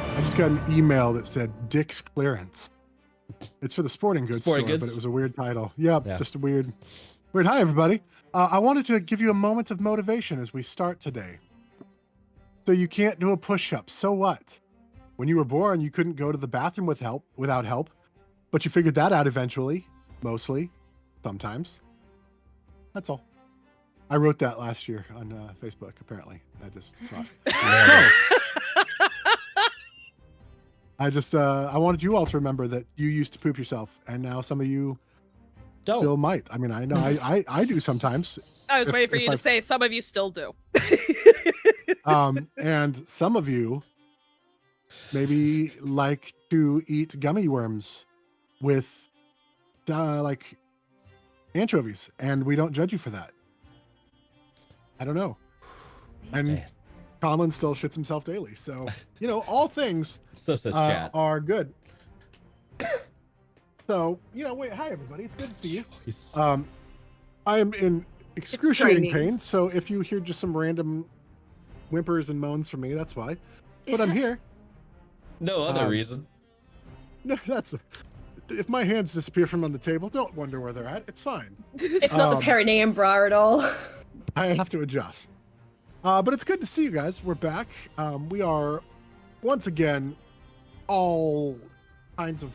I just got an email that said Dick's Clearance. It's for the sporting goods store, but it was a weird title. Yeah. Just a weird. Hi, everybody. I wanted to give you a moment of motivation as we start today. So you can't do a push-up. So what? When you were born, you couldn't go to the bathroom without help, but you figured that out eventually, mostly, sometimes. That's all. I wrote that last year on Facebook, apparently. I just saw it. I wanted you all to remember that you used to poop yourself, and now some of you still might. I mean, I know I do sometimes. I was waiting for you to say some of you still do. And some of you maybe like to eat gummy worms with like anchovies, and we don't judge you for that. I don't know. And Colin still shits himself daily. So, all things are good. So, wait, hi everybody. It's good to see you. I am in excruciating pain. So if you hear just some random whimpers and moans from me, that's why. But I'm here. No other reason. No, if my hands disappear from on the table, don't wonder where they're at. It's fine. It's not the perineum bra at all. I have to adjust. But it's good to see you guys. We're back. We are, once again, all kinds of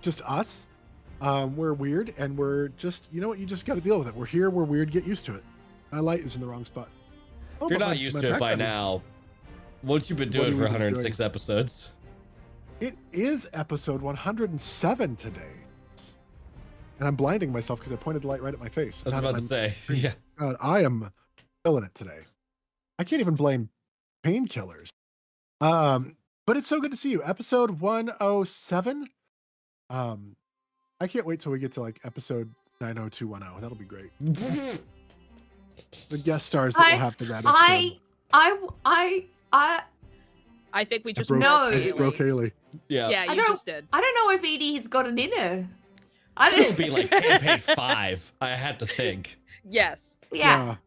just us. We're weird, and we're just, you just got to deal with it. We're here, we're weird, get used to it. My light is in the wrong spot. If you're not used to it by now, what you been doing for 106 episodes? It is episode 107 today. And I'm blinding myself because I pointed the light right at my face. I was about to say, yeah. God, I am killing it today. I can't even blame painkillers. But it's so good to see you. Episode 107. I can't wait till we get to like episode 90210. That'll be great. The guest stars that we'll have for that episode. I think we just broke Kaylee. Kaylee. Yeah, you just did. I don't know if Edie has got it in her. It'll be like campaign 5. I had to think. Yes. Yeah.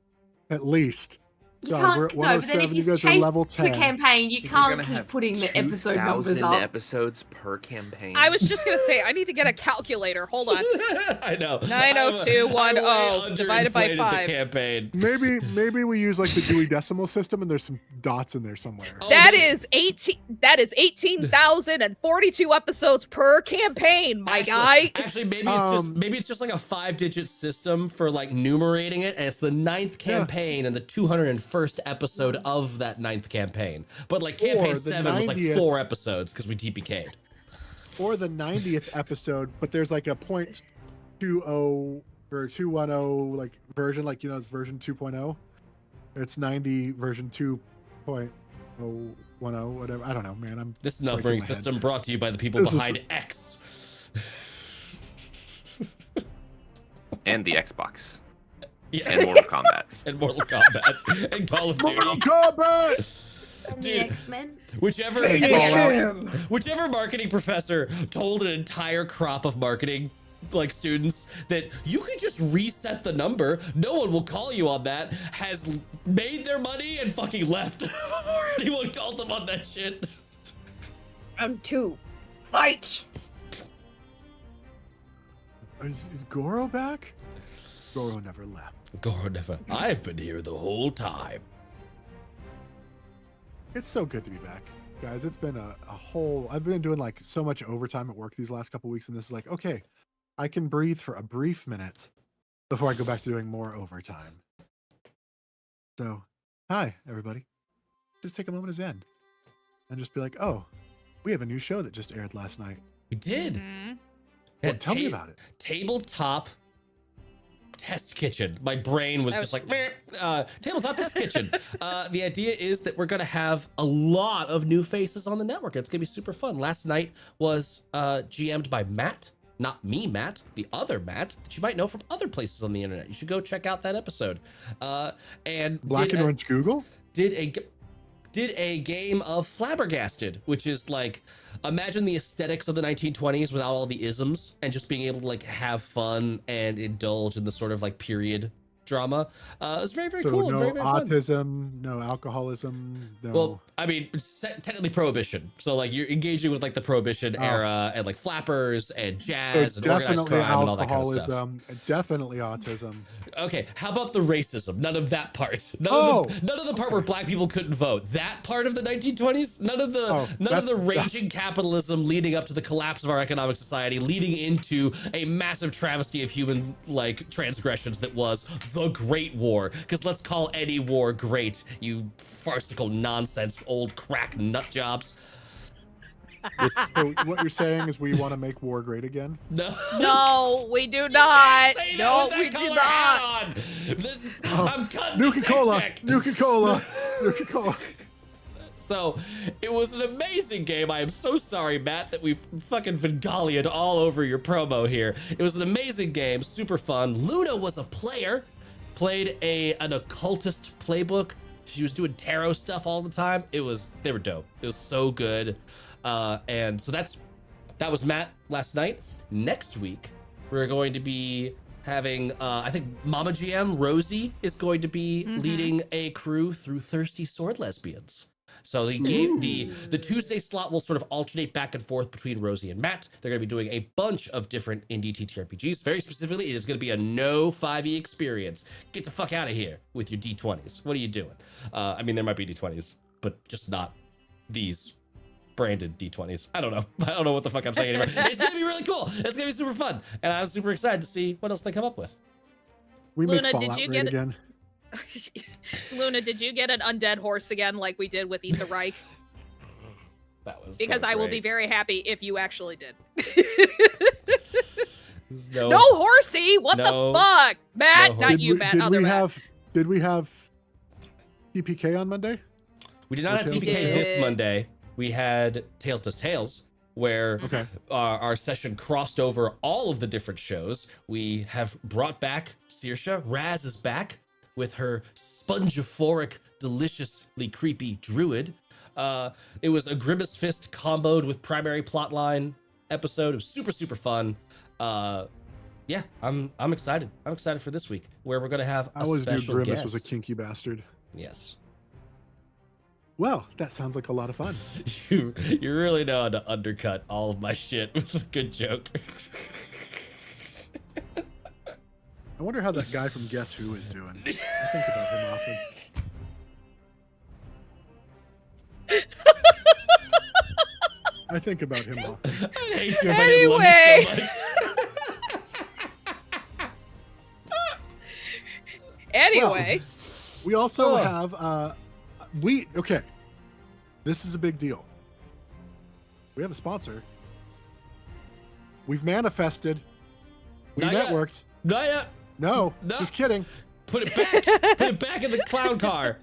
At least. You can't, no, but then if you change to campaign, you can't keep putting the episode numbers up. Episodes per campaign. I was just going to say, I need to get a calculator. Hold on. I know. 90210 divided by 5. Campaign. Maybe we use like the Dewey Decimal System and there's some dots in there somewhere. That is 18,042 episodes per campaign, my guy. Actually, maybe it's just like a 5-digit system for like numerating it, and it's the 9th campaign and the 201st episode of that 9th campaign. But like campaign 7 was like 4 episodes because we TPK'd. Or the 90th episode, but there's like a .20 or 210 like version, like it's version 2.0. It's 90 version 2.010, whatever. I don't know, man. This numbering system brought to you by the people behind X. And the Xbox. Yeah. And Mortal Kombat. And Mortal Kombat. And Call of Duty. Mortal Kombat! And the X-Men. Whichever marketing professor told an entire crop of marketing students that you can just reset the number, no one will call you on that, has made their money and fucking left before anyone called them on that shit. Round 2. Fight! Is Goro back? Goro never left. Goro never. I've been here the whole time. It's so good to be back, guys. It's been a whole. I've been doing like so much overtime at work these last couple weeks, and this is like, okay, I can breathe for a brief minute before I go back to doing more overtime. So, hi everybody. Just take a moment to zen, and just be like, oh, we have a new show that just aired last night. We did. Well, tell me about it. Tabletop Test Kitchen. My brain was just like, meh, Tabletop Test Kitchen. The idea is that we're gonna have a lot of new faces on the network. It's gonna be super fun. Last night was GM'd by Matt. Not me, Matt, the other Matt that you might know from other places on the internet. You should go check out that episode. And Black and Orange Google did a game of Flabbergasted, which is like, imagine the aesthetics of the 1920s without all the isms and just being able to like have fun and indulge in the sort of like period drama. It was very, very cool. No very, very fun. autism, no alcoholism, no. Well, I mean, technically Prohibition. So like you're engaging with like the Prohibition era and like flappers and jazz and organized crime and all that kind of stuff. Definitely autism. Okay, how about the racism? None of that part. None of the part where black people couldn't vote. That part of the 1920s. None of the raging capitalism leading up to the collapse of our economic society, leading into a massive travesty of human like transgressions that was the Great War. Because let's call any war great, you farcical nonsense, old crack nut jobs. So what you're saying is we want to make war great again? No, we do not. No, we do not. I'm cutting Nuka-Cola. Nuka-Cola. Nuka-Cola. So it was an amazing game. I am so sorry, Matt, that we fucking Vengalia'd all over your promo here. It was an amazing game, super fun. Luna was a player, played an occultist playbook. She was doing tarot stuff all the time. They were dope. It was so good. And so that was Matt last night. Next week, we're going to be having, I think Mama GM Rosie is going to be leading a crew through Thirsty Sword Lesbians. So the Tuesday slot will sort of alternate back and forth between Rosie and Matt. They're going to be doing a bunch of different indie TTRPGs. Very specifically, it is going to be a no 5e experience. Get the fuck out of here with your D20s. What are you doing? I mean, there might be D20s, but just not these branded D20s. I don't know what the fuck I'm saying anymore. It's going to be really cool. It's going to be super fun. And I'm super excited to see what else they come up with. Luna, did you get again? Luna, did you get an undead horse again like we did with Eat the Reich? That was because so I will be very happy if you actually did. No horsey! What the fuck? Matt, not you, Matt. Other Matt. Did we have TPK on Monday? We did not have TPK this Monday. We had Tales Does Tales, where our session crossed over all of the different shows. We have brought back Saoirse. Raz is back with her spongiphoric, deliciously creepy druid. It was a Grimace Fist comboed with primary plotline episode. It was super, super fun. Yeah, I'm excited. I'm excited for this week, where we're gonna have a special guest. Grimace was a kinky bastard. Yes. Well, that sounds like a lot of fun. You really know how to undercut all of my shit with a good joke. I wonder how that guy from Guess Who is doing. I think about him often. I think about him often. I hate you, but I love you so much. Anyway. Well, we also have... Okay. This is a big deal. We have a sponsor. We've manifested. We networked. Not yet. No, just kidding. Put it back. Put it back in the clown car.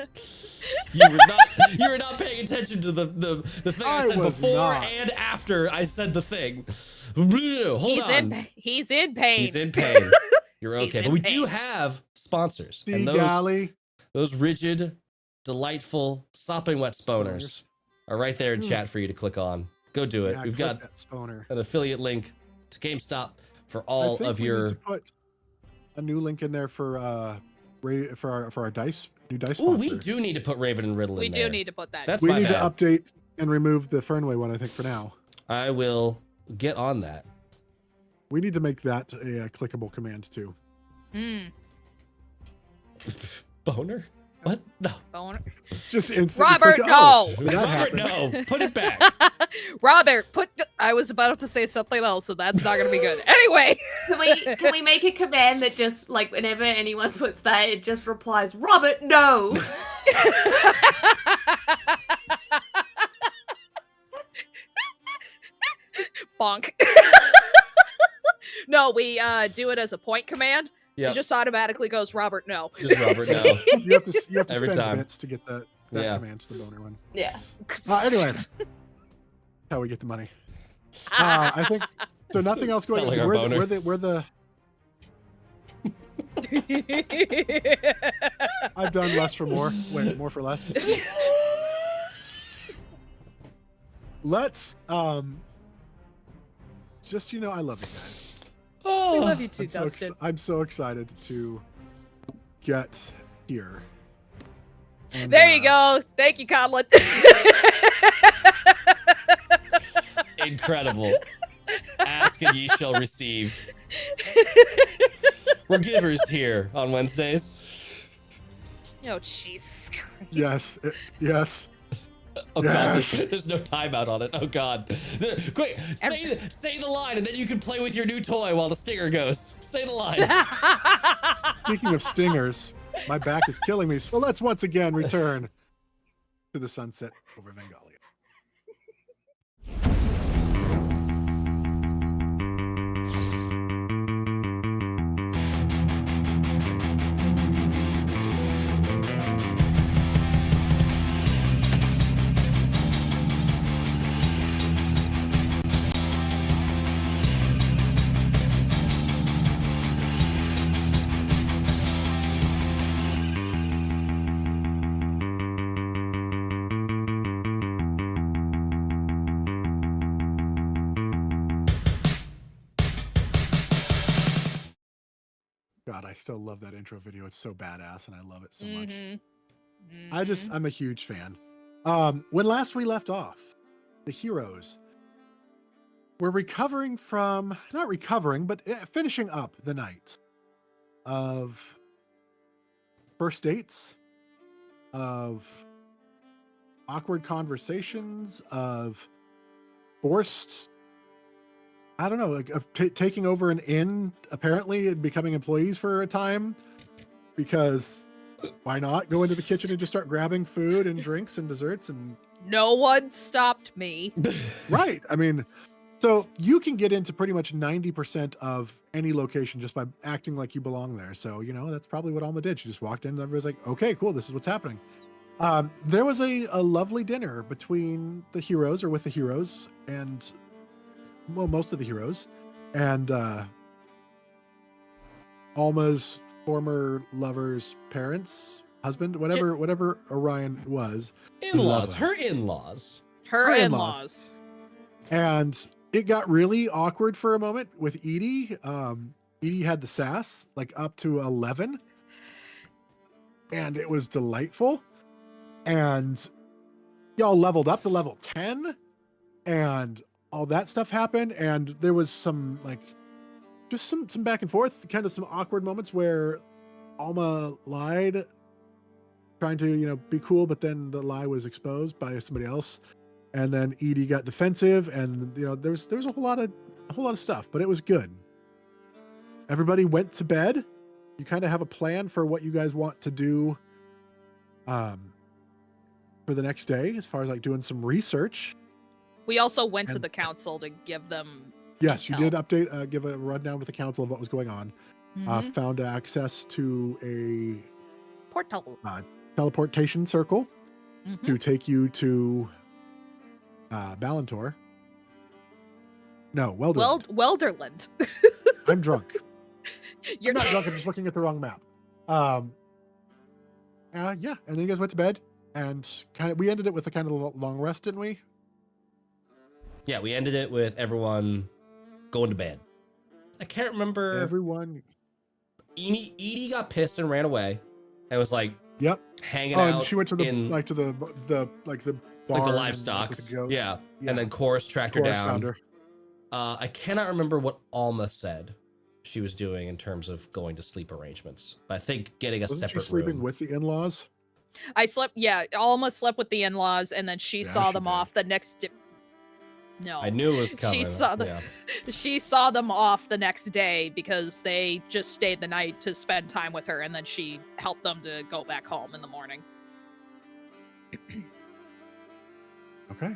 You were not paying attention to the thing I said before and after I said the thing. Hold on. He's in pain. He's in pain. You're okay. But we do have sponsors. And those rigid, delightful, sopping wet sponers are right there in chat for you to click on. Go do it. We've got an affiliate link to GameStop for all of your... We need to put a new link in there for our dice, new dice sponsor. Oh, we do need to put Raven and Riddle in there. We do need to put that. That's we need to update and remove the Fernway one, I think, for now. I will get on that. We need to make that a clickable command too. Boner? What? No. Boner. Just instantly Robert, no. Robert, no. Put it back. Robert, I was about to say something else, so that's not gonna be good. Anyway. Can we make a command that just like whenever anyone puts that, it just replies, Robert, no. Bonk. No, we do it as a point command. It just automatically goes, Robert, no. Just Robert, no. You have to Every spend time. bits to get that command to the boner one. Yeah. Anyway, how we get the money. I think so. Nothing else going on. We're the I've done less for more. Wait, more for less. Let's just I love you guys. We love you too, Dustin. I'm so excited to get here. And, there you go. Thank you, Conlon. Incredible. Ask and ye shall receive. We're givers here on Wednesdays. Oh, jeez. Yes. Yes. Oh God, there's no timeout on it. Oh God. Quick, say the line, and then you can play with your new toy while the stinger goes. Say the line. Speaking of stingers, my back is killing me. So let's once again return to the sunset over Vengalia. God, I still love that intro video. It's so badass, and I love it so much. I'm a huge fan. When last we left off, the heroes were recovering from, not recovering, but finishing up the night of first dates, of awkward conversations, of forced, I don't know, like of taking over an inn, apparently, and becoming employees for a time, because why not go into the kitchen and just start grabbing food and drinks and desserts? And no one stopped me. Right. I mean, so you can get into pretty much 90% of any location just by acting like you belong there. So, that's probably what Alma did. She just walked in and everybody's like, okay, cool, this is what's happening. There was a lovely dinner between the heroes, or with the heroes, and most of the heroes, and Alma's former lover's parents, husband, whatever Orion was. In-laws, her in-laws. Her in-laws. And it got really awkward for a moment with Edie. Edie had the sass, like up to 11. And it was delightful. And y'all leveled up to level 10. And all that stuff happened, and there was some just some back and forth, kind of some awkward moments where Alma lied, trying to be cool, but then the lie was exposed by somebody else, and then Edie got defensive, and there was a whole lot of stuff, but it was good. Everybody went to bed. You kind of have a plan for what you guys want to do for the next day, as far as doing some research. We also went to the council to give them. Yes, you did update, give a rundown with the council of what was going on. Found access to a portal, teleportation circle to take you to Balantor. No, Welderland. Welderland. I'm drunk. You're not drunk. I'm just looking at the wrong map. Yeah, and then you guys went to bed, and we ended it with a kind of long rest, didn't we? Yeah, we ended it with everyone going to bed. I can't remember. Everyone. Edie got pissed and ran away. And was hanging out. And she went to the the barn, like the livestock. Yeah. And then Chorus tracked her down. Found her. I cannot remember what Alma said she was doing in terms of going to sleep arrangements. But I think getting a separate room. Sleeping with the in-laws? I slept. Yeah, Alma slept with the in-laws, and then she saw them off the next. No, I knew it was coming. She saw them off the next day because they just stayed the night to spend time with her, and then she helped them to go back home in the morning. Okay.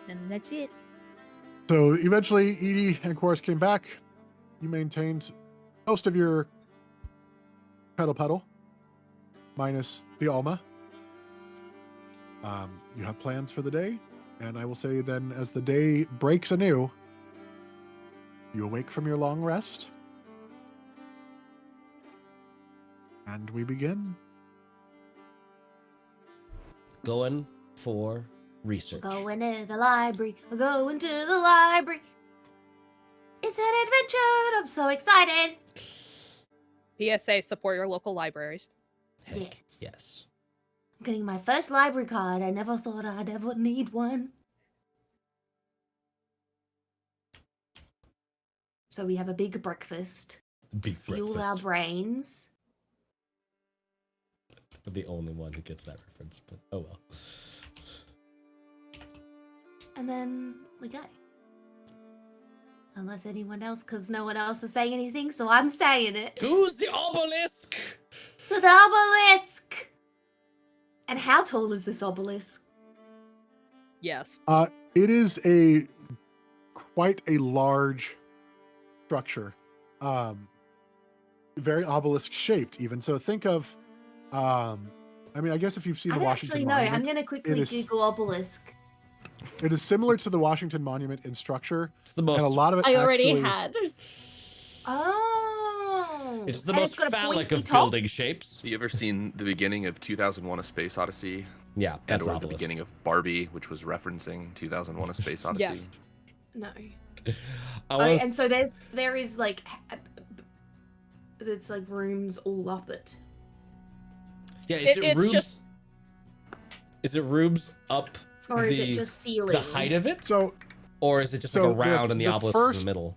And that's it. So eventually, Edie and Chorus came back. You maintained most of your Pedal Pedal, minus the Alma. You have plans for the day, and I will say then, as the day breaks anew, you awake from your long rest, and we begin. Going for research. Going to the library. We're going to the library. It's an adventure. I'm so excited. PSA, support your local libraries. Heck, yes. I'm getting my first library card. I never thought I'd ever need one. So we have a big breakfast. Fuel our brains. I'm the only one who gets that reference, but oh well. And then we go. Unless anyone else, because no one else is saying anything, so I'm saying it. To the obelisk! To the obelisk! And how tall is this obelisk? Yes. It is quite a large structure. Very obelisk shaped even. So think of, I mean, I guess if you've seen the Washington Monument. I'm going to quickly Google obelisk. It is similar to the Washington Monument in structure. It's the most. And a lot of it I already had. Oh. It's the most phallic of building shapes. Have you ever seen the beginning of 2001: A Space Odyssey? Yeah, that's or the beginning of Barbie, which was referencing 2001: A Space Odyssey. Yes. No. And so there is like, it's like rooms all up it. Yeah, it's rooms? Just... Is it rooms up? Or is it just ceiling? The height of it? So, or is it just like a round and the obelisk is in the middle?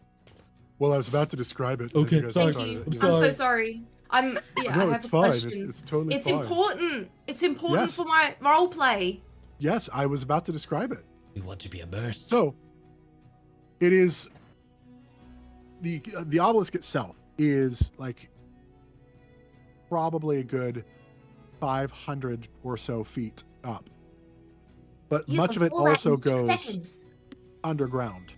Well, I was about to describe it. Okay, sorry. I'm so sorry. No, I have questions. It's totally it's fine. Important. It's important for my role play. Yes, I was about to describe it. We want to be immersed. So, it is the obelisk itself is like probably a good 500 or so feet up. But much of it also goes underground.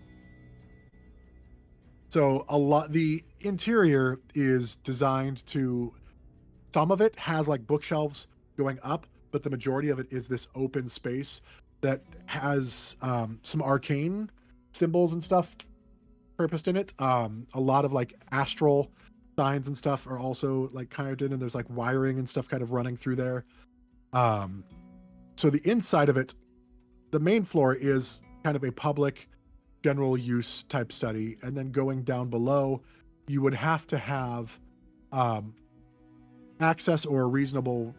So the interior is designed to, some of it has like bookshelves going up, but the majority of it is this open space that has some arcane symbols and stuff purposed in it. A lot of like astral signs and stuff are also like kind of in, and there's like wiring and stuff kind of running through there. So the inside of it, the main floor is kind of a public general use type study, and then going down below, you would have to have access or reasonable,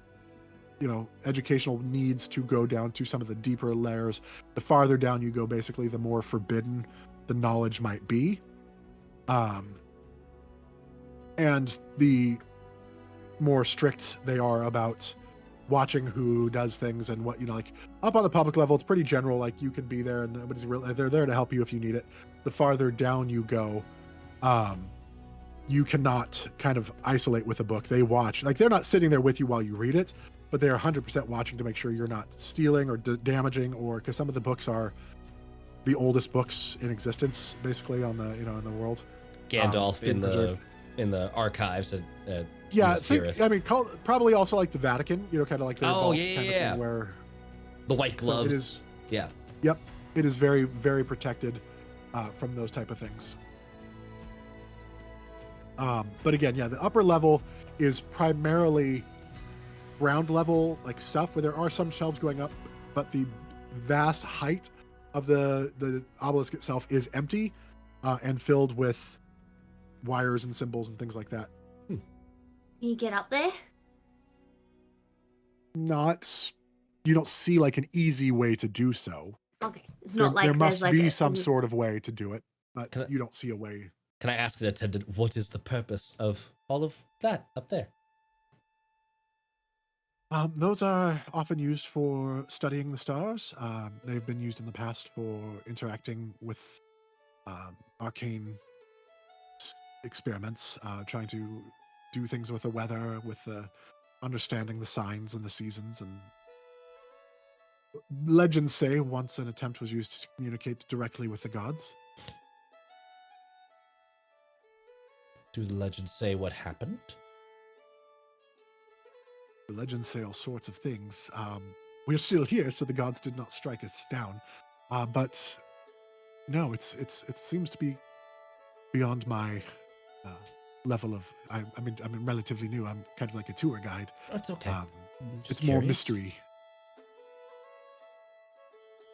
educational needs to go down to some of the deeper layers. The farther down you go, basically, the more forbidden the knowledge might be. And the more strict they are about watching who does things and what, like up on the public level, it's pretty general. Like you could be there and nobody's really, they're there to help you if you need it. The farther down you go, you cannot kind of isolate with a book. They watch, like they're not sitting there with you while you read it, but they are 100% watching to make sure you're not stealing or damaging, or because some of the books are the oldest books in existence, basically on the, in the world. Gandalf in the archives at yeah, probably also like the Vatican, kind of like the vault kind of thing where the white gloves. So it is, yeah. Yep. It is very, very protected from those type of things. But again, the upper level is primarily ground level like stuff where there are some shelves going up, but the vast height of the obelisk itself is empty and filled with wires and symbols and things like that. Can you get up there? You don't see like an easy way to do so. Okay, it's not there must be some sort of way to do it, but you don't see a way. Can I ask the attendant, what is the purpose of all of that up there? Those are often used for studying the stars. They've been used in the past for interacting with arcane experiments, trying to do things with the weather, with understanding the signs and the seasons. And legends say once an attempt was used to communicate directly with the gods. Do the legends say what happened? The legends say all sorts of things. We're still here, so the gods did not strike us down. But no, it seems to be beyond my level of. I'm relatively new. I'm kind of like a tour guide. That's okay. It's more mystery.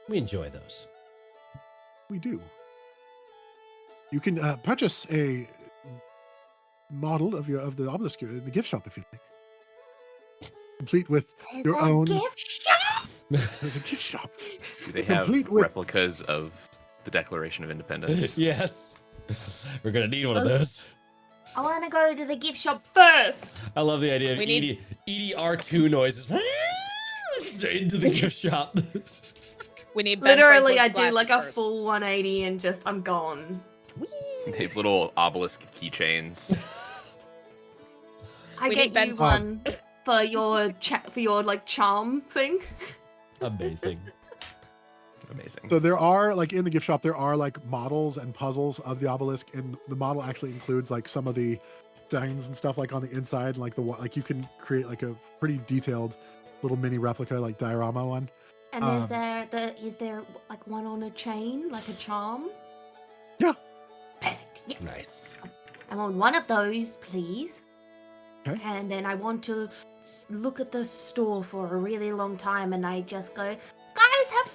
We enjoy those. We do. You can purchase a model of the obelisk in the gift shop if you like. Complete with There's your a own gift shop. There's a gift shop. Do they have replicas of the Declaration of Independence? Yes. We're gonna need one of those. I want to go to the gift shop first. I love the idea of Edie R2 noises into the gift shop. We need Ben Literally, I Franklin's do like a first. full 180 and just I'm gone. They have little obelisk keychains. I We get need Ben's you one for your like charm thing. Amazing. Amazing. So there are like in the gift shop there are like models and puzzles of the obelisk, and the model actually includes like some of the signs and stuff like on the inside, like you can create like a pretty detailed little mini replica like diorama one. And is there like one on a chain, like a charm? Yeah. Perfect. Yes. Nice. I want one of those, please. Okay. And then I want to look at the store for a really long time, and I just go, guys, have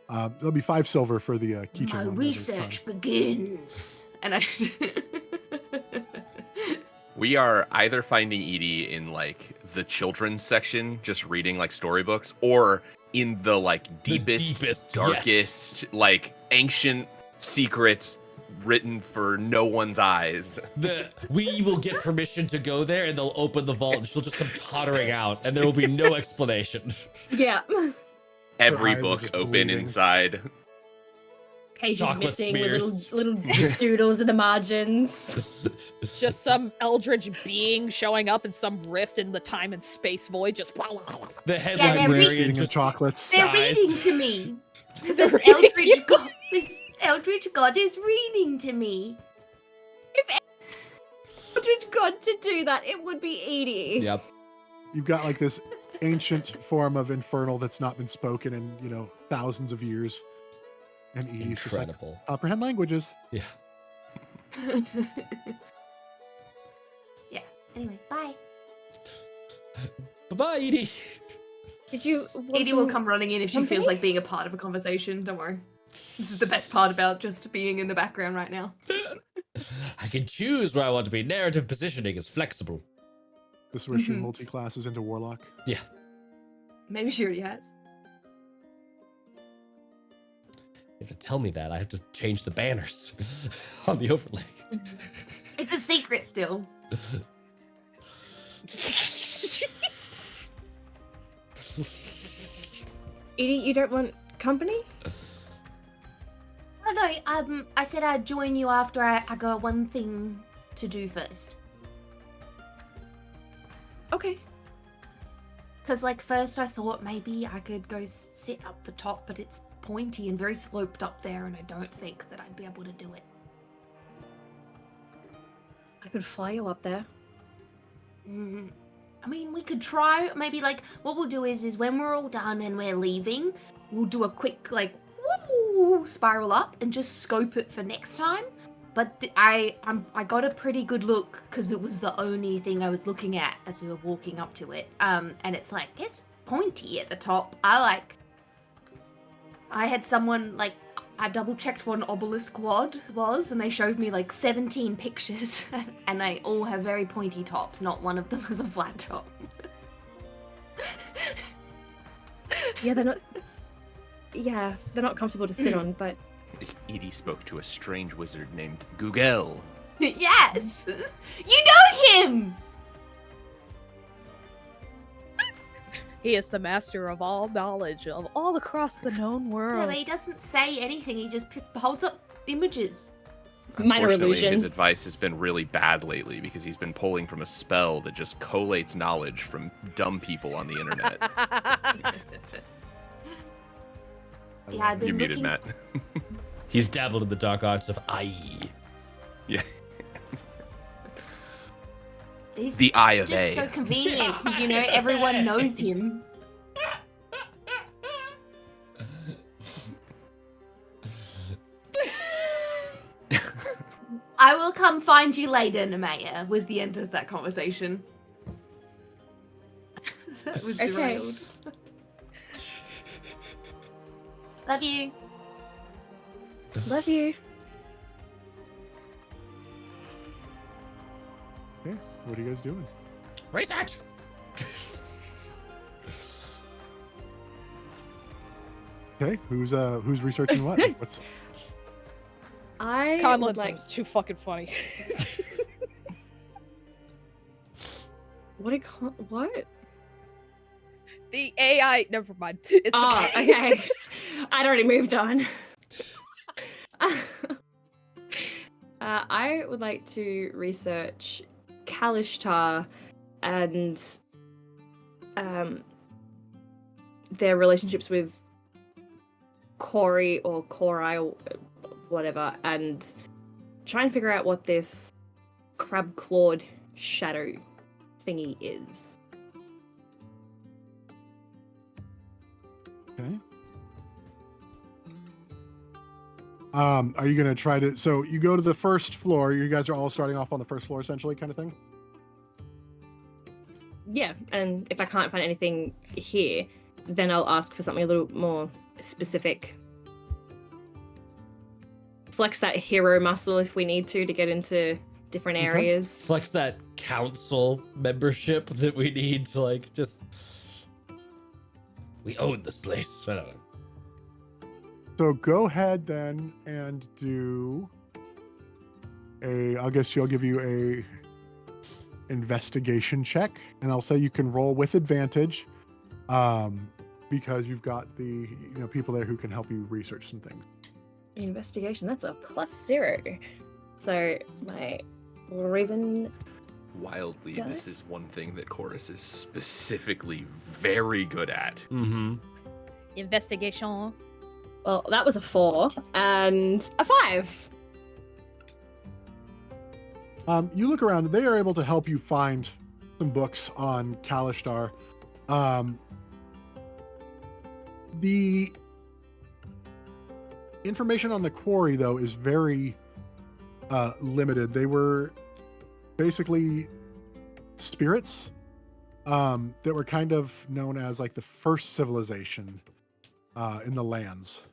fun. There'll be 5 silver for the keychain. My one. research begins. And I. We are either finding Edie in like the children's section, just reading like storybooks, or in the like deepest darkest, like ancient secrets written for no one's eyes. We will get permission to go there, and they'll open the vault, and she'll just come tottering out, and there will be no explanation. Yeah. Every Her eyes are book just open bleeding. inside. Pages Chocolate missing smears. with little doodles in the margins. Just some eldritch being showing up in some rift in the time and space void. Just The head Yeah, they're librarian Eating just chocolates. They're Guys. reading to me. They're This reading eldritch god is reading to me. Eldritch God to do that, it would be Edie. Yep. You've got like this ancient form of infernal that's not been spoken in thousands of years. And Edie's just like, Incredible. comprehend languages. Yeah. Yeah. Anyway, bye. Bye-bye, Edie. Did you want Edie will some come running in if she company? feels like being a part of a conversation. Don't worry. This is the best part about just being in the background right now. I can choose where I want to be. Narrative positioning is flexible. This is where she Mhm. multi-classes into warlock. Yeah. Maybe she already has. You have to tell me that. I have to change the banners on the overlay. It's a secret still. Edie, you don't want company? Oh no, I said I'd join you after I got one thing to do first. Okay. Because, like, first I thought maybe I could go sit up the top, but it's pointy and very sloped up there, and I don't think that I'd be able to do it. I could fly you up there. I mean, we could try. Maybe, like, what we'll do is when we're all done and we're leaving, we'll do a quick, like, woo, spiral up and just scope it for next time. But I got a pretty good look because it was the only thing I was looking at as we were walking up to it. And it's like, it's pointy at the top. I had someone, like, I double checked what an obelisk was, and they showed me like 17 pictures, and they all have very pointy tops. Not one of them has a flat top. Yeah, they're not. Yeah, they're not comfortable to sit on, but Edie spoke to a strange wizard named Google. Yes! You know him! He is the master of all knowledge of all across the known No, world. but he doesn't say anything. He just holds up images. Minor Unfortunately, illusion. his advice has been really bad lately because he's been pulling from a spell that just collates knowledge from dumb people on the internet. Yeah, I've been You muted, looking. Matt. He's dabbled in the dark arts of AI. Yeah. He's the I of just A. so convenient because everyone knows him. I will come find you later, Nemea, was the end of that conversation. That was derailed. Love you. Love you. Okay, what are you guys doing? Research. Okay, who's researching what? What's I Conlon would like. was too fucking funny. What? The AI. Never mind. It's okay. I'd already moved on. I would like to research Kalishtar and their relationships with Corey or Korai or whatever, and try and figure out what this crab-clawed shadow thingy is. okay? Are you gonna try to? So you go to the first floor. You guys are all starting off on the first floor, essentially, kind of thing. Yeah, and if I can't find anything here, then I'll ask for something a little more specific. Flex that hero muscle if we need to get into different Okay. areas. Flex that council membership that we need to like just. We own this place. I don't know. So go ahead then and do a. I guess I'll give you a investigation check, and I'll say you can roll with advantage, because you've got the people there who can help you research some things. Investigation, that's a +0. So my Raven. Wildly, Does? this is one thing that Chorus is specifically very good at. Mm-hmm. Investigation. Well, that was a 4 and a 5. You look around, they are able to help you find some books on Kalishtar. The information on the quarry, though, is very limited. They were basically spirits that were kind of known as like the first civilization in the lands.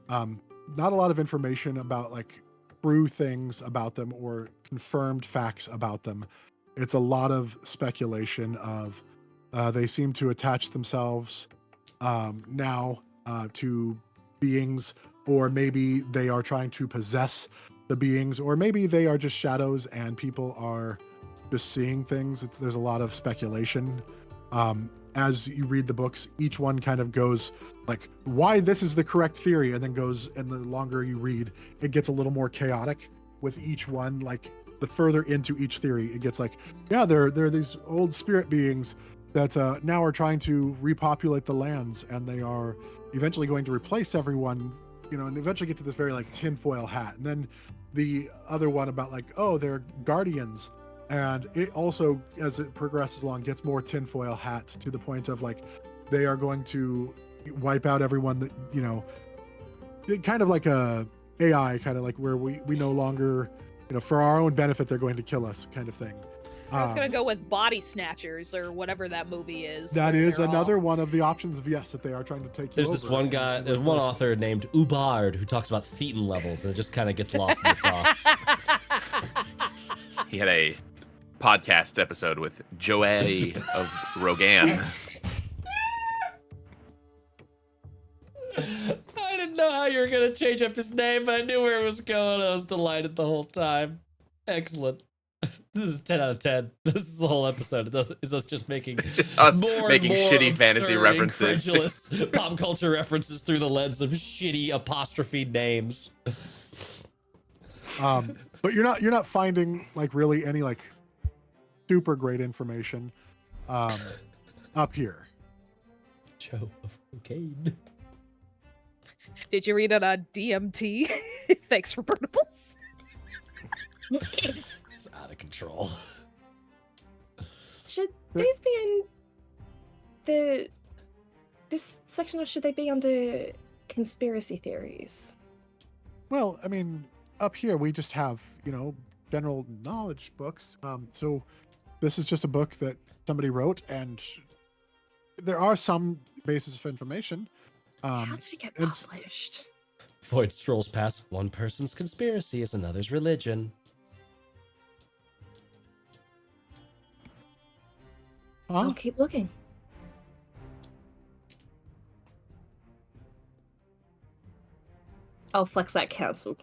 Not a lot of information about like true things about them or confirmed facts about them. It's a lot of speculation of they seem to attach themselves now to beings, or maybe they are trying to possess the beings, or maybe they are just shadows and people are just seeing things. There's a lot of speculation. As you read the books, each one kind of goes like, why this is the correct theory, and then goes, and the longer you read, it gets a little more chaotic with each one. Like the further into each theory, it gets like, yeah, there are these old spirit beings that now are trying to repopulate the lands, and they are eventually going to replace everyone, and eventually get to this very like tinfoil hat. And then the other one about like, oh, they're guardians. And it also, as it progresses along, gets more tinfoil hat to the point of like, they are going to wipe out everyone that, kind of like a AI, kind of like where we no longer, for our own benefit, they're going to kill us kind of thing. I was gonna go with Body Snatchers or whatever that movie is. That where is they're another all- one of the options of, yes, that they are trying to take you There's this one guy, there's one author named Ubard who talks about thetan levels, and it just kind of gets lost in the sauce. He had a podcast episode with Joey of Rogan. I didn't know how you were gonna change up his name, but I knew where it was going. I was delighted the whole time. Excellent. This is 10 out of 10. This is the whole episode. It's us just making Just us more making and more shitty fantasy absurd, references. incredulous pop culture references through the lens of shitty apostrophe names. But you're not finding like really any like super great information up here. Joe of cocaine. Did you read it on DMT? Thanks for burnables. It's out of control. Should these be in this section, or should they be under conspiracy theories? Well, I mean, up here we just have, general knowledge books. So this is just a book that somebody wrote, and there are some bases of information. How did it get published? Void strolls past. One person's conspiracy is another's religion. I'll keep looking. I'll flex that council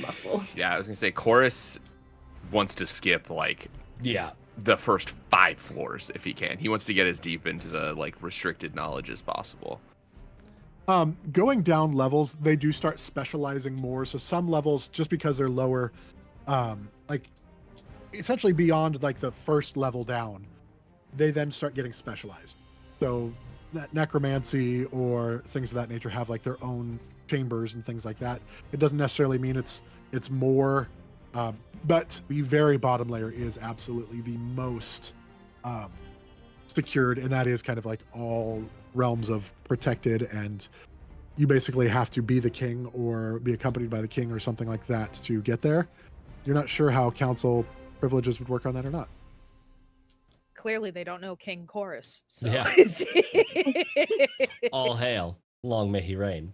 muscle. Yeah, I was gonna say Chorus wants to skip the first 5 floors if he can. He wants to get as deep into the restricted knowledge as possible. Going down levels, they do start specializing more. So some levels, just because they're lower, essentially beyond the first level down, they then start getting specialized. So necromancy or things of that nature have their own chambers and things like that. It doesn't necessarily mean it's more, but the very bottom layer is absolutely the most secured, and that is kind of all realms of protected, and you basically have to be the king or be accompanied by the king or something like that to get there. You're not sure how council privileges would work on that or not. Clearly they don't know King Chorus. So. Yeah. All hail. Long may he reign.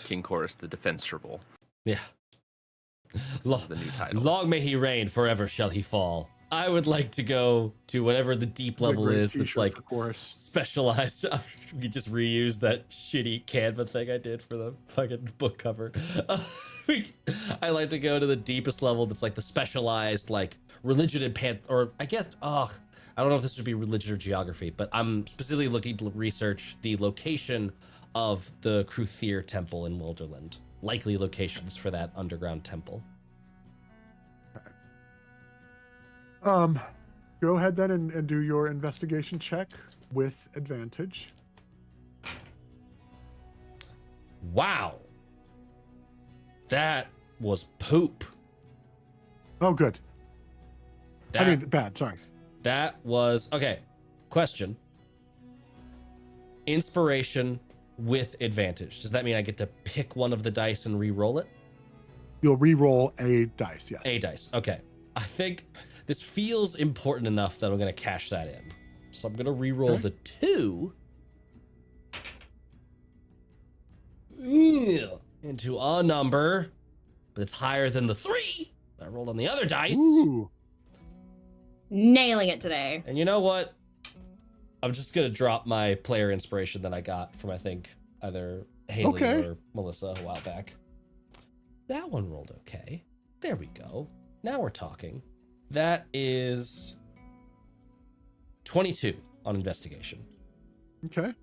King Chorus, the defensible. Yeah. The new title. Long may he reign, forever shall he fall. I would like to go to whatever the deep level is that's specialized. We just reuse that shitty Canva thing I did for the fucking book cover. I like to go to the deepest level that's the specialized religion and or I guess I don't know if this should be religion or geography, but I'm specifically looking to research the location of the Cruthier Temple in Wilderland. Likely locations for that underground temple. Go ahead then and do your investigation check with advantage. Wow. That was poop. Oh, good. Bad, sorry. That was... Okay, question. Inspiration with advantage. Does that mean I get to pick one of the dice and re-roll it? You'll re-roll a dice, yes. A dice, okay. I think this feels important enough that I'm going to cash that in. So I'm going to re-roll the 2 into a number, but it's higher than the 3 I rolled on the other dice. Ooh. Nailing it today. And you know what? I'm just going to drop my player inspiration that I got from, I think, either Haley or Melissa a while back. That one rolled okay. There we go. Now we're talking. That is 22 on investigation. Okay.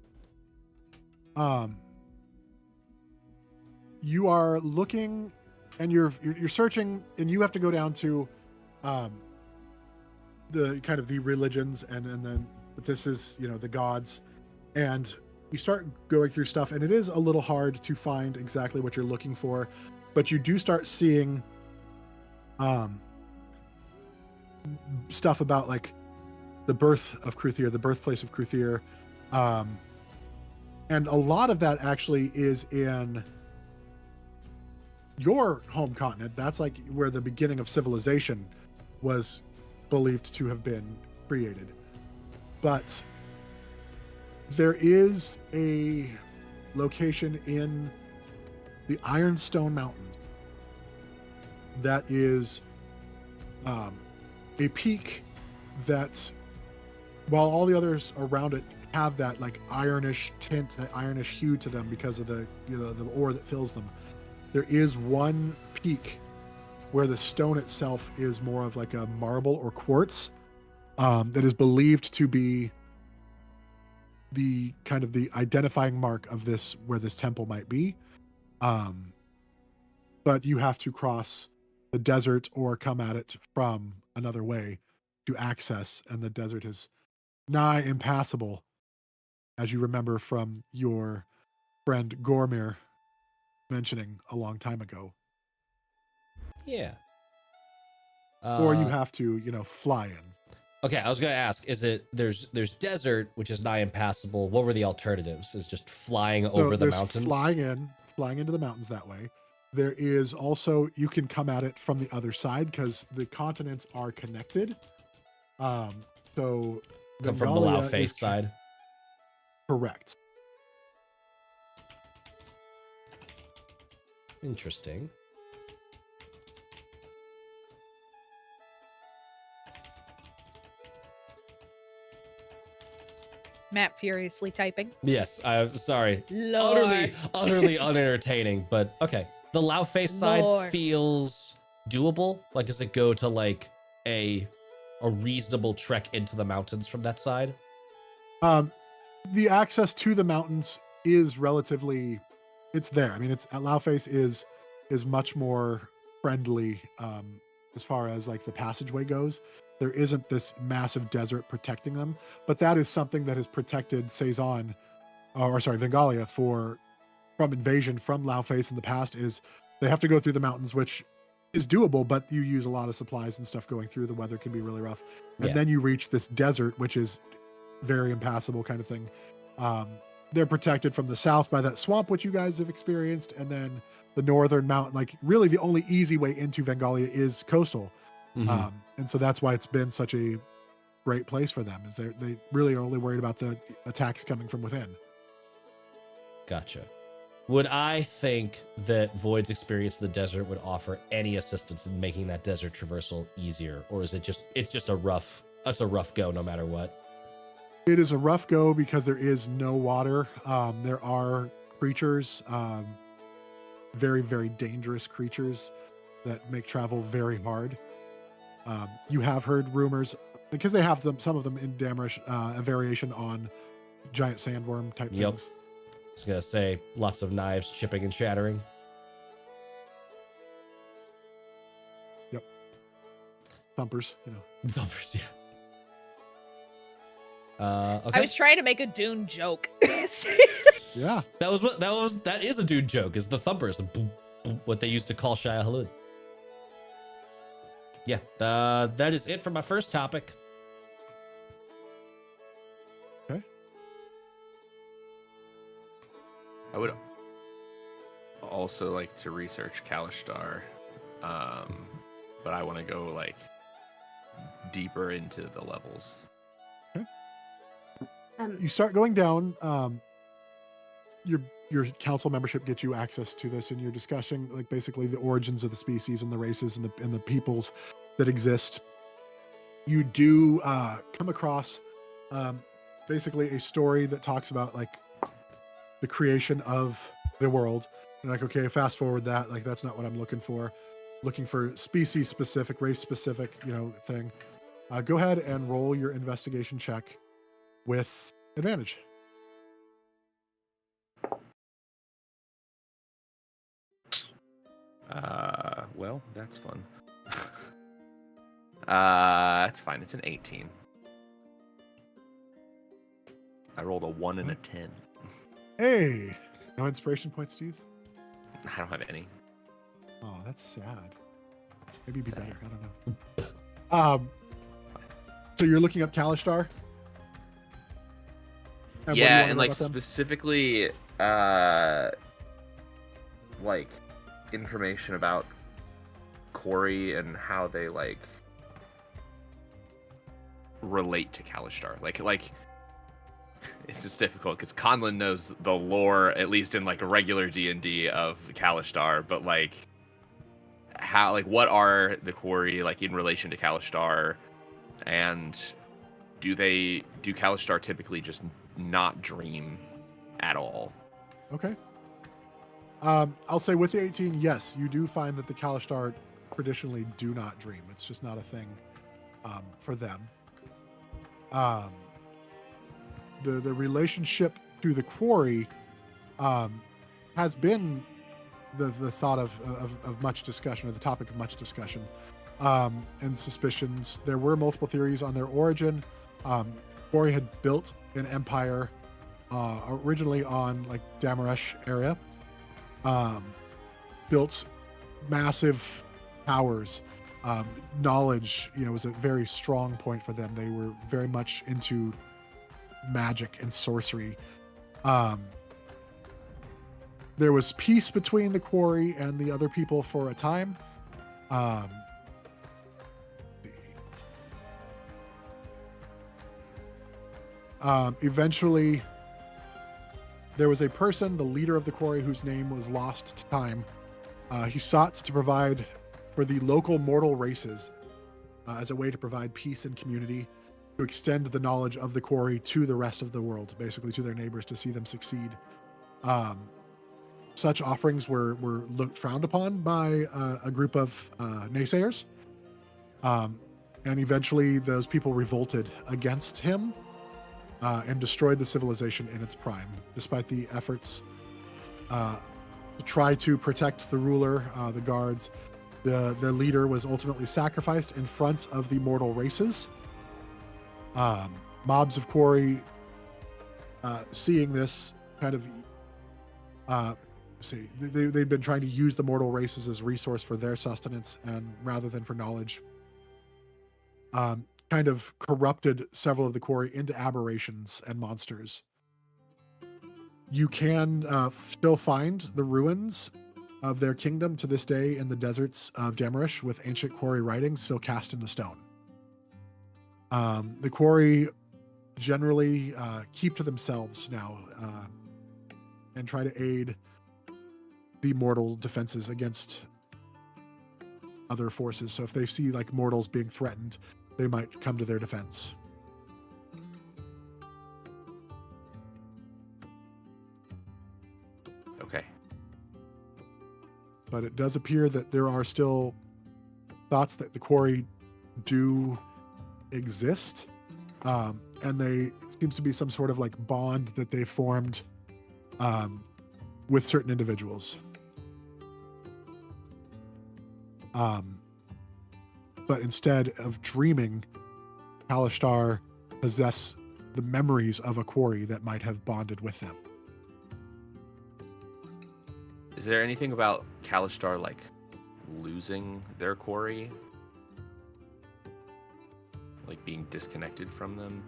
You are looking and you're searching, and you have to go down to the kind of the religions and then this is, the gods, and you start going through stuff, and it is a little hard to find exactly what you're looking for, but you do start seeing stuff about the birth of Cruthier, the birthplace of Cruthier, and a lot of that actually is in your home continent. That's where the beginning of civilization was believed to have been created. But there is a location in the Ironstone Mountains that is a peak that, while all the others around it have that ironish tint, that ironish hue to them because of the the ore that fills them, there is one peak where the stone itself is more of a marble or quartz that is believed to be the kind of the identifying mark of this, where this temple might be. But you have to cross the desert or come at it from another way to access, and the desert is nigh impassable, as you remember from your friend Gormir mentioning a long time ago. Yeah. Or you have to, fly in. Okay, I was gonna ask, is it there's desert, which is nigh impassable. What were the alternatives? Is just flying over the mountains? Flying into the mountains that way. There is also, you can come at it from the other side because the continents are connected. So come from the Lao face side. Correct. Interesting. Matt furiously typing. Yes, I'm sorry. Lord. Utterly unentertaining, but okay. The Lao face side feels doable. Like, does it go to like a reasonable trek into the mountains from that side? The access to the mountains is relatively, it's there. I mean, it's Lao face is much more friendly as far as like the passageway goes. There isn't this massive desert protecting them, but that is something that has protected Vengalia from invasion from Lao face in the past. Is they have to go through the mountains, which is doable, but you use a lot of supplies and stuff going through. The weather can be really rough, and then you reach this desert, which is very impassable kind of thing. They're protected from the south by that swamp, which you guys have experienced, and then the northern mountain. Like really, the only easy way into Vengalia is coastal. Mm-hmm. And so that's why it's been such a great place for them, is they really are only worried about the attacks coming from within. Gotcha. Would I think that Void's experience in the desert would offer any assistance in making that desert traversal easier? Or is it's just a rough go no matter what? It is a rough go because there is no water. There are creatures, very, very dangerous creatures that make travel very hard. You have heard rumors, because they have some of them in Damrish, a variation on giant sandworm type things. I was gonna say lots of knives chipping and shattering. Yep. Thumpers, Thumpers, yeah. Okay. I was trying to make a Dune joke. Yeah. That is a Dune joke, is the thumpers, what they used to call Shia Halud. Yeah, that is it for my first topic. Okay. I would also like to research Kalishtar, but I want to go like deeper into the levels. Okay. You start going down. Your council membership gets you access to this, and you're discussing like basically the origins of the species and the races and the peoples that exist. You do come across basically a story that talks about like the creation of the world. And like, okay, fast forward that, like that's not what I'm looking for. Looking for species specific, race specific, thing. Go ahead and roll your investigation check with advantage. Well, that's fun. That's fine. It's an 18. I rolled a 1 and a 10. Hey, no inspiration points to use? I don't have any. Oh, that's sad. Maybe it'd be better. I don't know. So you're looking up Kalishtar? Yeah, and like specifically, like information about Corey and how they like relate to Kalishtar. Like it's just difficult because Conlon knows the lore, at least in like a regular D&D, of Kalishtar, but like how, like what are the Corey like in relation to Kalishtar, and do Kalishtar typically just not dream at all? Okay. I'll say with the 18, yes, you do find that the Kalishtar traditionally do not dream. It's just not a thing for them. The relationship to the quarry has been the thought of much discussion, or the topic of much discussion and suspicions. There were multiple theories on their origin. Quarry had built an empire originally on like Damrish area. Built massive towers knowledge, was a very strong point for them. They were very much into magic and sorcery. There was peace between the quarry and the other people for a time. Eventually, there was a person, the leader of the quarry, whose name was lost to time. He sought to provide for the local mortal races as a way to provide peace and community, to extend the knowledge of the quarry to the rest of the world, basically to their neighbors, to see them succeed. Such offerings were frowned upon by a group of naysayers. And eventually those people revolted against him and destroyed the civilization in its prime. Despite the efforts to try to protect the ruler, the guards, their leader was ultimately sacrificed in front of the mortal races. Mobs of quarry, seeing this kind of they'd been trying to use the mortal races as resource for their sustenance and rather than for knowledge, kind of corrupted several of the quarry into aberrations and monsters. You can still find the ruins of their kingdom to this day in the deserts of Demarish, with ancient quarry writings still cast into stone. The quarry generally keep to themselves now and try to aid the mortal defenses against other forces. So if they see like mortals being threatened, they might come to their defense. Okay. But it does appear that there are still thoughts that the quarry do exist. And they seems to be some sort of like bond that they formed with certain individuals. But instead of dreaming, Kalashtar possess the memories of a quarry that might have bonded with them. Is there anything about Kalashtar like losing their quarry? Like being disconnected from them?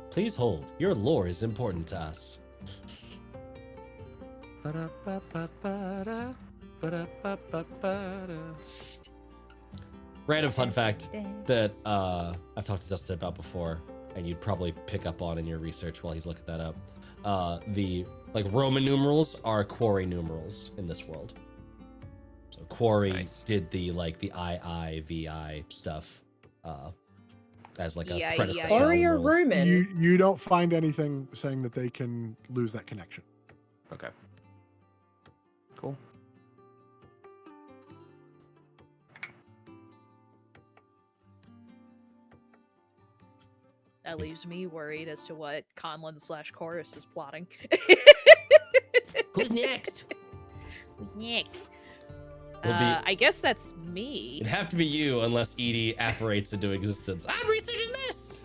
Please hold. Your lore is important to us. Random fun fact that I've talked to Dustin about before, and you'd probably pick up on in your research while he's looking that up. The like Roman numerals are quarry numerals in this world. So quarry did the like the III stuff as like a predecessor. Quarry or Roman? You don't find anything saying that they can lose that connection. Okay. Cool. That leaves me worried as to what Conlon/Chorus is plotting. Who's next? Who's next? I guess that's me. It'd have to be you unless Edie apparates into existence. I'm researching this!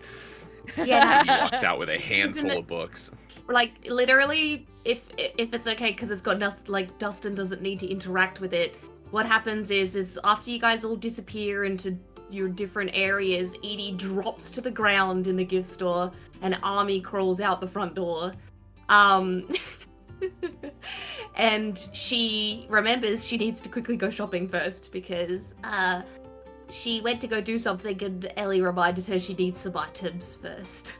Yeah. He walks out with a handful of books. Like, literally, if it's okay, because it's got nothing, like, Dustin doesn't need to interact with it. What happens is after you guys all disappear into your different areas, Edie drops to the ground in the gift store, and Army crawls out the front door. And she remembers she needs to quickly go shopping first because she went to go do something and Ellie reminded her she needs some items first.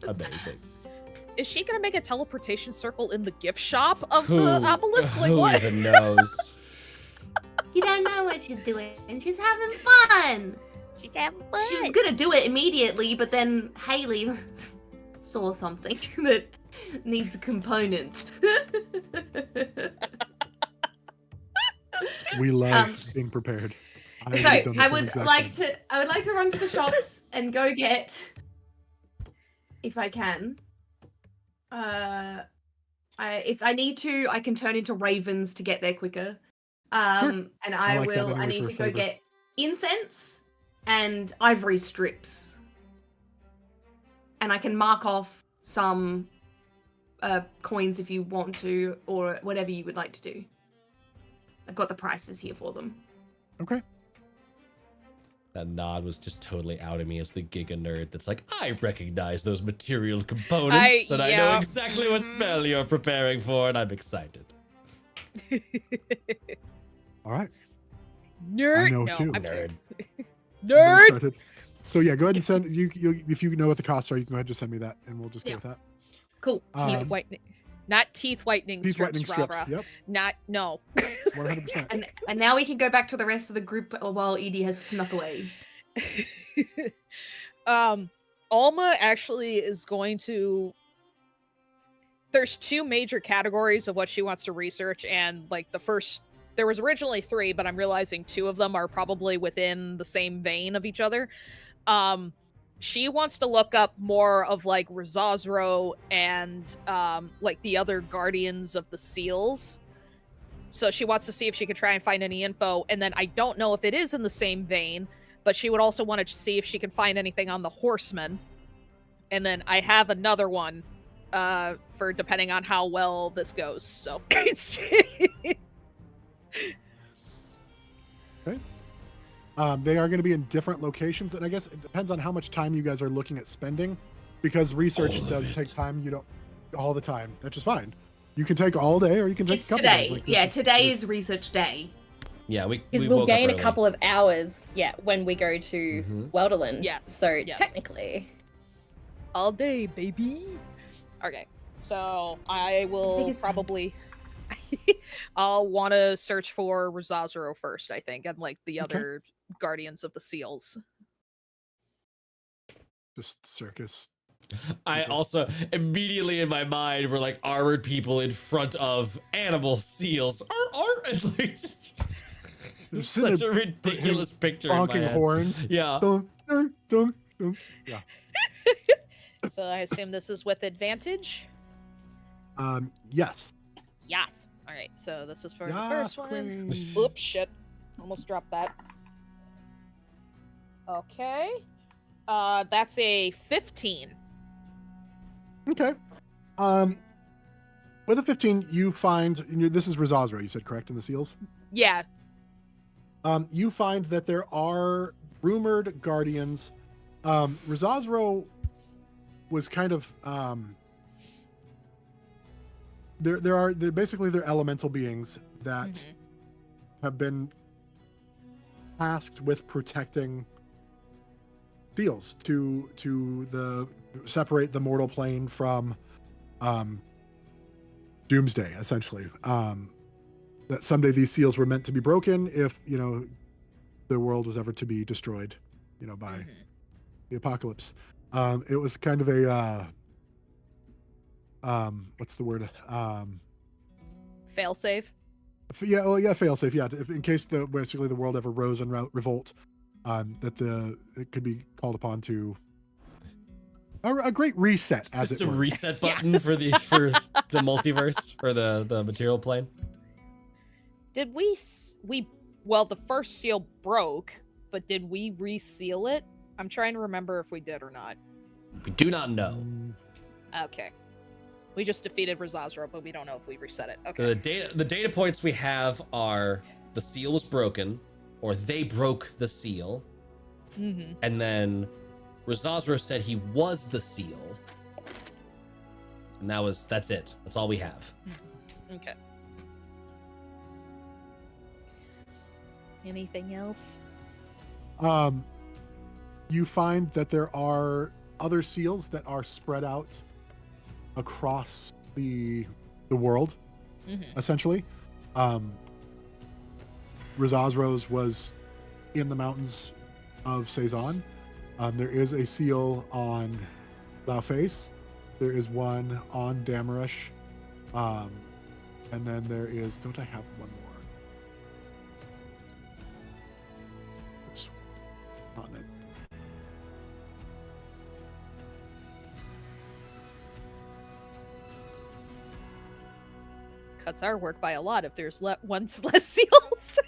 Amazing. Is she gonna make a teleportation circle in the gift shop of the obelisk? Like, who what? even knows? You don't know what she's doing, and she's having fun. She's having fun. She was gonna do it immediately, but then Haley saw something that needs components. We love being prepared. I would like to run to the shops and go get, if I can. If I need to, I can turn into ravens to get there quicker. And I like that will. I anyway need for to a go flavor. get incense and ivory strips, and I can mark off some coins if you want to, or whatever you would like to do. I've got the prices here for them. Okay. That nod was just totally out of me as the Giga nerd that's like, I recognize those material components, and I know exactly what spell you're preparing for, and I'm excited. All right. Nerd. I know no, too. I'm Nerd. kidding. I'm Nerd. excited. So yeah, go ahead and send you if you know what the costs are, you can go ahead and just send me that, and we'll just go with that. Cool. Teeth whitening, not teeth whitening Teeth strips, whitening strips. Rara. Yep. Not no. 100%. And now we can go back to the rest of the group while Edie has snuck away. Alma actually is going to. There's two major categories of what she wants to research, and like the first, there was originally 3, but I'm realizing 2 of them are probably within the same vein of each other. She wants to look up more of like Rizazro and like the other guardians of the seals. So she wants to see if she could try and find any info, and then I don't know if it is in the same vein, but she would also want to see if she can find anything on the horsemen. And then I have another one for depending on how well this goes. So Okay. They are going to be in different locations, and I guess it depends on how much time you guys are looking at spending, because research does take time. You don't all the time. That's just fine. You can take all day, or you can take It's a couple today. days. Like Yeah, today is research day. Yeah, Because we'll gain a couple of hours, when we go to Welderland. Yes. So technically. all day, baby. Okay, so I will probably. I'll want to search for Rizazro first, I think, and like the other guardians of the seals. Just circus. I also immediately in my mind were like armored people in front of animal seals. And like just such a ridiculous picture. Honking horns. Yeah. Dun, dun, dun, dun. Yeah. So I assume this is with advantage? Yes. Yes. All right, so this is for the Yes, first one. queen. Oops, shit. Almost dropped that. Okay. That's a 15. Okay. With a 15, you find this is Rizazro, you said, correct, in the seals? Yeah. You find that there are rumored guardians. Rizazro was kind of they're basically they're elemental beings that have been tasked with protecting seals to separate the mortal plane from doomsday, essentially. That someday these seals were meant to be broken if the world was ever to be destroyed by the apocalypse. It was kind of a what's the word? Failsafe. Failsafe. Yeah, in case basically the world ever rose and revolt, that it could be called upon to a great reset. As just it a were. reset button for the multiverse or the material plane. Did we well, the first seal broke, but did we reseal it? I'm trying to remember if we did or not. We do not know. Okay. We just defeated Rizazro, but we don't know if we reset it. Okay. The data points we have are the seal was broken, or they broke the seal. And then Rizazro said he was the seal. And that's it. That's all we have. Okay. Anything else? You find that there are other seals that are spread out across the world, essentially. Rizazro's was in the mountains of Cezanne. There is a seal on Laoface. There is one on Damarish. And then there is, don't I have one more? On it. cuts our work by a lot if there's one less seals.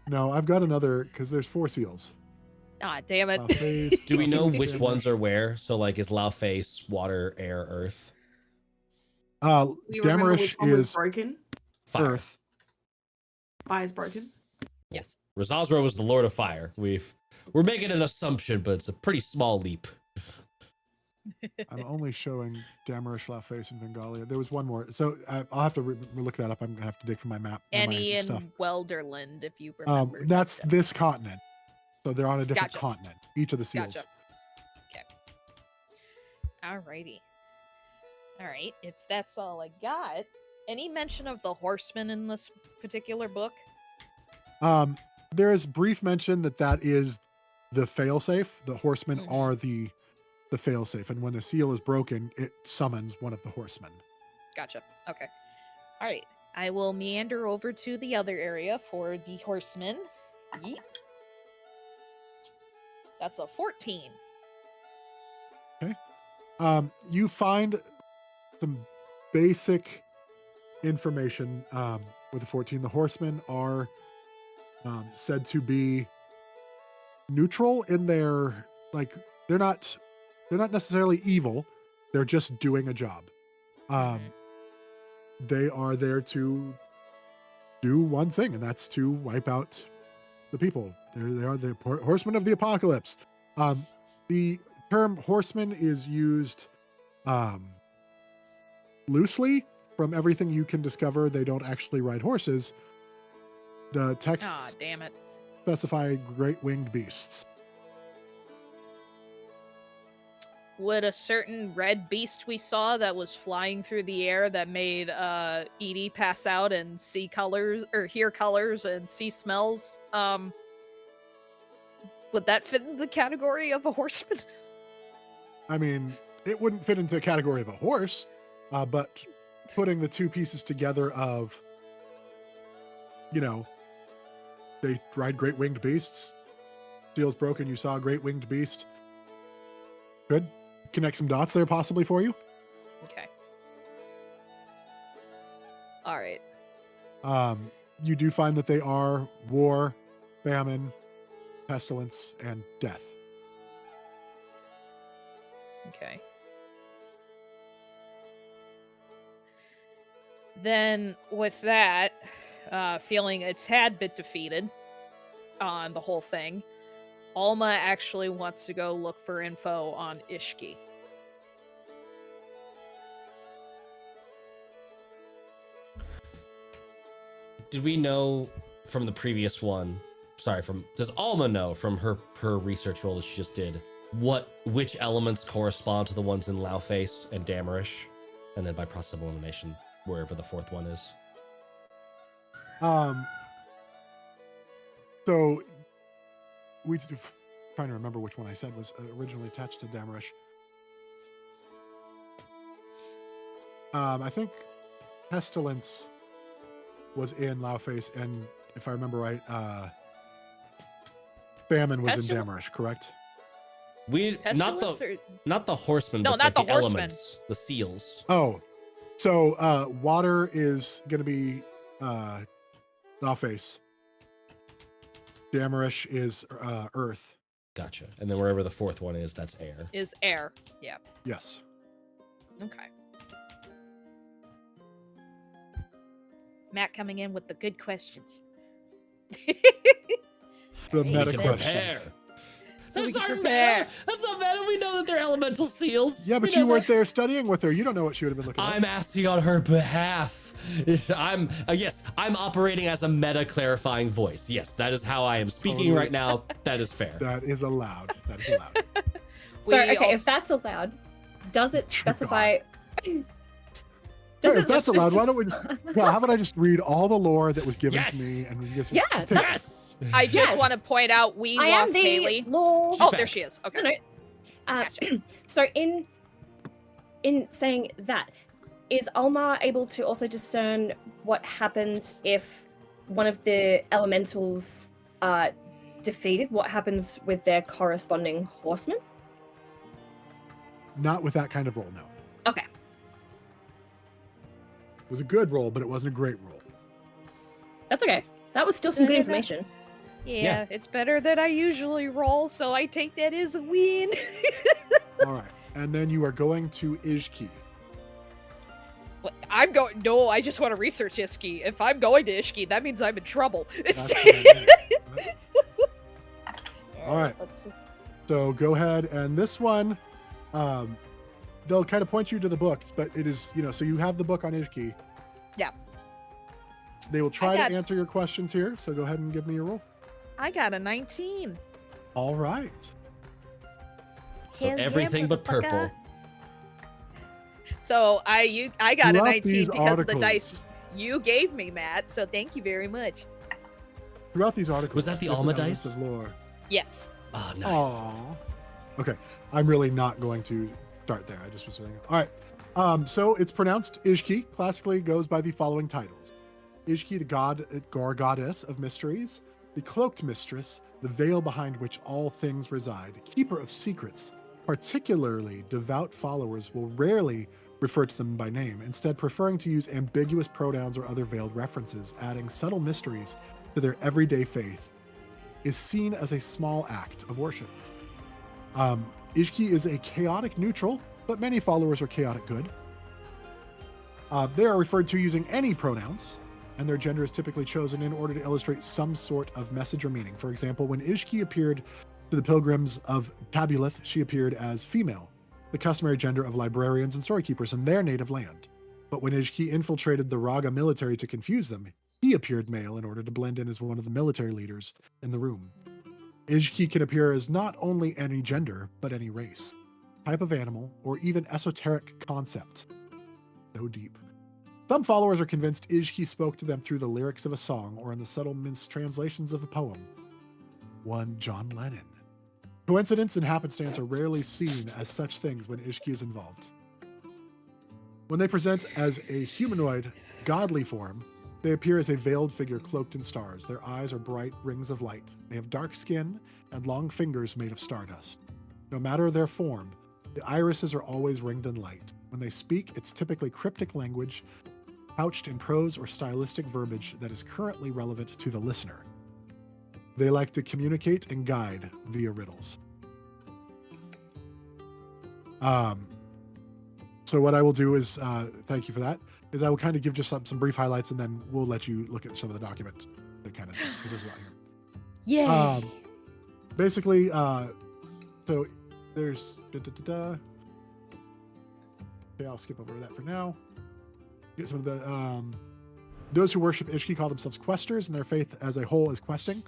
No, I've got another because there's 4 seals. Ah, damn it. Laoface, Do we know Laoface, which Damrish. ones are where? So like, is Laoface water, air, earth? We remember which Damrish one was is broken. Fire. earth. Fire's broken. Yes. Rosazro was the Lord of Fire. We're making an assumption, but it's a pretty small leap. I'm only showing Damrish, Laoface, and Vengalia. There was one more. So I'll have to look that up. I'm going to have to dig from my map. Annie my and stuff. Welderland, if you remember. That's this continent. So they're on a different Gotcha. continent, each of the seals. Gotcha. Okay. Alrighty. Alright, if that's all I got, any mention of the horsemen in this particular book? There is brief mention that is the failsafe. The horsemen are the failsafe, and when a seal is broken, it summons one of the horsemen. Gotcha. Okay. Alright, I will meander over to the other area for the horsemen. Yeet. That's a 14. Okay. You find some basic information with the 14. The horsemen are said to be neutral in their, like, they're not necessarily evil. They're just doing a job. They are there to do one thing, and that's to wipe out the people. They are the horsemen of the apocalypse. The term horseman is used loosely. From everything you can discover, they don't actually ride horses. The texts damn it. specify great winged beasts. Would a certain red beast we saw that was flying through the air that made Edie pass out and see colors or hear colors and see smells, would that fit in the category of a horseman? I mean, it wouldn't fit into the category of a horse, but putting the two pieces together of, they ride great winged beasts. Seal's broken, you saw a great winged beast. Could connect some dots there possibly for you. Okay. All right. You do find that they are war, famine, pestilence, and death. Okay. Then, with that, feeling a tad bit defeated on the whole thing, Alma actually wants to go look for info on Ishki. Did we know from the previous one? Does Alma know from her research role that she just did which elements correspond to the ones in Laoface and Damrish, and then by process of elimination, wherever the fourth one is? So we trying to remember which one I said was originally attached to Damrish. I think pestilence was in Laoface, and if I remember right, famine was in Damrish, correct? Not the horsemen, no, but not like the horsemen. elements, the seals. Oh, so water is going to be Laoface. Damrish is earth. Gotcha. And then wherever the fourth one is, that's air. Is air. Yeah. Yes. Okay. Matt coming in with the good questions. The meta can questions. prepare. So That's we not can prepare. meta. That's not meta. We know that they're elemental seals. Yeah, but We know you weren't that. there studying with her. You don't know what she would have been looking I'm asking on her behalf. I'm operating as a meta clarifying voice. Yes, that is how I am speaking Totally. right now. That is fair. That is allowed. That is allowed. So, We okay, also- if that's allowed, does it God. specify? Hey, if that's allowed, why don't we just, well, how about I just read all the lore that was given Yes. to me and we just Yeah, just take- Yes. I just Yes. want to point out we I am lost the Haley. law. Oh, back. there she is. Okay. No, no. Gotcha. So in saying that, is Alma able to also discern what happens if one of the elementals are defeated? What happens with their corresponding horsemen? Not with that kind of roll, no. Okay. was a good roll, but it wasn't a great roll. That's okay. That was still some good information. Yeah, it's better than I usually roll, so I take that as a win. All right, and then you are going to Ishki. I'm going. No, I just want to research Ishki. If I'm going to Ishki, that means I'm in trouble. All right. So go ahead, and this one, they'll kind of point you to the books, but it is, so you have the book on Ishki. Yeah. They will try to answer your questions here, so go ahead and give me your roll. I got a 19. All right. So everything but purple. So I got Throughout a 19 these because of the articles- dice you gave me, Matt. So thank you very much. Throughout these articles, Was that the different Alma elements dice? of lore. Yes. Oh, nice. Aww. Okay, I'm really not going to start there. I just was saying. All right. So it's pronounced Ishki. Classically goes by the following titles: Ishki, the god or goddess of mysteries, the cloaked mistress, the veil behind which all things reside, keeper of secrets. Particularly devout followers will rarely refer to them by name, instead preferring to use ambiguous pronouns or other veiled references, adding subtle mysteries to their everyday faith is seen as a small act of worship. Ishki is a chaotic neutral, but many followers are chaotic good. They are referred to using any pronouns, and their gender is typically chosen in order to illustrate some sort of message or meaning. For example, when Ishki appeared to the pilgrims of Tabulith, she appeared as female, the customary gender of librarians and storykeepers in their native land. But when Ishki infiltrated the Raga military to confuse them, he appeared male in order to blend in as one of the military leaders in the room. Ishki can appear as not only any gender, but any race, type of animal, or even esoteric concept. So deep. Some followers are convinced Ishki spoke to them through the lyrics of a song or in the subtle mistranslations of a poem. One John Lennon. Coincidence and happenstance are rarely seen as such things when Ishki is involved. When they present as a humanoid, godly form, they appear as a veiled figure cloaked in stars. Their eyes are bright rings of light. They have dark skin and long fingers made of stardust. No matter their form, the irises are always ringed in light. When they speak, it's typically cryptic language, couched in prose or stylistic verbiage that is currently relevant to the listener. They like to communicate and guide via riddles. So what I will do is, thank you for that, is I will kind of give just some brief highlights, and then we'll let you look at some of the documents that kind of, because there's a lot here. Yay. Basically, so there's okay, I'll skip over that for now. Get some of the those who worship Ishki call themselves questers, and their faith as a whole is questing.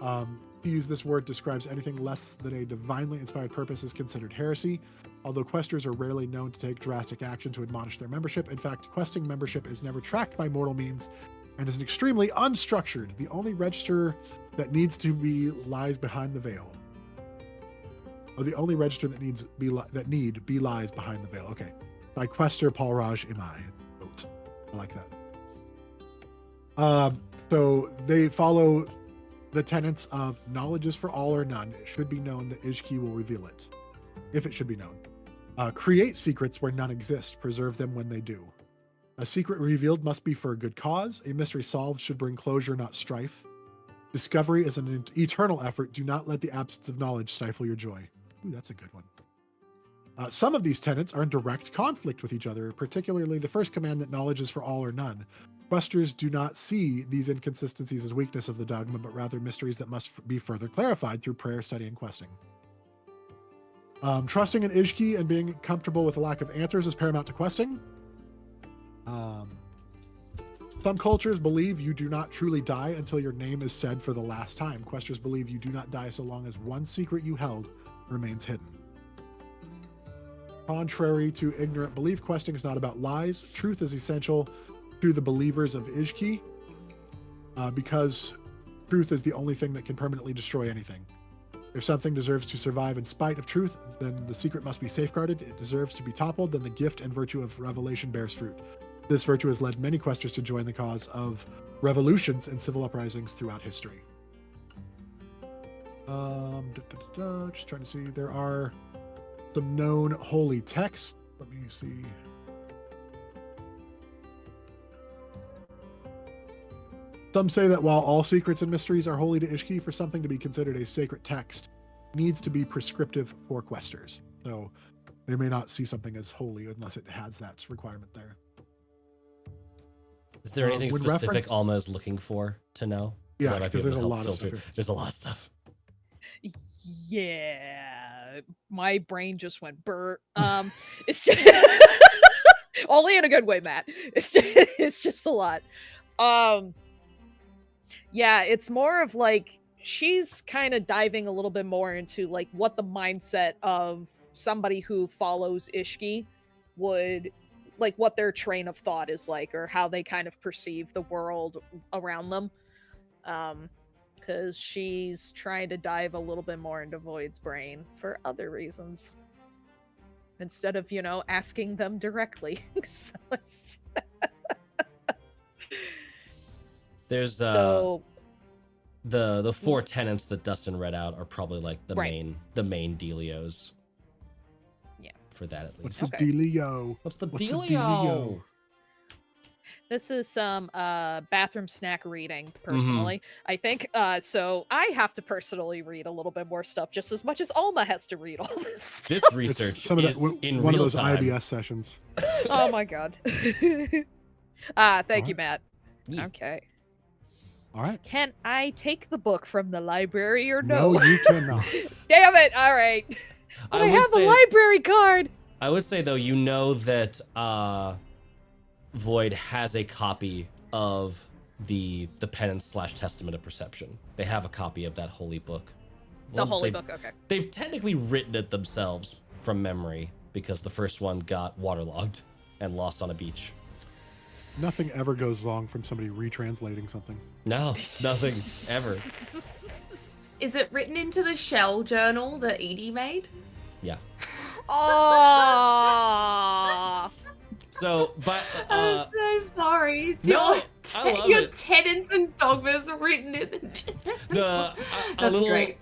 To use this word describes anything less than a divinely inspired purpose is considered heresy. Although questers are rarely known to take drastic action to admonish their membership, in fact, questing membership is never tracked by mortal means and is extremely unstructured. The only register that needs to be lies behind the veil. Or the only register that need be lies behind the veil. Okay. By quester Paul Raj Imai. I like that. So they follow the tenets of knowledge is for all or none. It should be known that Ishki will reveal it, if it should be known. Create secrets where none exist. Preserve them when they do. A secret revealed must be for a good cause. A mystery solved should bring closure, not strife. Discovery is an eternal effort. Do not let the absence of knowledge stifle your joy. Ooh, that's a good one. Some of these tenets are in direct conflict with each other, particularly the first command that knowledge is for all or none. Questers do not see these inconsistencies as weakness of the dogma, but rather mysteries that must be further clarified through prayer, study, and questing. Trusting in Ishki and being comfortable with a lack of answers is paramount to questing. Some cultures believe you do not truly die until your name is said for the last time. Questers believe you do not die so long as one secret you held remains hidden. Contrary to ignorant belief, questing is not about lies. Truth is essential to the believers of Ishki, because truth is the only thing that can permanently destroy anything. If something deserves to survive in spite of truth, then the secret must be safeguarded. It deserves to be toppled, then the gift and virtue of revelation bears fruit. This virtue has led many questers to join the cause of revolutions and civil uprisings throughout history. Just trying to see. There are some known holy texts. Let me see. Some say that while all secrets and mysteries are holy to Ishki, for something to be considered a sacred text, it needs to be prescriptive for questers. So they may not see something as holy unless it has that requirement there. Is there anything specific Alma is looking for to know? Yeah, because there's a lot of stuff here. There's a lot of stuff. Yeah, my brain just went burr. It's only in a good way, Matt. It's just a lot. Yeah, it's more of like she's kind of diving a little bit more into like what the mindset of somebody who follows Ishki would like, what their train of thought is like, or how they kind of perceive the world around them. Because she's trying to dive a little bit more into Void's brain for other reasons. Instead of, asking them directly. There's the 4 tenets that Dustin read out are probably like the main dealios. Yeah. For that at least. What's the dealio? What's the dealio? This is some bathroom snack reading, personally. I think. So I have to personally read a little bit more stuff, just as much as Alma has to read all this stuff. This research some of is that, in one real of those time. IBS sessions. Oh my god. Thank you, Matt. Yeah. Okay. All right. Can I take the book from the library or no? No, you cannot. Damn it! All right. But I have the library card. I would say though, that Void has a copy of the penance / testament of perception. They have a copy of that holy book. The holy book, okay. They've technically written it themselves from memory because the first one got waterlogged and lost on a beach. Nothing ever goes wrong from somebody retranslating something. No, nothing ever. Is it written into the shell journal that Edie made? Yeah. Oh. So, but I'm so sorry. No, I love your it. tenets and dogmas are written in a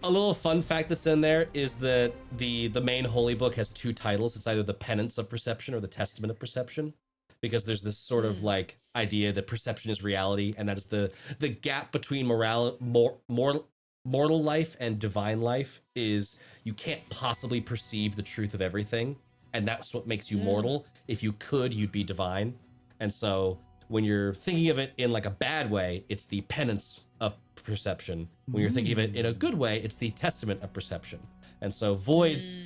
little fun fact that's in there is that the main holy book has 2 titles. It's either the Penance of Perception or the Testament of Perception, because there's this sort of like idea that perception is reality, and that is the gap between mortal life and divine life is you can't possibly perceive the truth of everything. And that's what makes you mortal. If you could, you'd be divine. And so when you're thinking of it in like a bad way, it's the penance of perception. When you're thinking of it in a good way, it's the testament of perception. And so Void's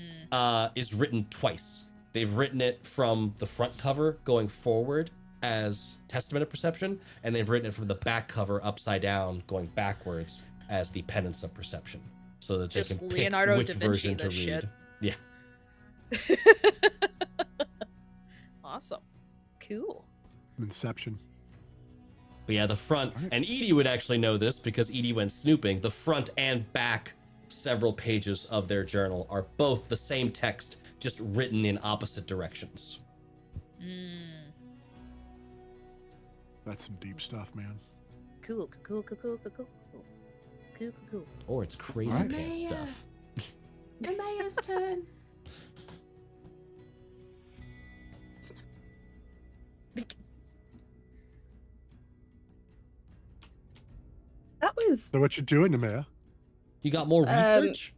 is written twice. They've written it from the front cover going forward as testament of perception, and they've written it from the back cover upside down going backwards as the penance of perception, so that Just they can pick Leonardo which da Vinci version to read. shit. Yeah. Awesome. Cool. Inception. But yeah, the front, and Edie would actually know this because Edie went snooping, the front and back several pages of their journal are both the same text, just written in opposite directions. That's some deep stuff, man. Cool. Or it's crazy pants stuff. The mayor's turn. That was... So what you doing, Nemea? You got more research?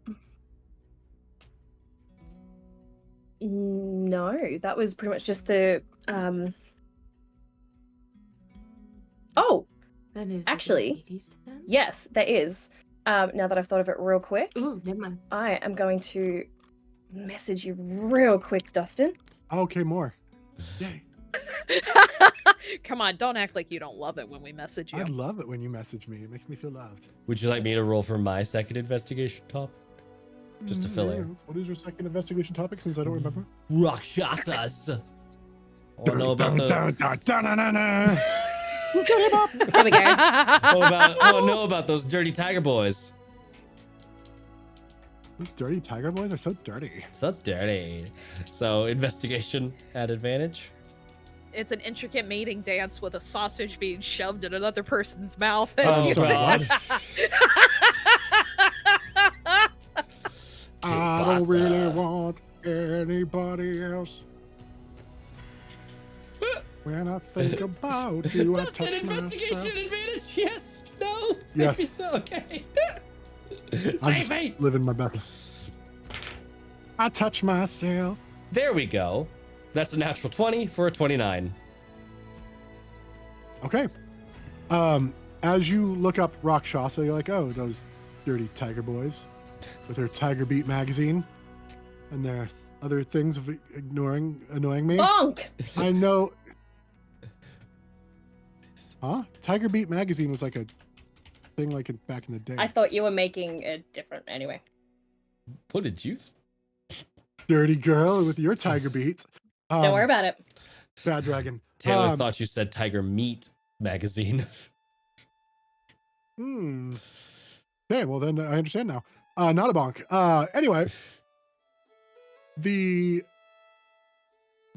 No, that was pretty much just the... Oh! Actually, yes, there is. Now that I've thought of it real quick, Ooh, never mind. I am going to message you real quick, Dustin. Okay, more. Yay. Come on, don't act like you don't love it when we message you. I love it when you message me. It makes me feel loved. Would you like me to roll for my second investigation topic? Just to fill in. What is your second investigation topic, since I don't remember? Rakshasas. I don't know about the... Here we go. I don't know about those dirty tiger boys. Those dirty tiger boys are so dirty. So dirty. So investigation at advantage. It's an intricate mating dance with a sausage being shoved in another person's mouth. Oh God. I don't really want anybody else. When I think about you, I That's an touch investigation myself. advantage. Yes. No. Yes. Maybe so. Okay. I'm Save me. just living my best. I touch myself. There we go. That's a natural 20 for a 29. Okay. As you look up Rakshasa, you're like, oh, those dirty tiger boys with their Tiger Beat magazine and their other things of annoying me. Bonk! I know. Huh? Tiger Beat magazine was like a thing like back in the day. I thought you were making it different anyway. What did you? Dirty girl with your Tiger Beat. Don't worry about it. Bad Dragon. Taylor thought you said Tiger Meat magazine. Okay, well then I understand now. Not a bonk. Anyway, the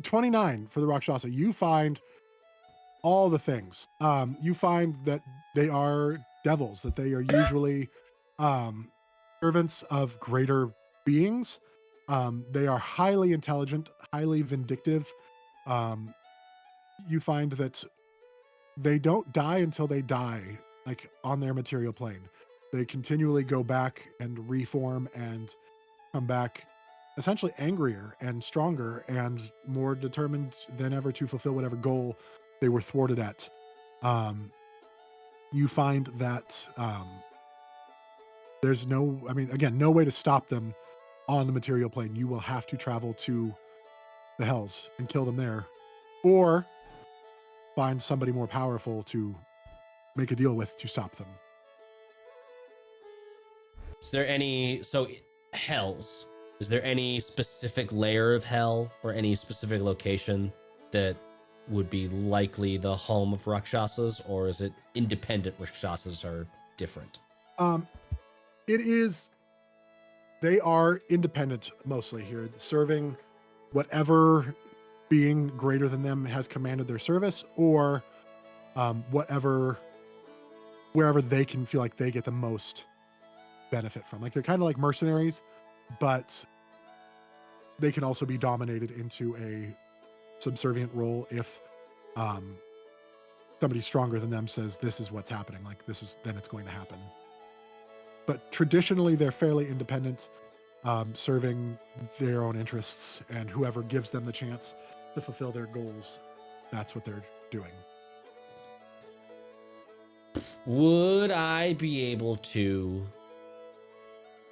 29 for the Rakshasa, you find all the things. You find that they are devils, that they are usually servants of greater beings. They are highly intelligent, highly vindictive. You find that they don't die until they die, like on their material plane. They continually go back and reform and come back essentially angrier and stronger and more determined than ever to fulfill whatever goal they were thwarted at. You find that there's no way to stop them on the material plane. You will have to travel to the hells and kill them there, or find somebody more powerful to make a deal with to stop them. Is there any, hells, is there any specific layer of hell or any specific location that would be likely the home of Rakshasas, or is it independent Rakshasas are different? They are independent mostly here, serving whatever being greater than them has commanded their service, or wherever they can feel like they get the most benefit from. Like they're kind of like mercenaries, but they can also be dominated into a subservient role if somebody stronger than them says this is what's happening, like then it's going to happen. But traditionally they're fairly independent, serving their own interests, and whoever gives them the chance to fulfill their goals, that's what they're doing. Would I be able to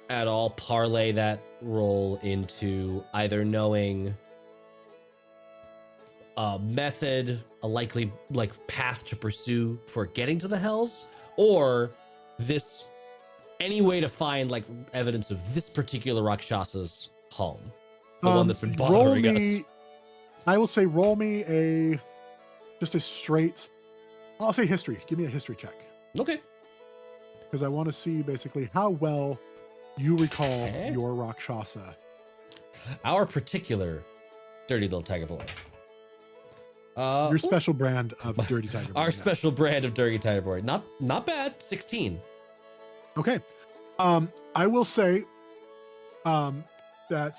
at all parlay that role into either knowing a method, a likely path to pursue for getting to the hells, or any way to find evidence of this particular Rakshasa's home, the one that's been bothering us? I will say roll me just a straight, I'll say history. Give me a history check. Okay. Because I want to see basically how well you recall your Rakshasa. Our particular dirty little tiger boy. Your special brand of dirty tiger boy. Our special brand of dirty tiger boy. Not bad. 16. Okay. I will say that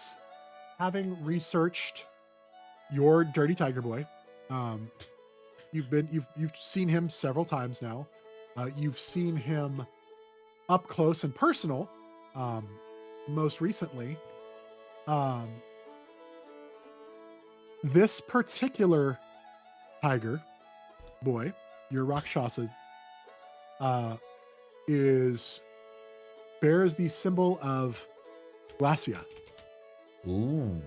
having researched your dirty tiger boy, you've seen him several times now. You've seen him up close and personal, most recently. This particular tiger boy, your Rakshasa, bears the symbol of Glacia. Ooh.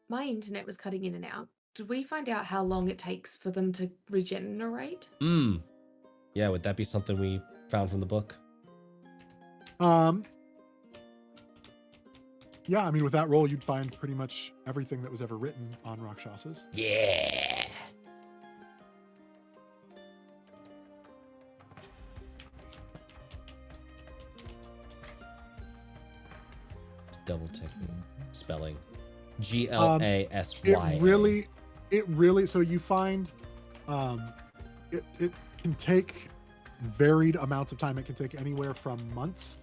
My internet was cutting in and out. Did we find out how long it takes for them to regenerate? Yeah, would that be something we found from the book? Yeah, I mean, with that roll, you'd find pretty much everything that was ever written on Rakshasas. Yeah. Double checking spelling. Glasya. It really. So you find, it can take varied amounts of time. It can take anywhere from months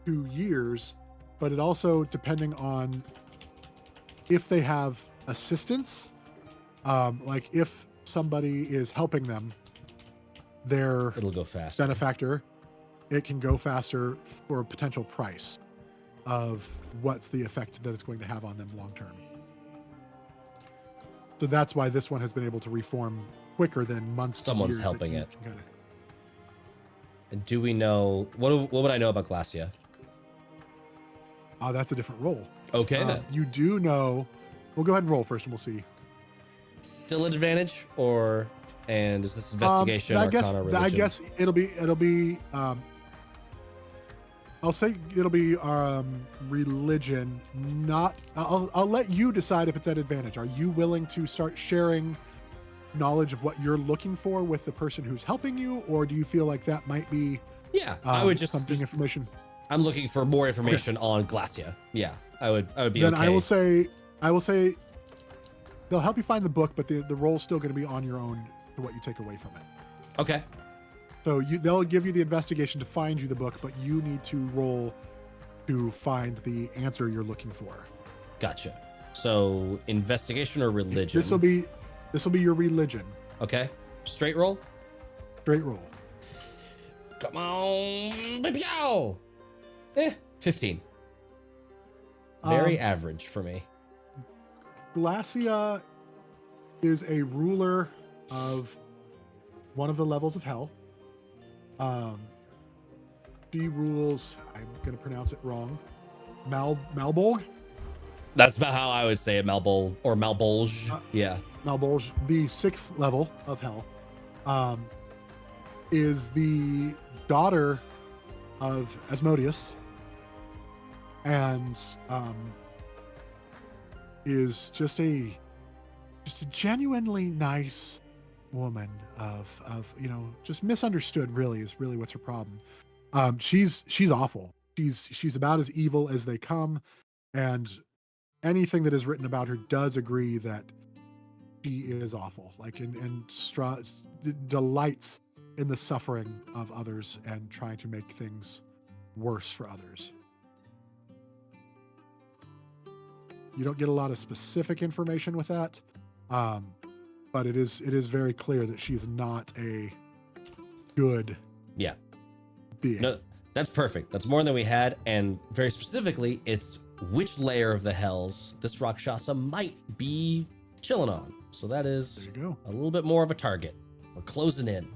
to years, but it also, depending on if they have assistance, Like if somebody is helping them, their It'll go faster. benefactor, it can go faster for a potential price of what's the effect that it's going to have on them long term. So that's why this one has been able to reform quicker than months. Someone's helping it. And do we know what would I know about Glacia? That's a different roll. Okay, then. You do know. We'll go ahead and roll first, and we'll see. Still an advantage, and is this investigation, Arcana, religion? I guess it'll be. I'll say it'll be religion. Not. I'll let you decide if it's at advantage. Are you willing to start sharing knowledge of what you're looking for with the person who's helping you, or do you feel like that might be? Yeah, I would just information. I'm looking for more information on Glacia. Yeah, I would be then okay. I will say they'll help you find the book, but the roll's still going to be on your own to what you take away from it. Okay. So they'll give you the investigation to find you the book, but you need to roll to find the answer you're looking for. Gotcha. So investigation or religion? This will be your religion. Okay. Straight roll? Straight roll. Come on. Pew! 15. Very average for me. Glacia is a ruler of one of the levels of hell. She rules, I'm going to pronounce it wrong, Malbolge? That's about how I would say it, Malbolge, or Malbolge. Yeah. Malbolge, the 6th level of hell, is the daughter of Asmodeus, and is just a genuinely nice woman of just misunderstood. Really is really what's her problem. She's awful. She's about as evil as they come, and anything that is written about her does agree that she is awful. Like and delights in the suffering of others and trying to make things worse for others. You don't get a lot of specific information with that, but it is very clear that she is not a good being. No, that's perfect. That's more than we had, and very specifically, it's which layer of the hells this Rakshasa might be chilling on. So that is a little bit more of a target. We're closing in.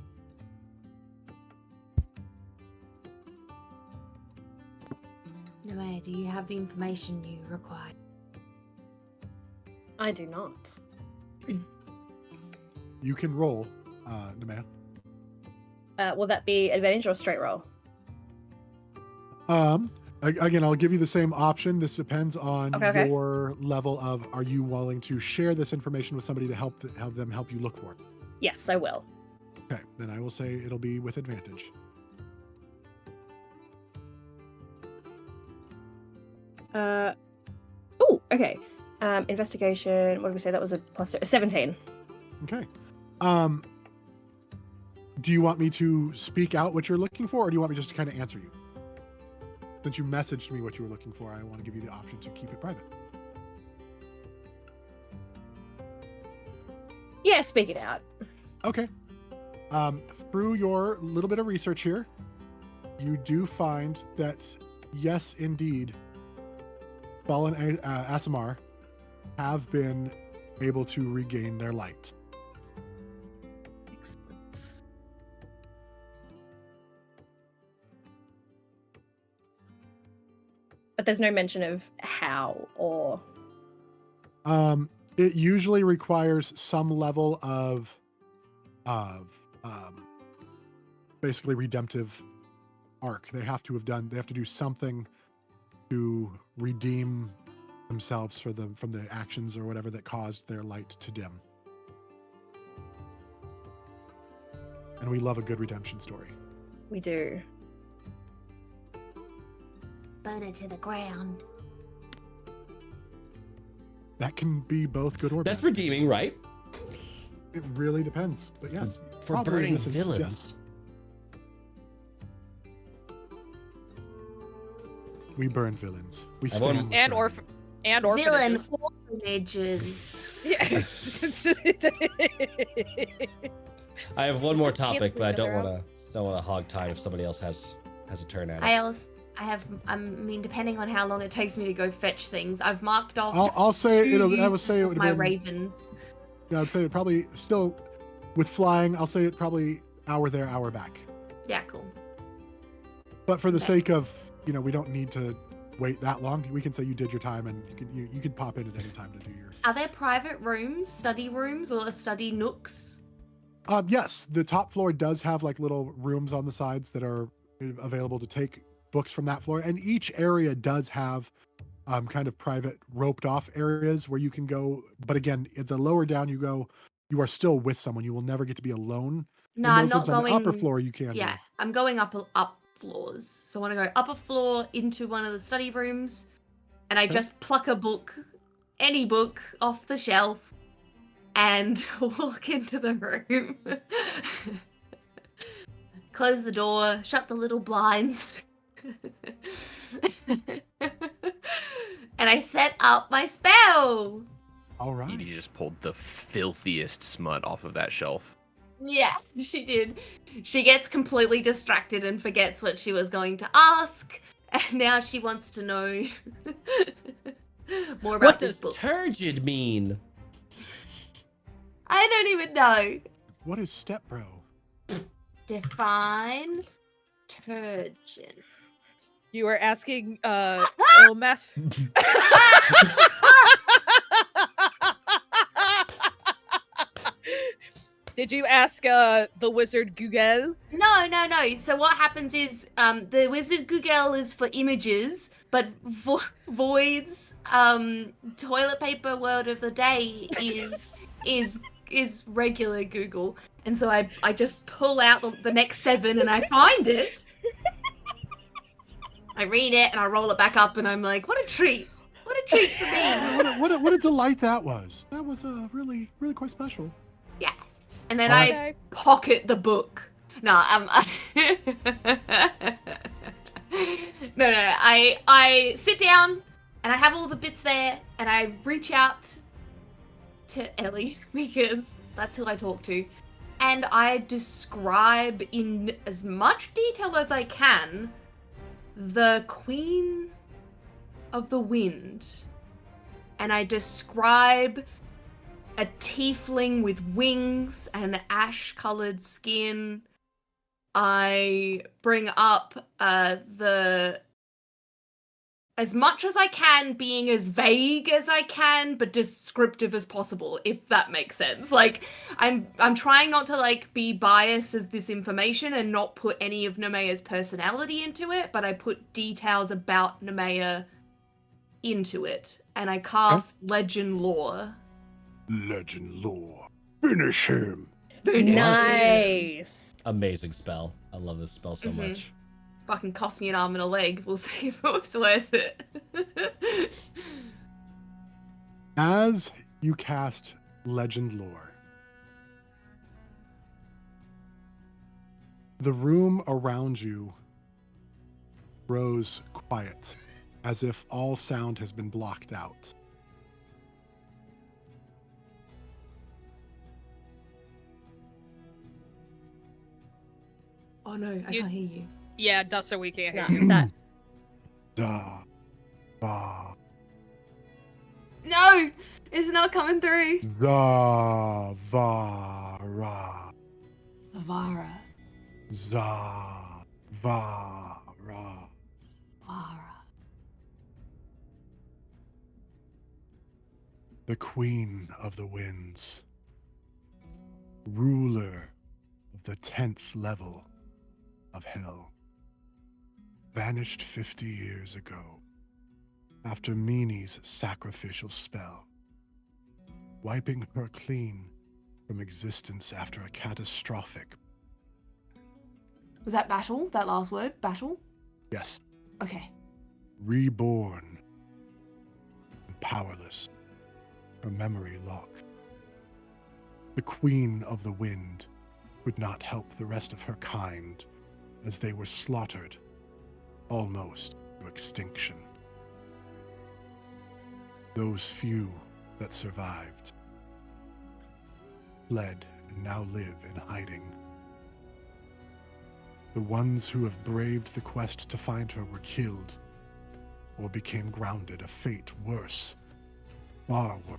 Nemea, do you have the information you require? I do not. You can roll, Nemea. Will that be advantage or straight roll? Again, I'll give you the same option. This depends on Okay. your level of, are you willing to share this information with somebody to have them help you look for it? Yes, I will. Okay, then I will say it'll be with advantage. Okay. Investigation, what did we say? That was a plus 17. Okay. Do you want me to speak out what you're looking for, or do you want me just to kind of answer you? Since you messaged me what you were looking for, I want to give you the option to keep it private. Yeah, speak it out. Okay. Through your little bit of research here, you do find that, yes, indeed, fallen Aasimar have been able to regain their light. Excellent. But there's no mention of how or... It usually requires some level of basically redemptive arc. They have to do something to redeem themselves from the actions or whatever that caused their light to dim. And we love a good redemption story. We do. Burn it to the ground. That can be both good or bad. That's redeeming, right? It really depends. But yes. For probably burning in this instance, villains. yes. We burn villains. We stand with And burning. And Villain orphanages. orphanages. Yes. I have one more Can't topic, sleep but I in don't a row. want to hog time if somebody else has a turn at it. I mean, depending on how long it takes me to go fetch things, I've marked off. I'll say two I would uses say it of would my have been. ravens. Yeah, I'd say it probably still with flying. I'll say it probably hour there, hour back. Yeah, cool. But for the Okay. sake of we don't need to wait that long. We can say you did your time, and you can pop in at any time to do your. Are there private rooms, study rooms, or study nooks? Yes, the top floor does have like little rooms on the sides that are available to take books from that floor, and each area does have kind of private roped off areas where you can go. But again, at the lower down you go, you are still with someone. You will never get to be alone. No, and I'm those not ones on going. the upper floor you can. Yeah, I'm going up floors. So I want to go upper floor into one of the study rooms, and I just pluck a book, any book, off the shelf, and walk into the room. Close the door, shut the little blinds. And I set up my spell. All right. Edie just pulled the filthiest smut off of that shelf. Yeah, she did. She gets completely distracted and forgets what she was going to ask, and now she wants to know more about What this does book. turgid mean? I don't even know. What is step bro? Define turgid. You were asking Ilmas. Did you ask the wizard Google? No. So what happens is the wizard Google is for images, but Void's toilet paper word of the day is regular Google. And so I just pull out the next 7 and I find it. I read it and I roll it back up and I'm like, what a treat. What a treat for me. What a delight that was. That was really quite special. Yes. And then Okay. I pocket the book. No, no. I sit down and I have all the bits there and I reach out to Ellie because that's who I talk to. And I describe in as much detail as I can the Queen of the Wind. And I describe a tiefling with wings and ash-colored skin. I bring up as much as I can, being as vague as I can, but descriptive as possible, if that makes sense. Like, I'm trying not to, like, be biased as this information and not put any of Nemea's personality into it, but I put details about Nemea into it. And I cast Legend Lore. Legend lore. Finish him. Nice. Amazing spell. I love this spell so much. Fucking cost me an arm and a leg. We'll see if it was worth it. As you cast Legend Lore, the room around you grows quiet, as if all sound has been blocked out. Oh no, I can't hear you. Yeah, Duster, we can't hear No, you. that. Da, ba, No! It's not coming through. za, va, ra, Vara. za, va, ra. Vara. The Queen of the Winds, ruler of the 10th level of Hell, vanished 50 years ago after Mini's sacrificial spell, wiping her clean from existence after a catastrophic. Was that battle? That last word? Battle? Yes, Okay. reborn and powerless, her memory locked. The Queen of the Wind could not help the rest of her kind as they were slaughtered almost to extinction. those few that survived fled and now live in hiding. The ones who have braved the quest to find her were killed or became grounded, a fate worse, far worse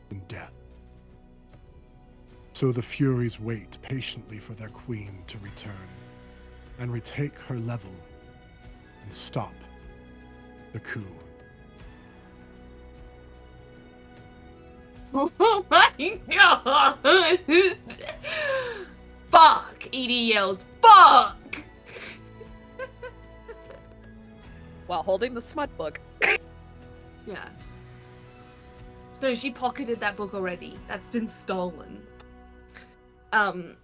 than death. So the Furies wait patiently for their queen to return and retake her level and stop the coup. Oh my god! Fuck! Edie yells, fuck! While holding the smut book. Yeah. No, she pocketed that book already. That's been stolen. Far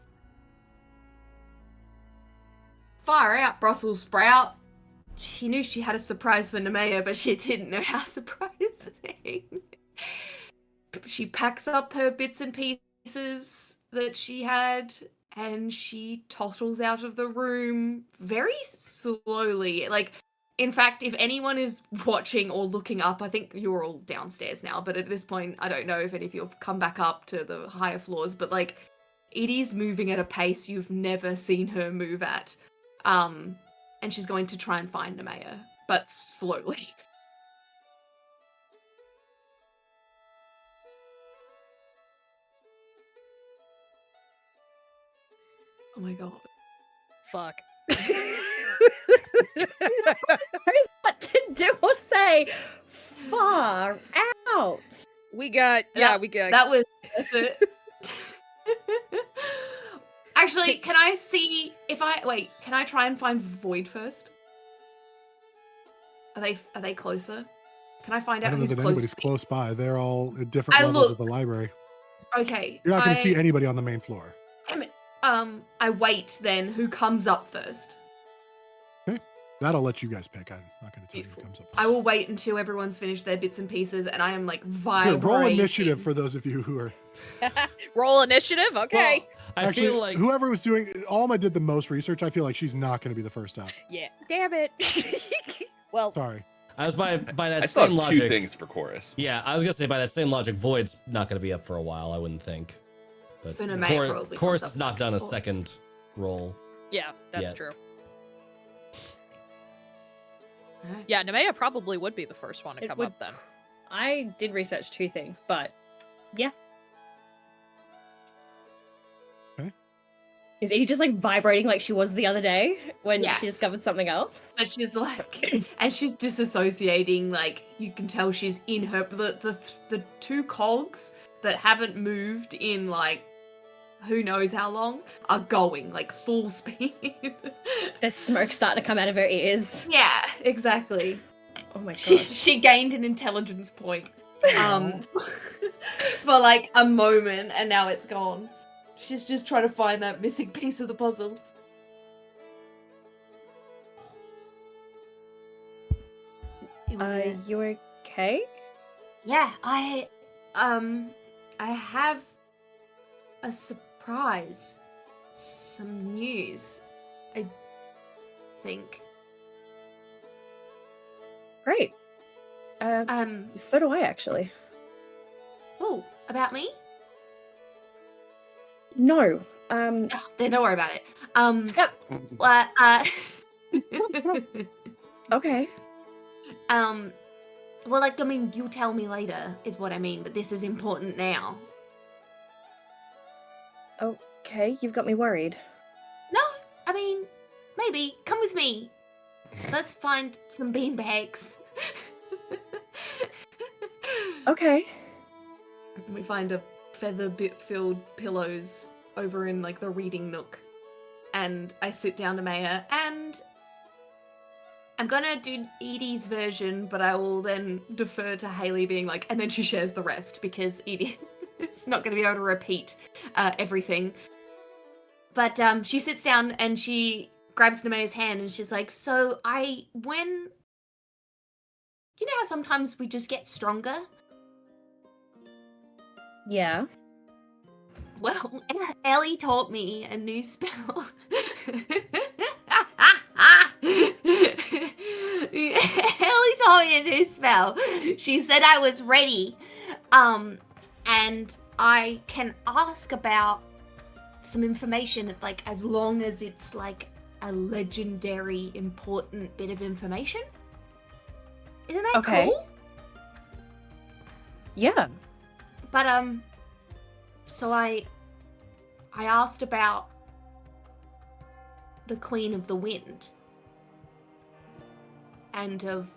out, Brussels sprout. She knew she had a surprise for Nemea, but she didn't know how surprising. She packs up her bits and pieces that she had, and she toddles out of the room very slowly. Like, in fact, if anyone is watching or looking up, I think you're all downstairs now, but at this point, I don't know if any of you have come back up to the higher floors, but, like, Edie's moving at a pace you've never seen her move at. And she's going to try and find Nemea, but slowly. Oh my god. Fuck. Knows what to do or say. Far out. We got. That was it. Actually, can I see if can I try and find Void first? Are they closer? Can I find I out don't know who's that close? anybody's close by. They're all at different levels of the library. Okay. You're not going to see anybody on the main floor. Damn it. I wait then. Who comes up first? Okay. That I'll let you guys pick. I'm not going to tell you who comes up first. I will wait until everyone's finished their bits and pieces, and I am like vibrating. Here, roll initiative for those of you who are. Roll initiative? Okay. Well, actually, feel like whoever was doing Alma did the most research. I feel like she's not going to be the first up. Yeah. Damn it. Well. Sorry. I was by that I saw same logic. two things for chorus. Yeah, I was gonna say by that same logic, Void's not gonna be up for a while. I wouldn't think. But So Nemea probably Chorus comes has up not done a next. second roll. Yeah, that's yet. true. Alright. Yeah, Nemea probably would be the first one to It come would- up then. I did research two things, but yeah. Okay. Is Edie just like vibrating like she was the other day when Yes. she discovered something else? But she's like, and she's disassociating. Like you can tell she's in her the two cogs that haven't moved in like who knows how long are going like full speed. There's smoke starting to come out of her ears. Yeah, exactly. Oh my god. She gained an intelligence point for like a moment, and now it's gone. She's just trying to find that missing piece of the puzzle. You okay? Yeah, I have a surprise. Some news. I think. Great. Um, So do I actually. oh, about me? No. Oh, then don't worry about it. Okay. Well, like, I mean, you'll tell me later, is what I mean, but this is important now. Okay, you've got me worried. No, I mean, maybe. Come with me. Let's find some beanbags. Okay. We find a feather-filled pillows over in, like, the reading nook. And I sit down to Maya, and I'm gonna do Edie's version, but I will then defer to Haley being like, and then she shares the rest, because Edie is not gonna be able to repeat everything. But she sits down and she grabs Nemea's hand and she's like, so when... You know how sometimes we just get stronger? Yeah. Well, Ellie taught me a new spell. Ellie taught your new spell. She said I was ready. And I can ask about some information, like, as long as it's, like, a legendary, important bit of information. Isn't that cool? Yeah. But, so I asked about the Queen of the Wind and of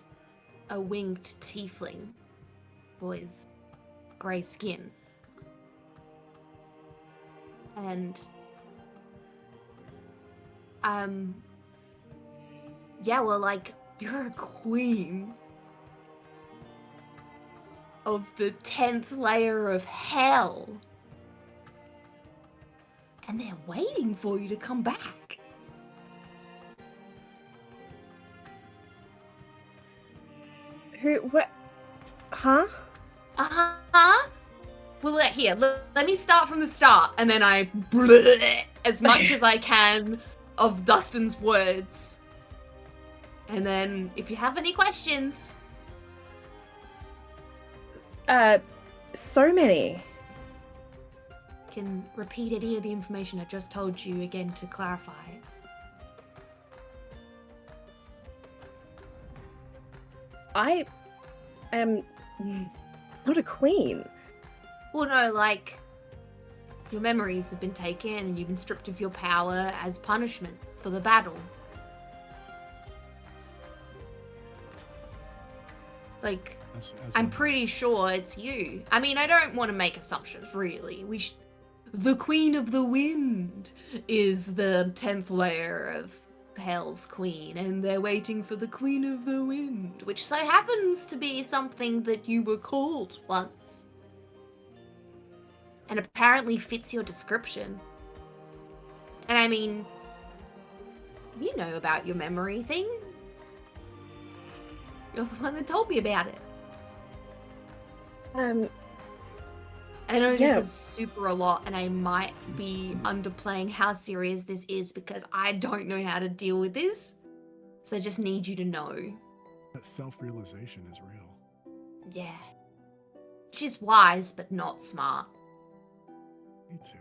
a winged tiefling with grey skin. And, yeah, well, like, you're a queen of the 10th layer of hell. And they're waiting for you to come back. What? Huh? Uh-huh. Well, let me start from the start, and then I as much as I can of Dustin's words. And then, if you have any questions... So many. Can repeat any of the information I just told you again to clarify. I am not a queen. Well, no, like, your memories have been taken and you've been stripped of your power as punishment for the battle. Like, I'm pretty sure it's you. I mean, I don't want to make assumptions, really. The Queen of the Wind is the 10th layer of Hell's Queen, and they're waiting for the Queen of the Wind, which so happens to be something that you were called once. And apparently fits your description. And I mean, you know about your memory thing. You're the one that told me about it. I know this is super a lot, and I might be underplaying how serious this is because I don't know how to deal with this. So I just need you to know. That self-realization is real. Yeah. She's wise, but not smart. Me too.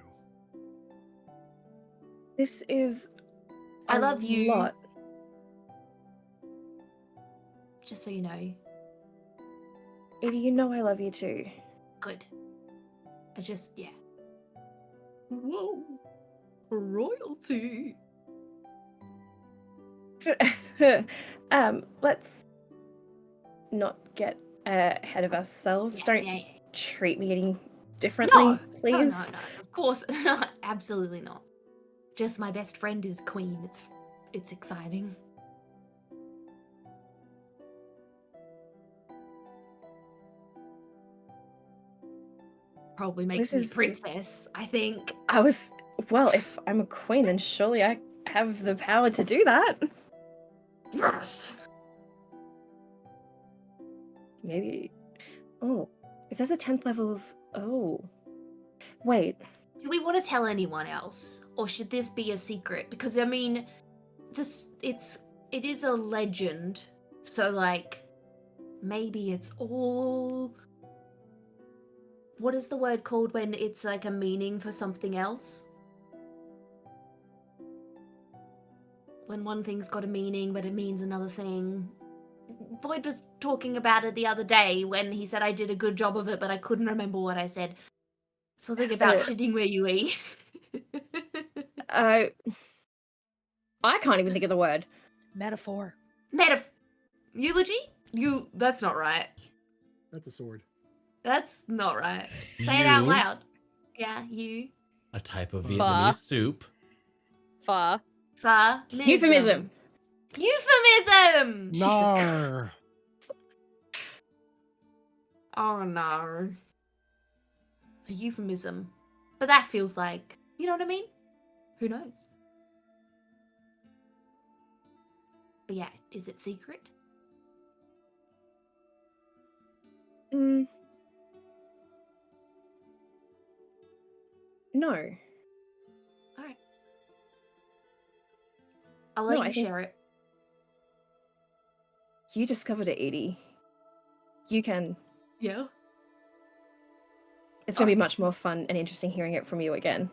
This is I love you. Lot. Just so you know. Edie, you know I love you too. Good. Yeah. Whoa. Royalty. Let's not get ahead of ourselves. Don't treat me any differently, please. No. Of course, no, absolutely not. Just my best friend is queen. It's exciting. Probably makes me princess, I think. Well, if I'm a queen, then surely I have the power to do that. Yes. Maybe. Oh, if there's a 10th level of. Oh. Wait. Do we want to tell anyone else? Or should this be a secret? Because, I mean, it is a legend. So, like, maybe it's all. What is the word called when it's like a meaning for something else? When one thing's got a meaning, but it means another thing. Boyd was talking about it the other day when he said I did a good job of it, but I couldn't remember what I said. Something about shitting where you eat. I can't even think of the word. Metaphor. Eulogy? That's not right. That's a sword. That's not right. Say it out loud. Yeah, you. A type of Vietnamese soup. Pho. Euphemism. Euphemism! Nar. Oh no. A euphemism. But that feels like, you know what I mean? Who knows? But yeah, is it secret? No. Alright. I'll let you share it. You discovered it, Edie. you can. Yeah. It's going to be much more fun and interesting hearing it from you again.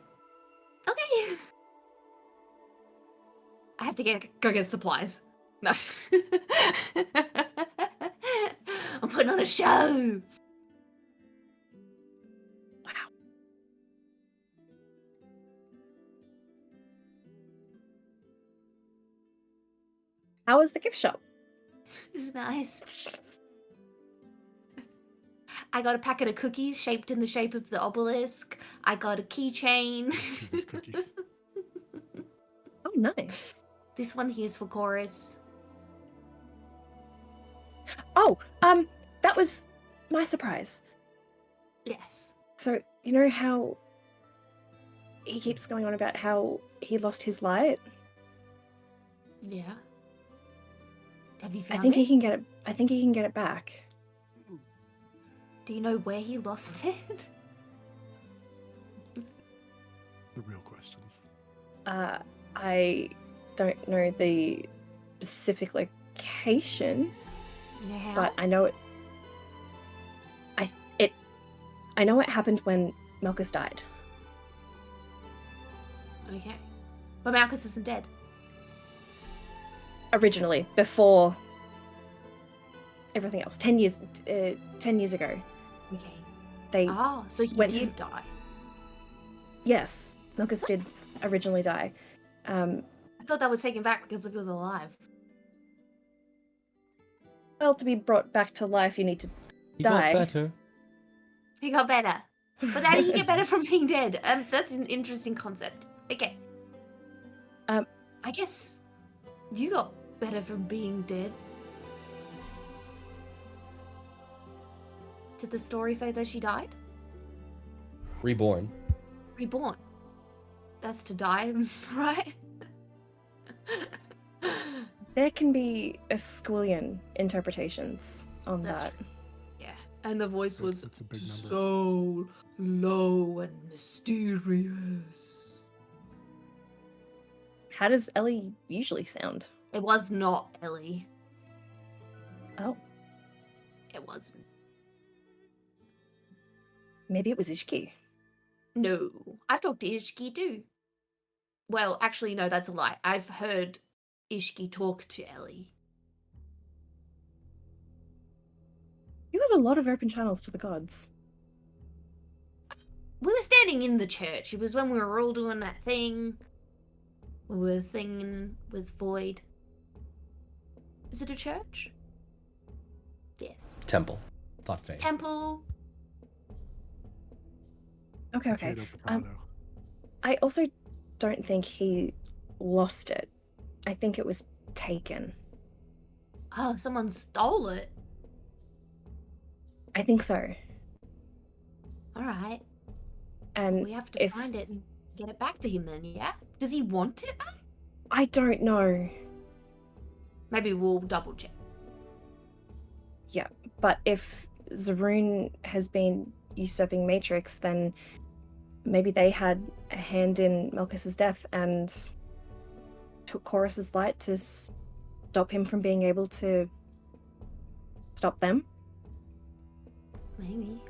Okay. I have to go get supplies. No. I'm putting on a show. Wow. How was the gift shop? It's nice. I got a packet of cookies shaped in the shape of the obelisk. I got a keychain. Cookies. Oh, nice. This one here's for Chorus. Oh, that was my surprise. Yes. So, you know how he keeps going on about how he lost his light? Yeah. Have you found I think it? he can get it. I think he can get it back. Do you know where he lost it? The real questions. I don't know the specific location, You know how? but I know it. I know it happened when Malchus died. Okay. But Malchus isn't dead. Originally, before everything else, 10 years ago, Okay. they So he went did die. yes, Malchus did originally die. I thought that was taken back because he was alive. Well, to be brought back to life, you need to He die. got better. He got better. But how did he get better from being dead? That's an interesting concept. Okay. I guess you got better from being dead. Did the story say that she died? Reborn. Reborn. That's to die, right? There can be a squillion interpretations on That's that. Yeah. And the voice was That's a big number. so low and mysterious. How does Ellie usually sound? It was not Ellie. Oh, It wasn't. maybe it was Ishki. No. I've talked to Ishki too. Well, actually, no, that's a lie. I've heard Ishki talk to Ellie. You have a lot of open channels to the gods. We were standing in the church. It was when we were all doing that thing. We were thinging with Void. Is it a church? Yes. Temple. Thought fame. Temple. Okay. Potato, potato. I also don't think he lost it. I think it was taken. Oh, someone stole it. I think so. All right. And We have to if find it and get it back to him then, yeah? Does he want it back? I don't know. Maybe we'll double check. Yeah, but if Zaroon has been usurping Matrix, then maybe they had a hand in Malchus's death and took Chorus's light to stop him from being able to stop them. Maybe.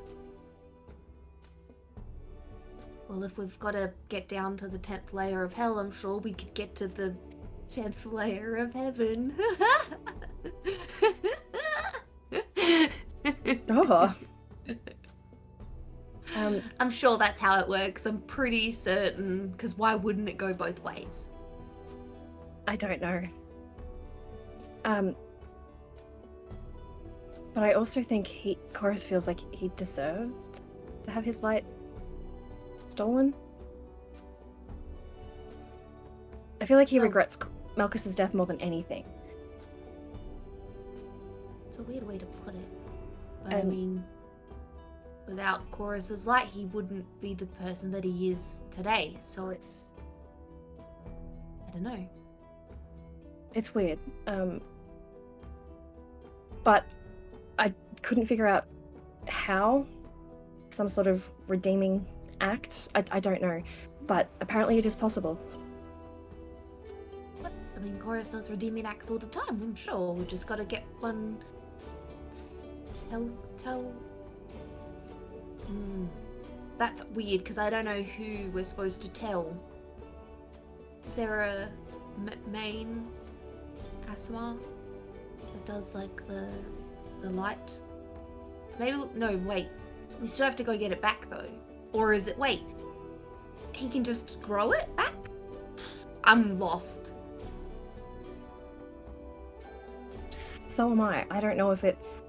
Well, if we've got to get down to the 10th layer of hell, I'm sure we could get to the 10th layer of heaven. Oh. I'm sure that's how it works. I'm pretty certain, because why wouldn't it go both ways? I don't know. But I also think Chorus feels like he deserved to have his light stolen. I feel like he regrets Malchus's death more than anything. It's a weird way to put it. But I mean, without Chorus's light, he wouldn't be the person that he is today. So it's... I don't know. It's weird. But I couldn't figure out how. Some sort of redeeming act. I don't know. But apparently it is possible. I mean, Chorus does redeeming acts all the time, I'm sure. We just gotta get one Tell. That's weird because I don't know who we're supposed to tell. Is there a main Asma that does like the light? Maybe no. Wait, we still have to go get it back though. Or is it? Wait, he can just grow it back? I'm lost. So am I. I don't know if it's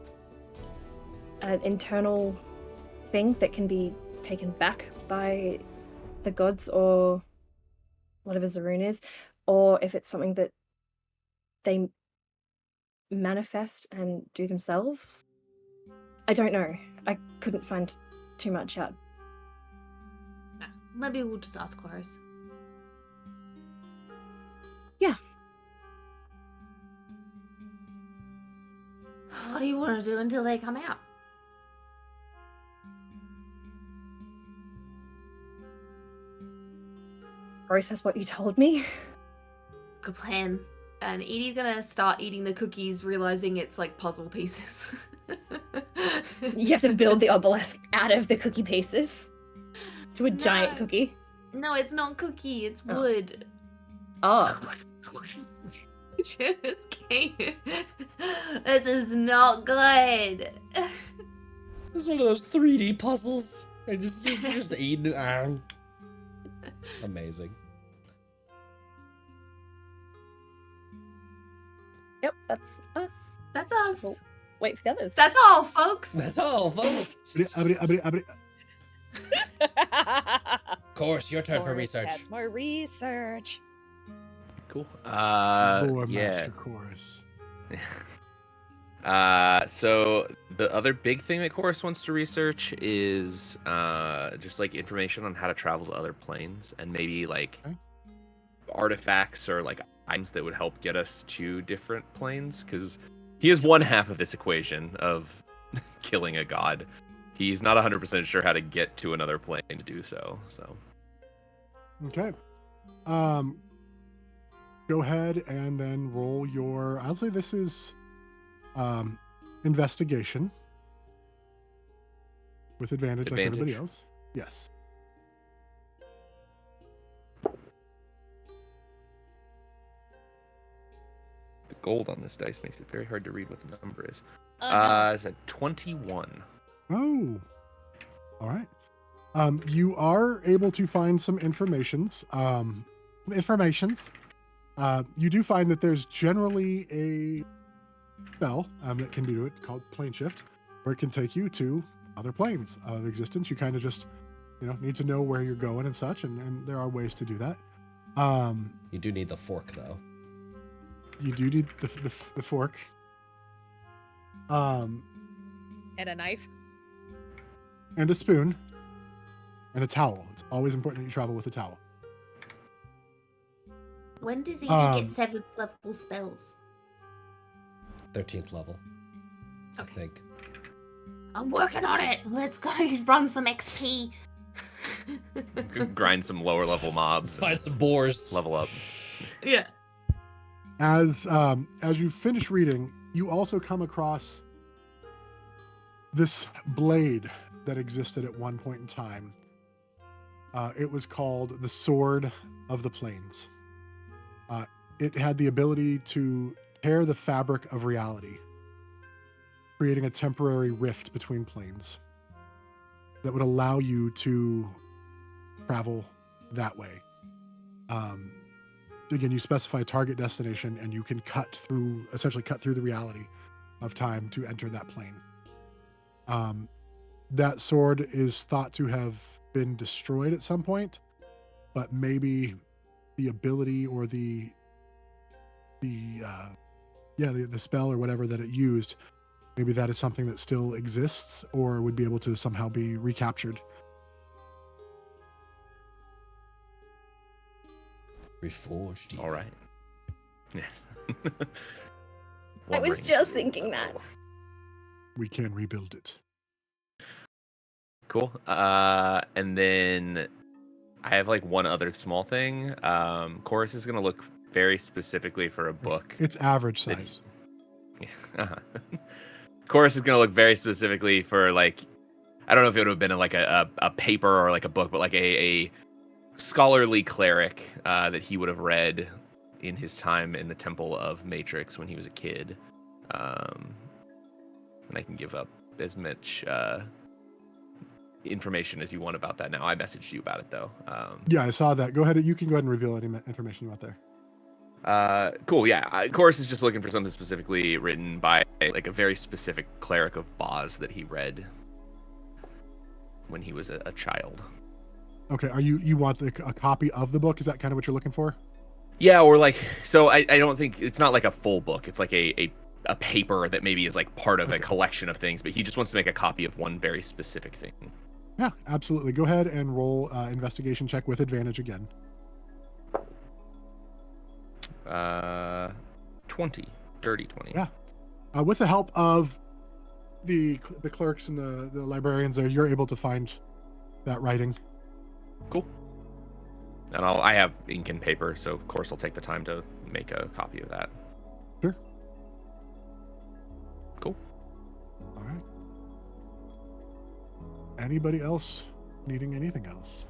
an internal thing that can be taken back by the gods or whatever Zaroon is, or if it's something that they manifest and do themselves. I don't know. I couldn't find too much out. Maybe we'll just ask Chorus. Yeah. What do you want to do until they come out? Process what you told me. Good plan. And Edie's gonna start eating the cookies, realizing it's like puzzle pieces. You have to build the obelisk out of the cookie pieces to a giant cookie. No, it's not cookie, it's wood. Oh. This is not good. This is one of those 3D puzzles. I just eating it. Amazing. Yep, that's us. That's us. Well, wait for the others. That's all, folks. That's all, folks. Of course, your turn for research. That's more research. Cool. Lore yeah. Master Chorus. So the other big thing that Chorus wants to research is just like information on how to travel to other planes and maybe like artifacts or like items that would help get us to different planes, because he is one half of this equation of killing a god. He's not 100% sure how to get to another plane to do so. Okay. Go ahead and then roll your. I'll say this is investigation with advantage like everybody else. Yes. The gold on this dice makes it very hard to read what the number is. It's a 21. Oh. All right. You are able to find some informations. You do find that there's generally a spell that can do it called plane shift, where it can take you to other planes of existence. You kind of just, need to know where you're going and such, and there are ways to do that. You do need the fork, though. You do need the fork. And a knife. And a spoon. And a towel. It's always important that you travel with a towel. When does he get 7th level spells? 13th level. I think. I'm working on it. Let's go run some XP. Grind some lower level mobs. Find some boars. Level up. Yeah. As you finish reading, you also come across this blade that existed at one point in time. It was called the Sword of the Plains. It had the ability to tear the fabric of reality, creating a temporary rift between planes that would allow you to travel that way. Again, you specify a target destination, and you can essentially cut through the reality of time to enter that plane. That sword is thought to have been destroyed at some point, but maybe the ability or the spell or whatever that it used, maybe that is something that still exists or would be able to somehow be recaptured. Reforged. All right. Yes. I was just thinking that. We can rebuild it. Cool. And then I have like one other small thing. Chorus is going to look very specifically for a book. It's average size. Chorus is going to look very specifically for like, I don't know if it would have been like a paper or like a book, but like a scholarly cleric that he would have read in his time in the Temple of Matrix when he was a kid. And I can give up as much information as you want about that now. I messaged you about it though. Yeah, I saw that. Go ahead. You can go ahead and reveal any information about there. Cool. Yeah. Chorus is just looking for something specifically written by like a very specific cleric of Boz that he read when he was a child. Okay. You want a copy of the book? Is that kind of what you're looking for? Yeah, or like, so I don't think it's not like a full book. It's like a paper that maybe is like part of a collection of things, but he just wants to make a copy of one very specific thing. Yeah, absolutely. Go ahead and roll investigation check with advantage again. 20. Dirty 20. Yeah. With the help of the clerks and the librarians there, you're able to find that writing. Cool. And I have ink and paper, so of course I'll take the time to make a copy of that. Sure. Cool. All right. Anybody else needing anything else?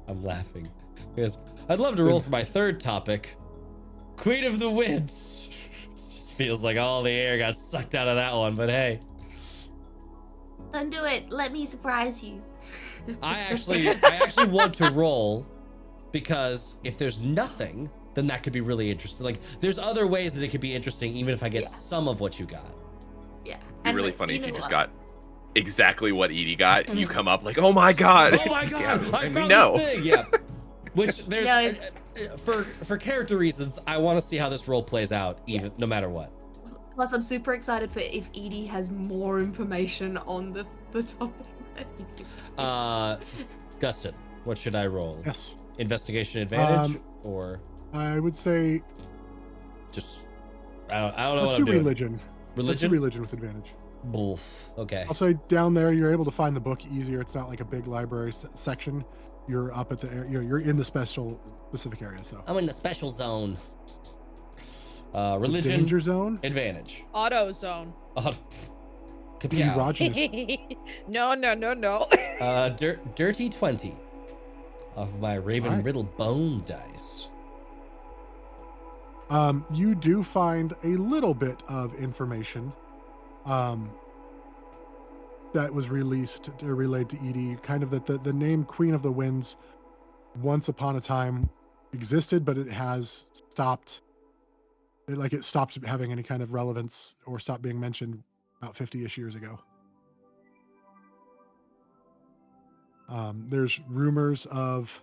I'm laughing because I'd love to roll for my third topic, Queen of the Winds. Just feels like all the air got sucked out of that one, but hey. Don't do it. Let me surprise you. I actually want to roll because if there's nothing, then that could be really interesting. Like there's other ways that it could be interesting, even if I get some of what you got. Yeah. It'd be really funny if you just got exactly what Edie got, and you come up like, "Oh my god! Oh my god! Yeah, I found this thing!" Yeah. Which there's for character reasons, I want to see how this role plays out, even no matter what. Plus, I'm super excited for if Edie has more information on the topic. Dustin, what should I roll? Yes. Investigation advantage or? I would say. Just I don't know. Let's what do I'm doing. religion. Religion. Let's do religion with advantage. Boof. Okay. I'll say down there you're able to find the book easier. It's not like a big library section. You're up at the you're in the specific area. So I'm in the special zone. Religion. Danger zone. Advantage. Auto zone. Yeah. No. Dirty 20 of my Raven Riddle Bone dice. You do find a little bit of information that was released or relayed to Edie, kind of that the name Queen of the Winds once upon a time existed, but it has stopped. It stopped having any kind of relevance or stopped being mentioned about 50-ish years ago. There's rumors of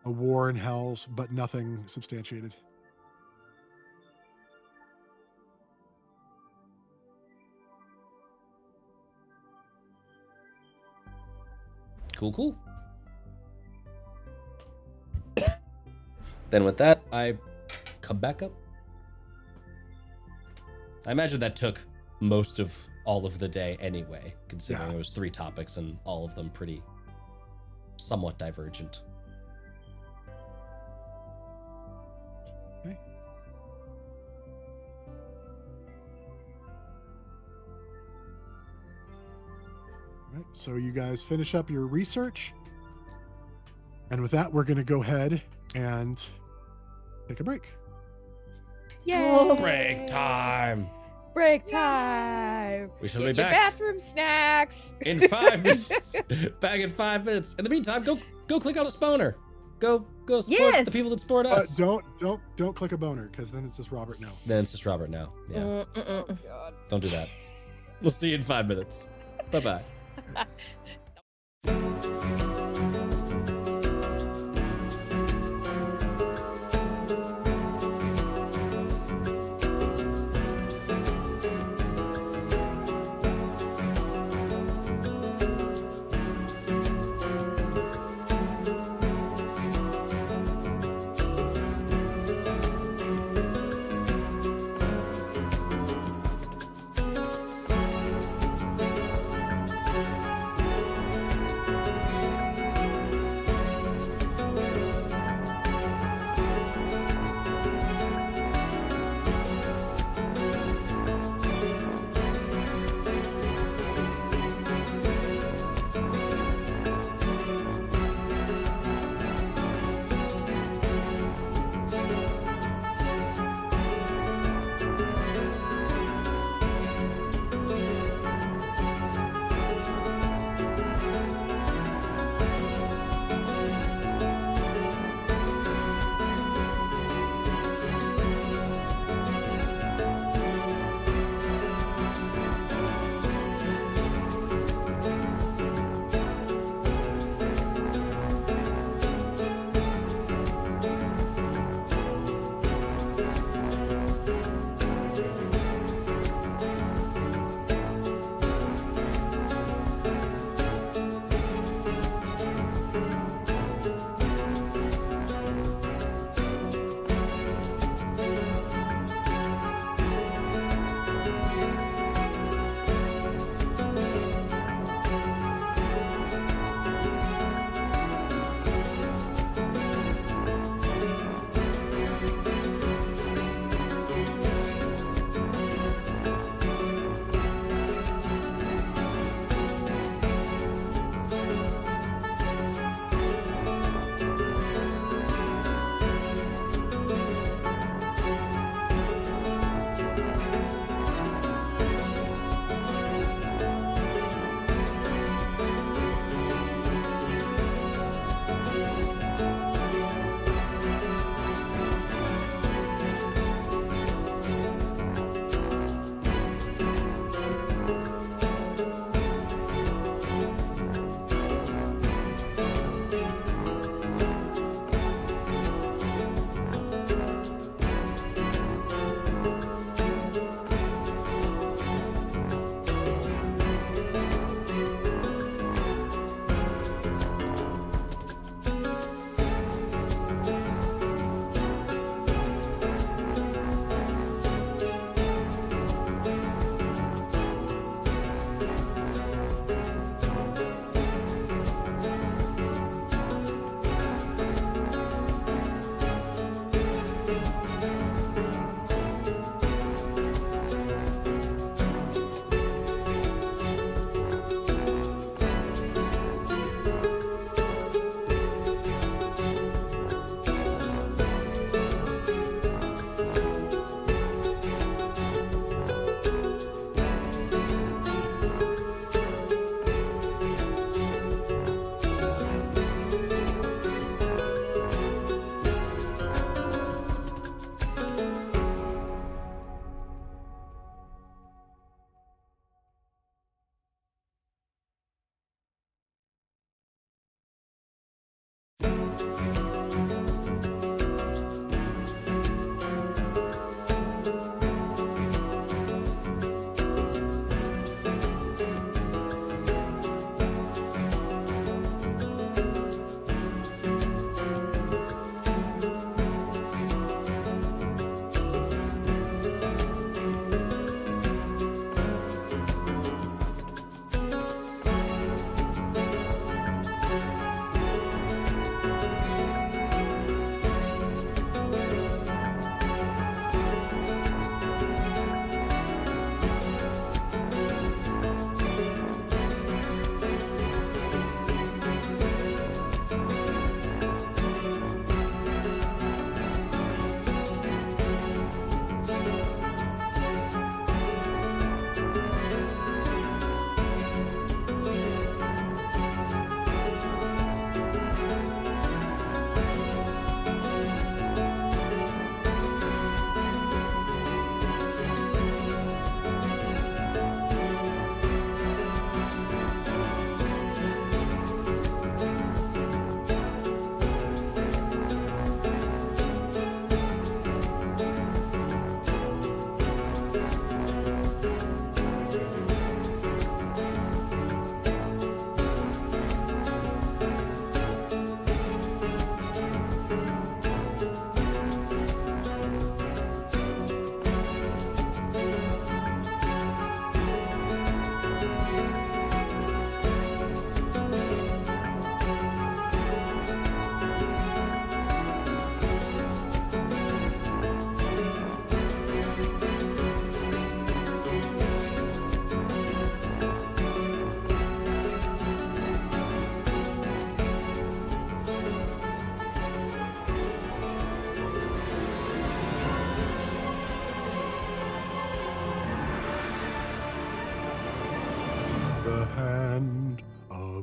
a war in Hells, but nothing substantiated. Cool. Then with that, I come back up. I imagine that took most of all of the day anyway, considering it was 3 topics and all of them pretty somewhat divergent. Okay. All right, so you guys finish up your research. And with that, we're going to go ahead and take a break. Yay! Break time! Break time! We shall Get be your back bathroom snacks in 5 minutes. Back in 5 minutes. In the meantime, go click on a spawner. Go support the people that support us. Don't click a boner, because then it's just Robert now. Then it's just Robert now. Yeah. Oh, God. Don't do that. We'll see you in 5 minutes. Bye-bye.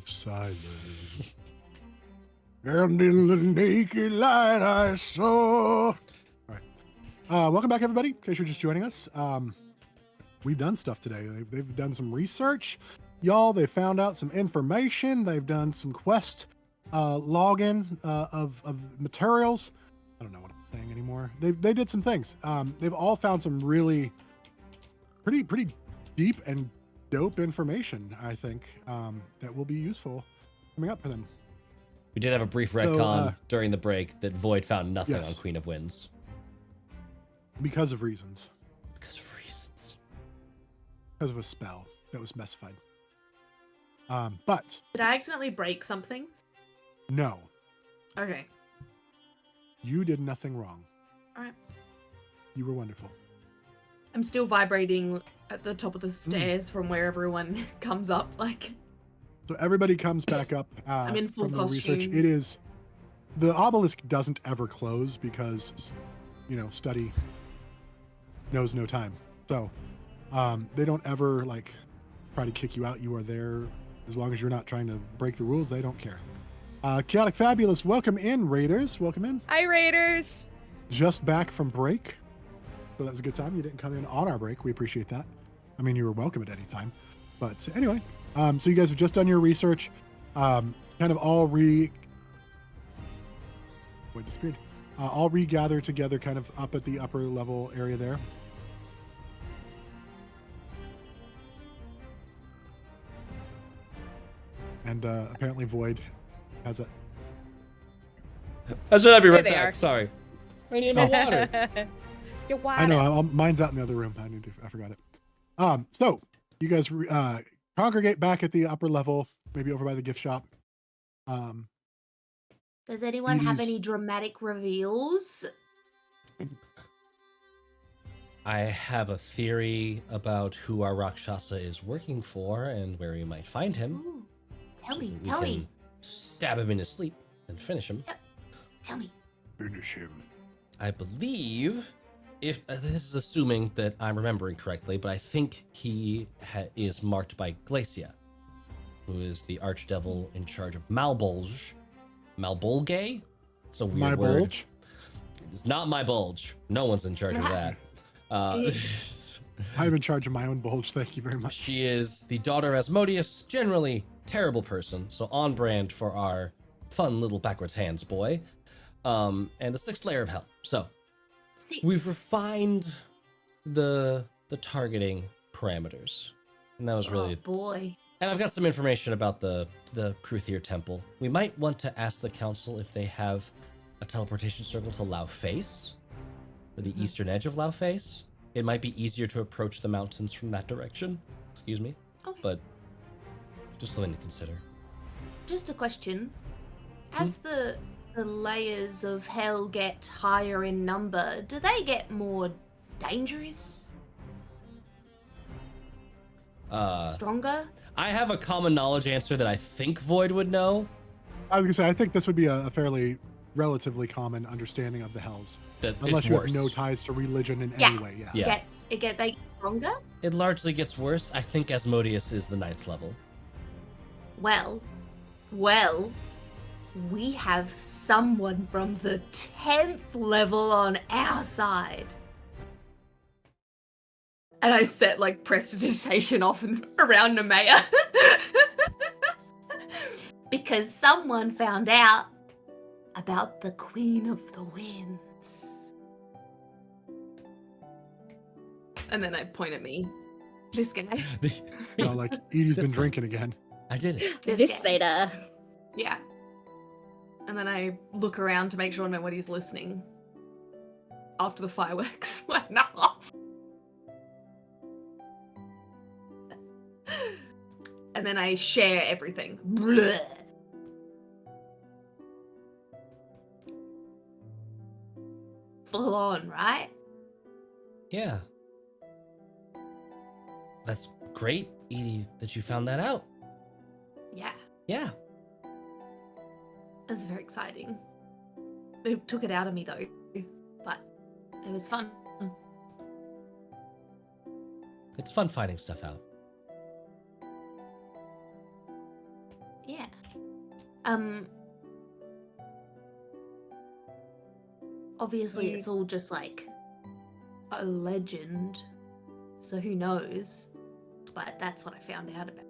of silence. And in the naked light I saw. All right. Welcome back, everybody. In case you're just joining us, we've done stuff today. They've done some research, y'all. They found out some information. They've done some quest login of materials. I don't know what I'm saying anymore. They did some things. They've all found some really pretty deep and dope information, I think, that will be useful coming up for them. We did have a brief retcon during the break that Void found nothing on Queen of Winds. Because of reasons. Because of reasons. Because of a spell that was specified. But... Did I accidentally break something? No. Okay. You did nothing wrong. All right. You were wonderful. I'm still vibrating at the top of the stairs from where everyone comes up, like... So everybody comes back up I'm in full from the costume. research. It is... The obelisk doesn't ever close because, you know, study knows no time. So they don't ever, like, try to kick you out. You are there as long as you're not trying to break the rules. They don't care. Chaotic Fabulous, welcome in, Raiders. Welcome in. Hi, Raiders. Just back from break. So that was a good time. You didn't come in on our break. We appreciate that. I mean, you were welcome at any time. But anyway, so you guys have just done your research. Kind of all all regather together kind of up at the upper level area there. And apparently Void has it. I should be right There they back. are. Sorry. I need my water. Your water. I know. Mine's out in the other room. I forgot it. So you guys congregate back at the upper level, maybe over by the gift shop. Does anyone have Edie's- any dramatic reveals? I have a theory about who our Rakshasa is working for and where we might find him. Ooh, tell so me, that we tell can me, stab him in his sleep and finish him. tell me. Finish him. I believe, if this is assuming that I'm remembering correctly, but I think he is marked by Glacia, who is the archdevil in charge of Malbolge. Malbolge? It's a weird word. Bulge? It's not my bulge. No one's in charge of that. I'm in charge of my own bulge. Thank you very much. She is the daughter of Asmodeus, generally terrible person, so on brand for our fun little backwards hands boy. And the sixth layer of hell. So we've refined the targeting parameters, and that was really boy. And I've got some information about the Cruthier Temple. We might want to ask the council if they have a teleportation circle to Lao Face, or the eastern edge of Lao Face. It might be easier to approach the mountains from that direction. Excuse me. Okay. But just something to consider. Just a question. As the layers of hell get higher in number, do they get more dangerous? Stronger? I have a common knowledge answer that I think Void would know. I was gonna say I think this would be a fairly relatively common understanding of the hells, That unless it's you worse. have no ties to religion in any way. Yeah. They get stronger? It largely gets worse. I think Asmodeus is the 9th level. Well, we have someone from the 10th level on our side. And I set like prestidigitation off and around Nemea. Because someone found out about the Queen of the Winds. And then I point at me. This guy. Like Edie's been This drinking again. I did it. This guy. Seder. Yeah. And then I look around to make sure nobody's listening. After the fireworks went off. And then I share everything. Blech. Full on, right? Yeah. That's great, Edie, that you found that out. Yeah. Yeah. It was very exciting. They took it out of me though. But it was fun. It's fun finding stuff out. Yeah. Obviously it's all just like a legend, so who knows? But that's what I found out about.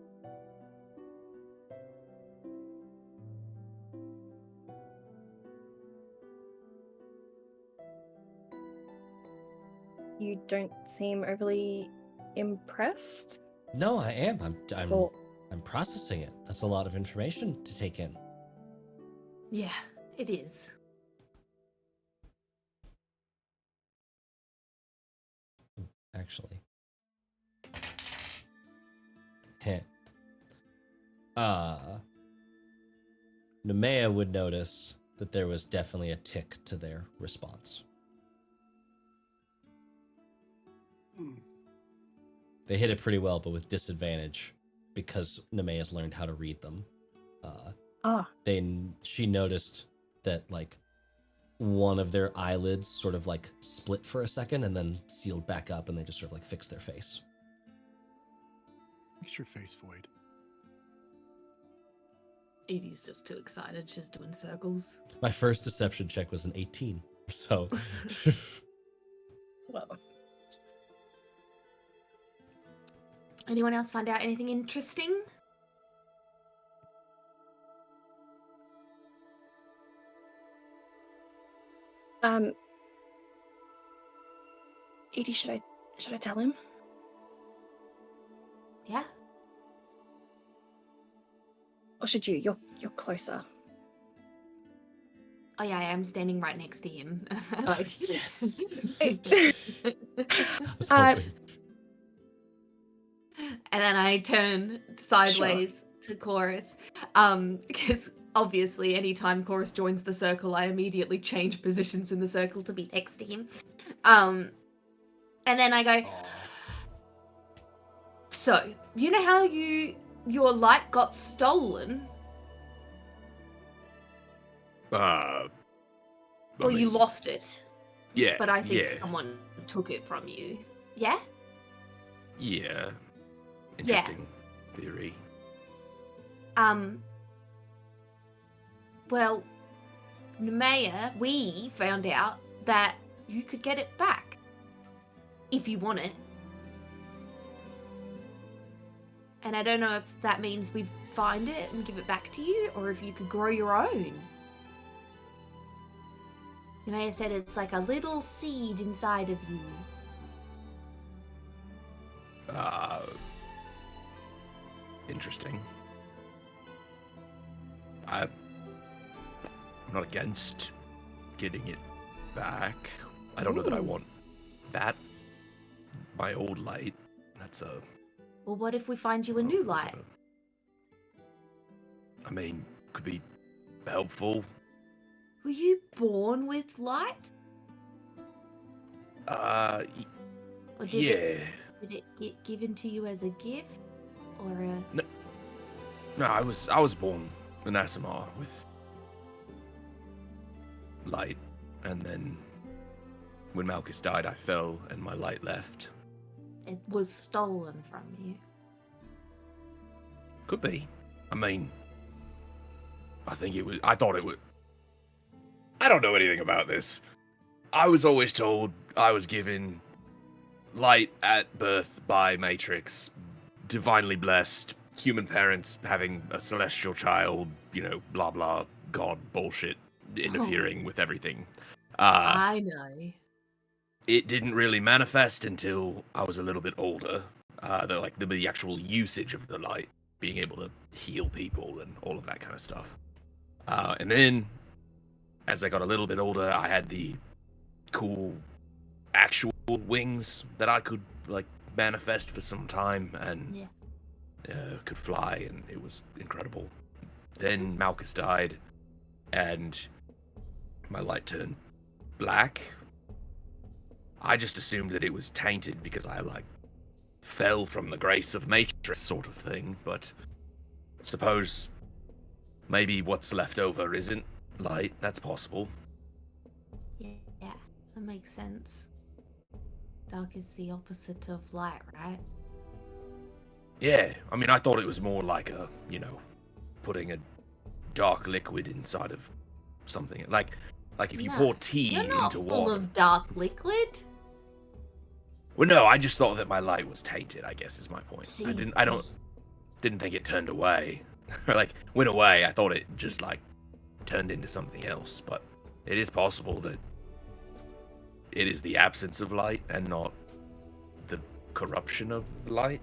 You don't seem overly impressed. No, I am. I'm processing it. That's a lot of information to take in. Yeah, it is. Actually. Nemea would notice that there was definitely a tick to their response. They hit it pretty well, but with disadvantage because Nemea's learned how to read them. She noticed that like one of their eyelids sort of like split for a second and then sealed back up, and they just sort of like fixed their face. Makes your face void. Edie's just too excited. She's doing circles. My first deception check was an 18, so. Well. Anyone else find out anything interesting? Edie, should I tell him? Yeah. Or should you? You're closer. Oh yeah, I am standing right next to him. Yes. And then I turn sideways to Chorus. Because obviously anytime Chorus joins the circle, I immediately change positions in the circle to be next to him. And then I go, so, you know how your light got stolen? Well, you lost it. Yeah. But I think someone took it from you. Yeah? Yeah. Interesting theory. Well, Nemea, we found out that you could get it back. If you want it. And I don't know if that means we find it and give it back to you, or if you could grow your own. Nemea said it's like a little seed inside of you. Interesting. I'm not against getting it back. I don't know that I want that. My old light. That's a... Well, what if we find you a new light? I mean, could be helpful. Were you born with light? Or did it get given to you as a gift? Or a... No, I was born in Asimar with light, and then when Malchus died, I fell and my light left. It was stolen from you. Could be. I mean, I thought it was... I don't know anything about this. I was always told I was given light at birth by Matrix, divinely blessed, human parents having a celestial child, blah blah, god bullshit, interfering with everything. I know. It didn't really manifest until I was a little bit older. The actual usage of the light, being able to heal people and all of that kind of stuff. And then, as I got a little bit older, I had the cool actual wings that I could manifest for some time and could fly, and it was incredible. Then Malchus died, and my light turned black. I just assumed that it was tainted because I fell from the grace of Matrix sort of thing, but suppose maybe what's left over isn't light. That's possible. Yeah, that makes sense. Dark is the opposite of light, right? Yeah, I mean, I thought it was more like putting a dark liquid inside of something. Like if you No, pour tea You're not into full water. of dark liquid. Well, no, I just thought that my light was tainted, I guess is my point. See. I didn't think it turned away. Or like went away. I thought it just like turned into something else, but it is possible that it is the absence of light and not the corruption of light.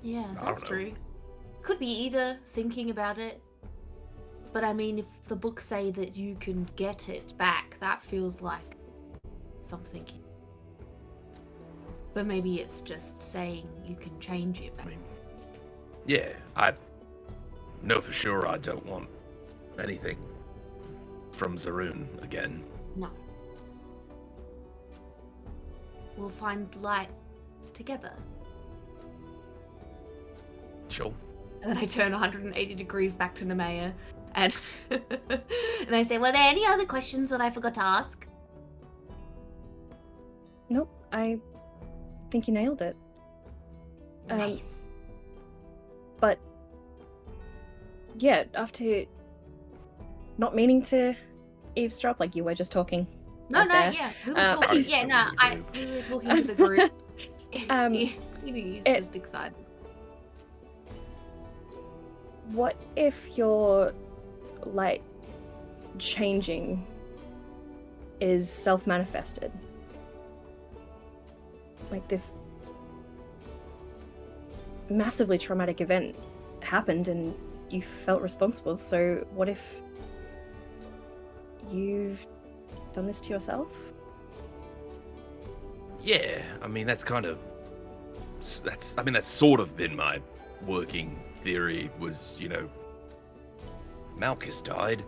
Yeah, I that's don't know. true. Could be either, thinking about it. But I mean, if the books say that you can get it back, that feels like something. But maybe it's just saying you can change it I back. mean, yeah, I know for sure I don't want anything from Zaroon again. No. We'll find light together. Sure. And then I turn 180 degrees back to Nemea and and I say, were there any other questions that I forgot to ask? Nope, I think you nailed it. Nice. But yeah, after not meaning to eavesdrop, like you were just talking. No, out there. yeah. We were I talking, was talking to the group. we were talking to the group. He's it- just excited. What if your light changing is self-manifested? Like this massively traumatic event happened and you felt responsible, so what if you've done this to yourself? Yeah, I mean that's sort of been my working theory. Was Malchus died,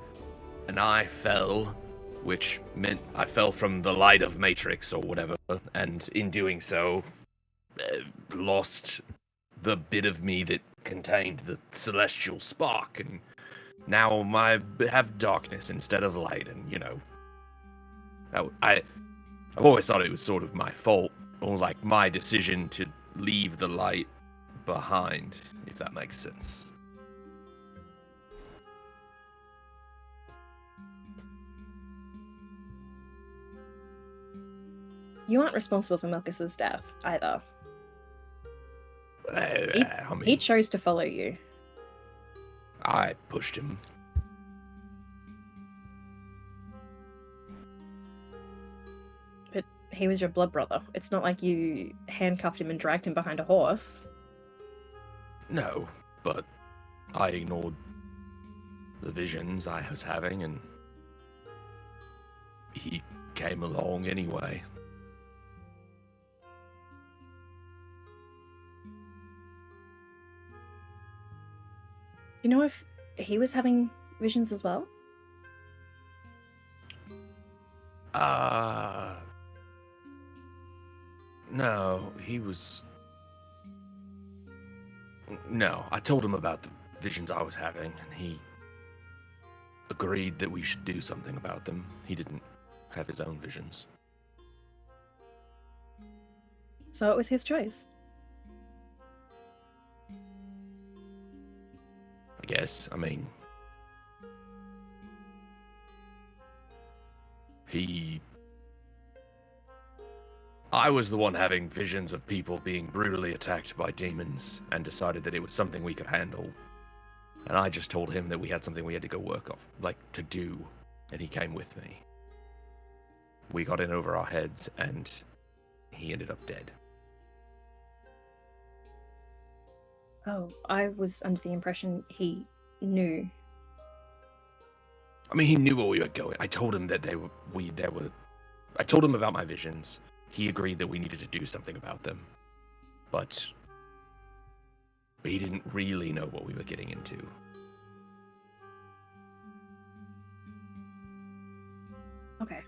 and I fell, which meant I fell from the light of Matrix or whatever, and in doing so, lost the bit of me that contained the celestial spark, and now I have darkness instead of light, and I've always thought it was sort of my fault, or like my decision to leave the light behind, if that makes sense. You aren't responsible for Malchus's death either. I mean, He chose to follow you. I pushed him. But he was your blood brother. It's not like you handcuffed him and dragged him behind a horse. No, but I ignored the visions I was having, and he came along anyway. You know if he was having visions as well? No, he was... No, I told him about the visions I was having, and he agreed that we should do something about them. He didn't have his own visions. So it was his choice. I guess. I mean... I was the one having visions of people being brutally attacked by demons, and decided that it was something we could handle. And I just told him that we had something we had to go work off, to do, and he came with me. We got in over our heads, and he ended up dead. Oh, I was under the impression he knew. I mean, he knew where we were going. I told him that I told him about my visions. He agreed that we needed to do something about them. But he didn't really know what we were getting into. Okay.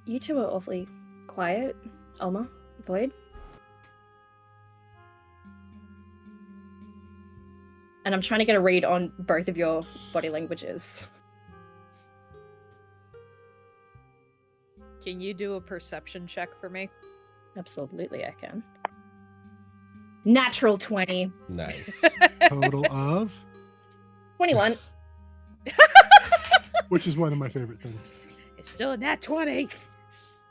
You two are awfully quiet. Alma, Void. And I'm trying to get a read on both of your body languages. Can you do a perception check for me? Absolutely, I can. Natural 20. Nice. Total of, 21. which is one of my favorite things. It's still a nat 20.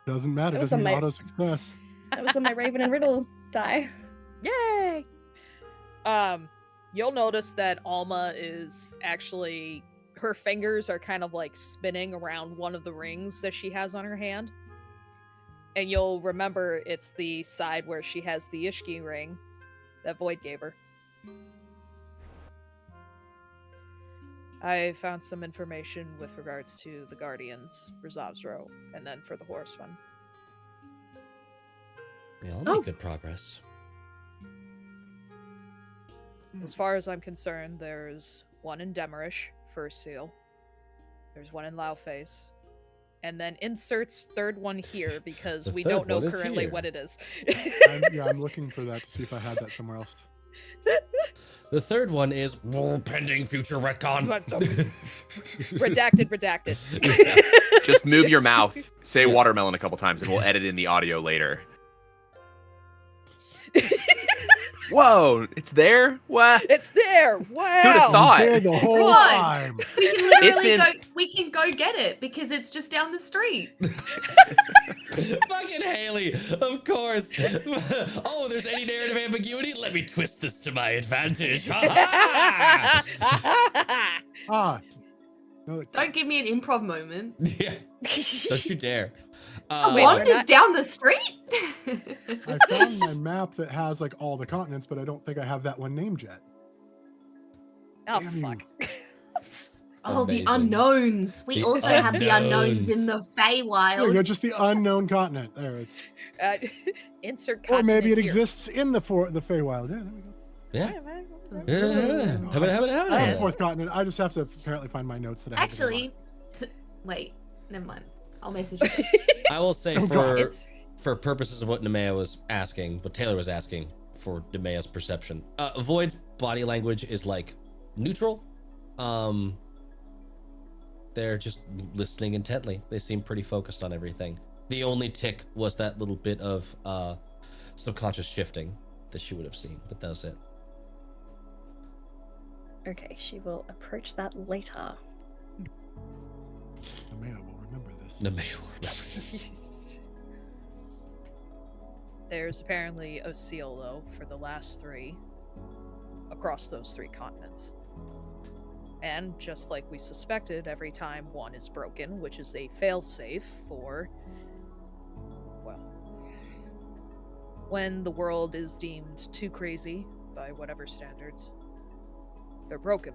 Doesn't matter. It was Doesn't mean on my- auto success. That was on my Raven and Riddle die. Yay! You'll notice that Alma is actually, her fingers are kind of like spinning around one of the rings that she has on her hand. And you'll remember it's the side where she has the Ishki ring that Void gave her. I found some information with regards to the Guardians, Rizavsro, and then for the Horseman. Yeah, I'll make good progress. As far as I'm concerned, there's one in Demarish, first seal. There's one in Lauface. And then inserts third one here because we don't know currently what it is. I'm looking for that to see if I had that somewhere else. The third one is pending future retcon. Redacted. Just move your mouth. Say watermelon a couple times, and we'll edit in the audio later. Whoa, it's there? What? It's there. Who'd have Wow. thought? There the whole What? time. We can literally in- we can go get it because it's just down the street. Fucking Haley, of course. Oh, there's any narrative ambiguity? Let me twist this to my advantage. Ha ha! Ah. No, Don't give me an improv moment. Yeah, don't you dare. Wait, Wanda's down the street? I found my map that has like all the continents, but I don't think I have that one named yet. Oh, Damn you. fuck. Oh, the Amazing. unknowns. We The also have the unknowns unknowns. in the There you go, Feywild. just the unknown continent. There it's. Insert Or maybe it continent here. exists in the Feywild. Yeah, there we go. Yeah. I have Yeah. a fourth continent. I just have to apparently find my notes that I have. Actually, wait, never mind. I'll message you. I will say Oh, God. for purposes of what Nemea was asking, what Taylor was asking for Nemea's perception, Void's body language is like neutral. They're just listening intently. They seem pretty focused on everything. The only tick was that little bit of subconscious shifting that she would have seen, but that was it. Okay, she will approach that later. Nemea will remember this. Nemea will remember this. There's apparently a seal, though, for the last three. Across those three continents. And just like we suspected, every time one is broken, which is a failsafe for, well, when the world is deemed too crazy by whatever standards, they're broken.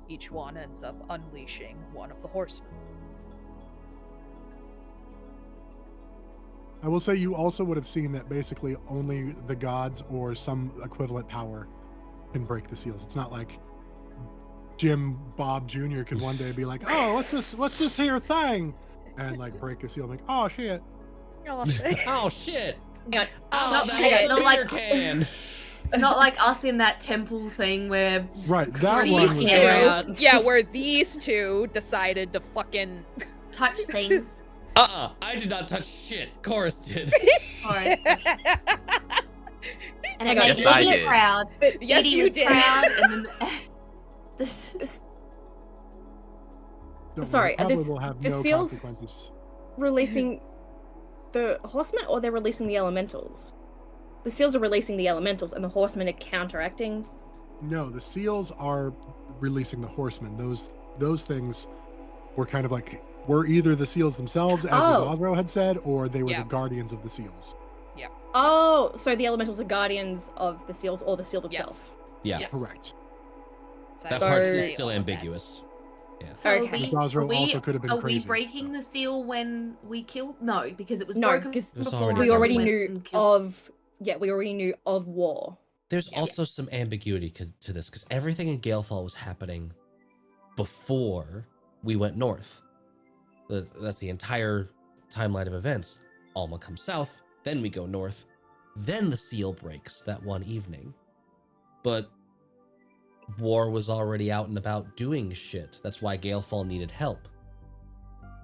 Each one ends up unleashing one of the horsemen. I will say you also would have seen that basically only the gods or some equivalent power can break the seals. It's not like Jim Bob Jr. could one day be like, "Oh, what's this here thing?" and like break a seal. I'm like, "Oh shit!" Oh shit! Hang on. Oh, Not that shit, not beer like- can. Not like us in that temple thing where Right, that These one was. two- Yeah. Yeah, where these two decided to fucking touch things. I did not touch shit. Chorus did. Alright. And it Hang on, made yes, I Edie did. proud. Yes, Edie you was did. proud, and then this Don't Sorry, worry, probably this- will have the no seals- consequences. Releasing the horsemen, or they're releasing the elementals? The seals are releasing the elementals, and the horsemen are counteracting. No, the seals are releasing the horsemen. Those things were kind of like were either the seals themselves, as Oh. Osro had said, or they were Yeah. the guardians of the seals. Oh, so the elementals are guardians of the seals, or the seal themselves. Yeah, Yes. Correct. that So- part's Say still all of that. ambiguous. So Okay. Osro also could have been are crazy. we breaking the seal when we killed? No, because it was No, broken because It was before. already We broken. already went knew and killed- of. Yeah, we already knew of war. There's Yeah. also some ambiguity to this because everything in Galefall was happening before we went north. That's the entire timeline of events. Alma comes south, then we go north, then the seal breaks that one evening. But war was already out and about doing shit. That's why Galefall needed help.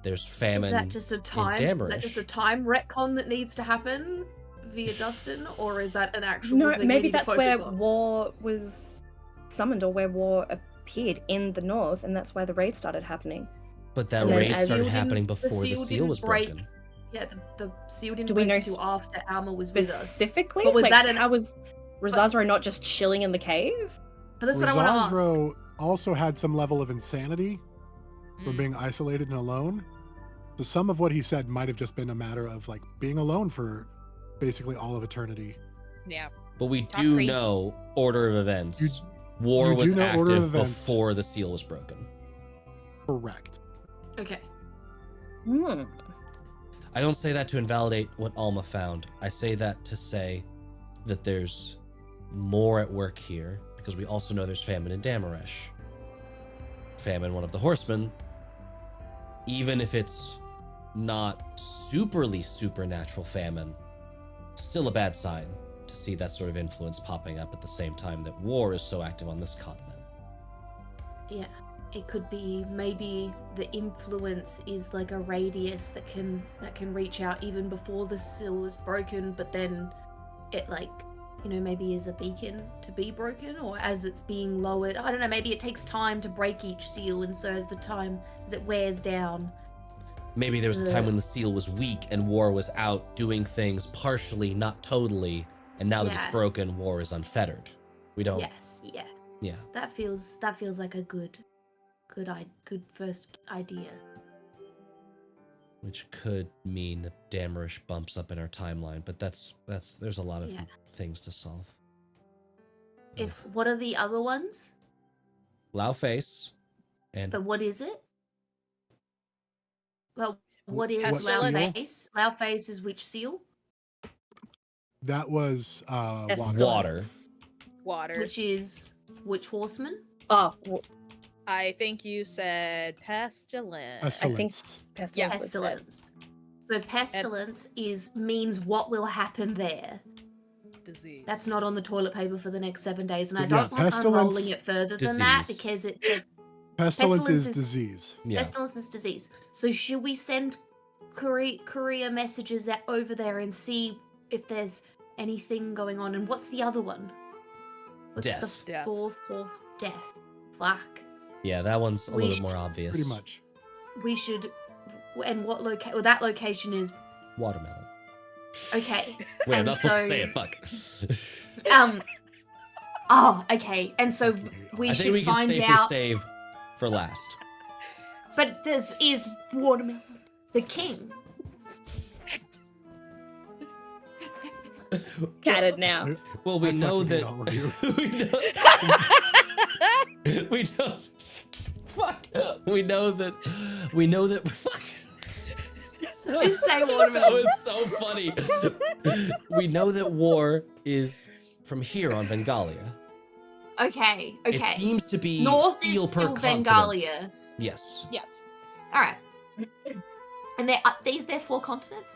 There's famine. Is that just a time? Is that just a Damarish. time retcon that needs to happen via Dustin, or is that an actual No, thing we maybe need to that's where focus on? war was summoned, or where war appeared in the north, and that's why the raid started happening. But that And then raid as- started seal happening didn't- before the seal seal was didn't break. broken. Yeah, the seal didn't Do we break know until after Alma was with us. Specifically? But was like, that an... how was Rosazro not just chilling in the cave? But that's what I want to ask. Rosazro also had some level of insanity from Mm. being isolated and alone. So some of what he said might have just been a matter of like being alone for basically all of eternity. Yeah. But we Talk do crazy. know order of events. War you do was know order of active events. before the seal was broken. Correct. Okay. Hmm. I don't say that to invalidate what Alma found. I say that to say that there's more at work here, because we also know there's famine in Damaresh. Famine, one of the horsemen, even if it's not superly supernatural famine, still a bad sign to see that sort of influence popping up at the same time that war is so active on this continent. Yeah. It could be maybe the influence is like a radius that can reach out even before the seal is broken, but then it like, you know, maybe is a beacon to be broken, or as it's being lowered. I don't know, maybe it takes time to break each seal, and so as it wears down. Maybe there was a time when the seal was weak and war was out doing things partially, not totally, and now that it's Yeah. broken, war is unfettered. We don't. Yes, yeah. Yeah. That feels like a good first idea. Which could mean that Damarish bumps up in our timeline, but there's a lot of Yeah. things to solve. What are the other ones? Lauface and But what is it? Well, what is What seal? Lauface? Lauface is which seal? That was water. Water. Which horseman? Oh, I think you said pestilence. I think Pestilence. pestilence. Yes. was said. Pestilence. So pestilence means what will happen there. Disease. That's not on the toilet paper for the next 7 days, and I Yeah, don't like pestilence, unrolling it further than that disease. because it just Pestilence is Pestilence is- disease. Yeah. pestilence is disease. So should we send courier messages over there and see if there's anything going on? And what's the other one? What's Death. the Death. fourth? Death. Fuck. Yeah, that one's a We little should- more obvious. Pretty much. We should. And what that location is. Watermelon. Okay. Wait, I'm And not supposed to so- say it. Fuck. Oh, okay. And so we I should think we can find safely out. save for last. But this is Watermelon, the king. Catted now. Well, we I know fucking hate that all of you. we know. Fuck. We know that. Fuck. Just say That Watermelon. was so funny. We know that war is from here on Vengalia. Okay. It seems to be North seal is per still continent. Vengalia. Yes. Yes. All right. And is there 4 continents?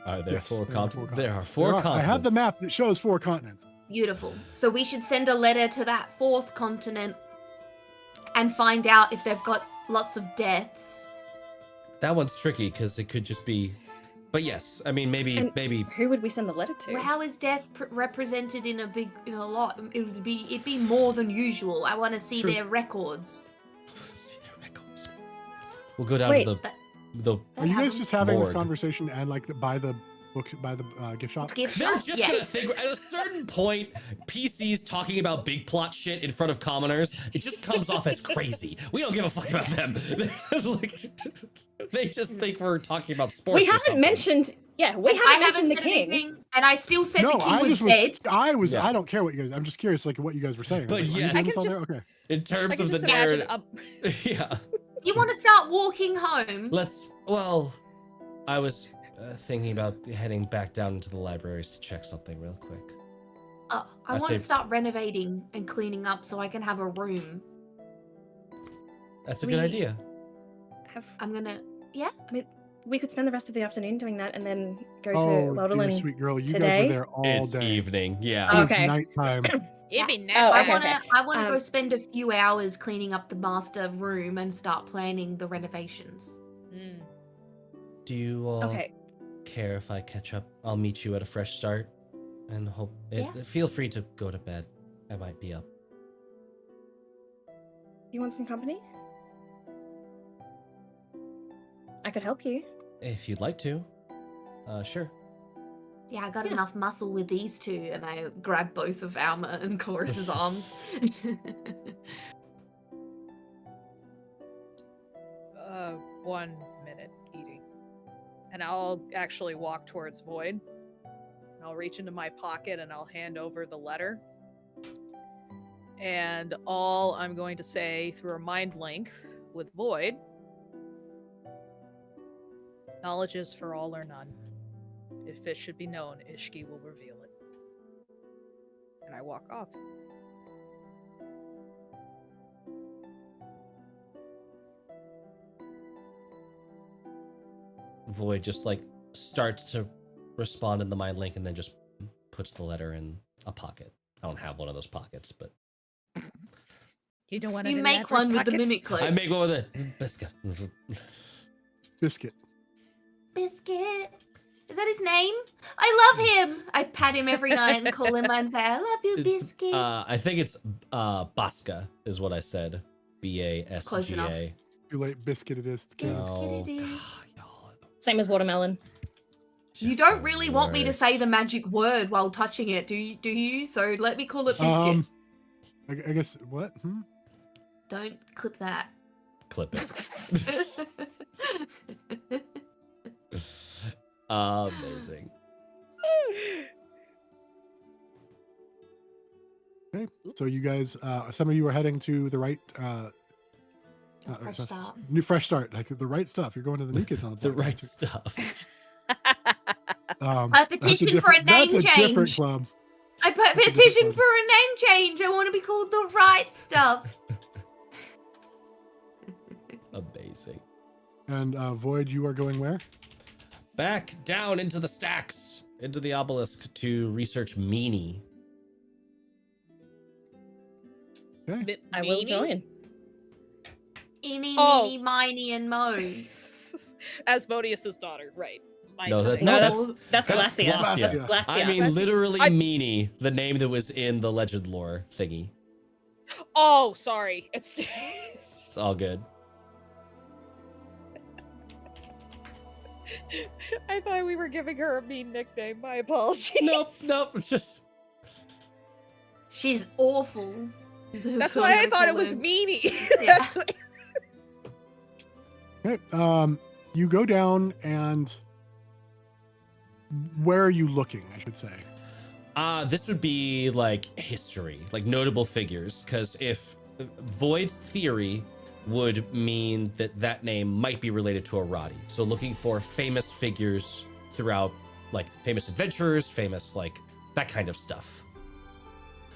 Are there Yes, four there are continents? There are continents. 4 There are. continents. I have the map that shows 4 continents. Beautiful. So we should send a letter to that 4th continent and find out if they've got lots of deaths. That one's tricky because it could just be. But yes, I mean maybe And- maybe Who would we send the letter to? Well, how is death represented in a lot? It'd be more than usual. I want to see Sure. their records. see their records. We'll go down Wait, to the Are you guys just having this Morgue. conversation and like by the gift shop? Gift They're shop? just Yes. gonna think at a certain point, PCs talking about big plot shit in front of commoners, it just comes off as crazy. We don't give a fuck about them. Like, they just think we're talking about sports. We or haven't something. mentioned. Yeah, we I haven't mentioned the said king. anything, and I still said the king I was just dead. Yeah. I don't care what you guys. I'm just curious, like what you guys were saying. But Are you yes. doing I this can all just- there? Okay. In I terms can of the just imagine narrative. Yeah. You want to start walking home? Well, I was thinking about heading back down into the libraries to check something real quick. I I want to say- start renovating and cleaning up so I can have a room. That's a good We- idea. I'm gonna. We could spend the rest of the afternoon doing that, and then go to Oh, dear Welderlin. sweet girl, you guys today? were there all It's day. evening. Yeah. Oh, It's okay. nighttime. It'd be Oh, nice. I okay, wanna go Um, spend a few hours cleaning up the master room and start planning the renovations. Mm. Do you all Okay. care if I catch up? I'll meet you at a fresh start, and feel free to go to bed. I might be up. You want some company? I could help you. If you'd like to. Sure. Yeah, I got enough muscle with these two, and I grab both of Alma and Chorus's arms. 1 minute, Edie. And I'll actually walk towards Void. I'll reach into my pocket and I'll hand over the letter. And all I'm going to say through a mind link with Void, knowledge is for all or none. If it should be known, Ishki will reveal it. And I walk off. Void just like starts to respond in the mind link and then just puts the letter in a pocket. I don't have one of those pockets, but you don't want to. You make one with the mimic cloak. I make one with a biscuit. Biscuit. Biscuit. Is that his name? I love him. I pat him every night and call him and say, "I love you, Biscuit." I think it's Baska is what I said. BASGA. Close enough. Too late. Biscuit it is. Biscuit it is. Same as watermelon. You don't really want me to say the magic word while touching it, do you? So let me call it Biscuit. I guess what? Don't clip that. Clip it. Amazing. Okay, so you guys, some of you are heading to the right. Fresh start, like the right stuff. You're going to the new kids on the block. The right stuff. I petition for a name change. That's a different club. I petition for a name change. I want to be called the right stuff. Amazing. And Void, you are going where? Back down into the stacks, into the obelisk to research Meanie. Okay. I will join. Eeny, meeny, miny, and mo. Asmodeus's daughter, right? That's Glacia. That's Glacia. That's Glacia. I mean, literally Meanie, the name that was in the legend lore thingy. Oh, sorry. It's all good. I thought we were giving her a mean nickname. My apologies. Nope. Just she's awful. That's why I thought it was Meanie. Yeah. That's what... Okay. You go down, and where are you looking? I should say. This would be like history, like notable figures, because if Void's theory would mean that name might be related to Arati. So looking for famous figures throughout, like famous adventurers, famous like that kind of stuff.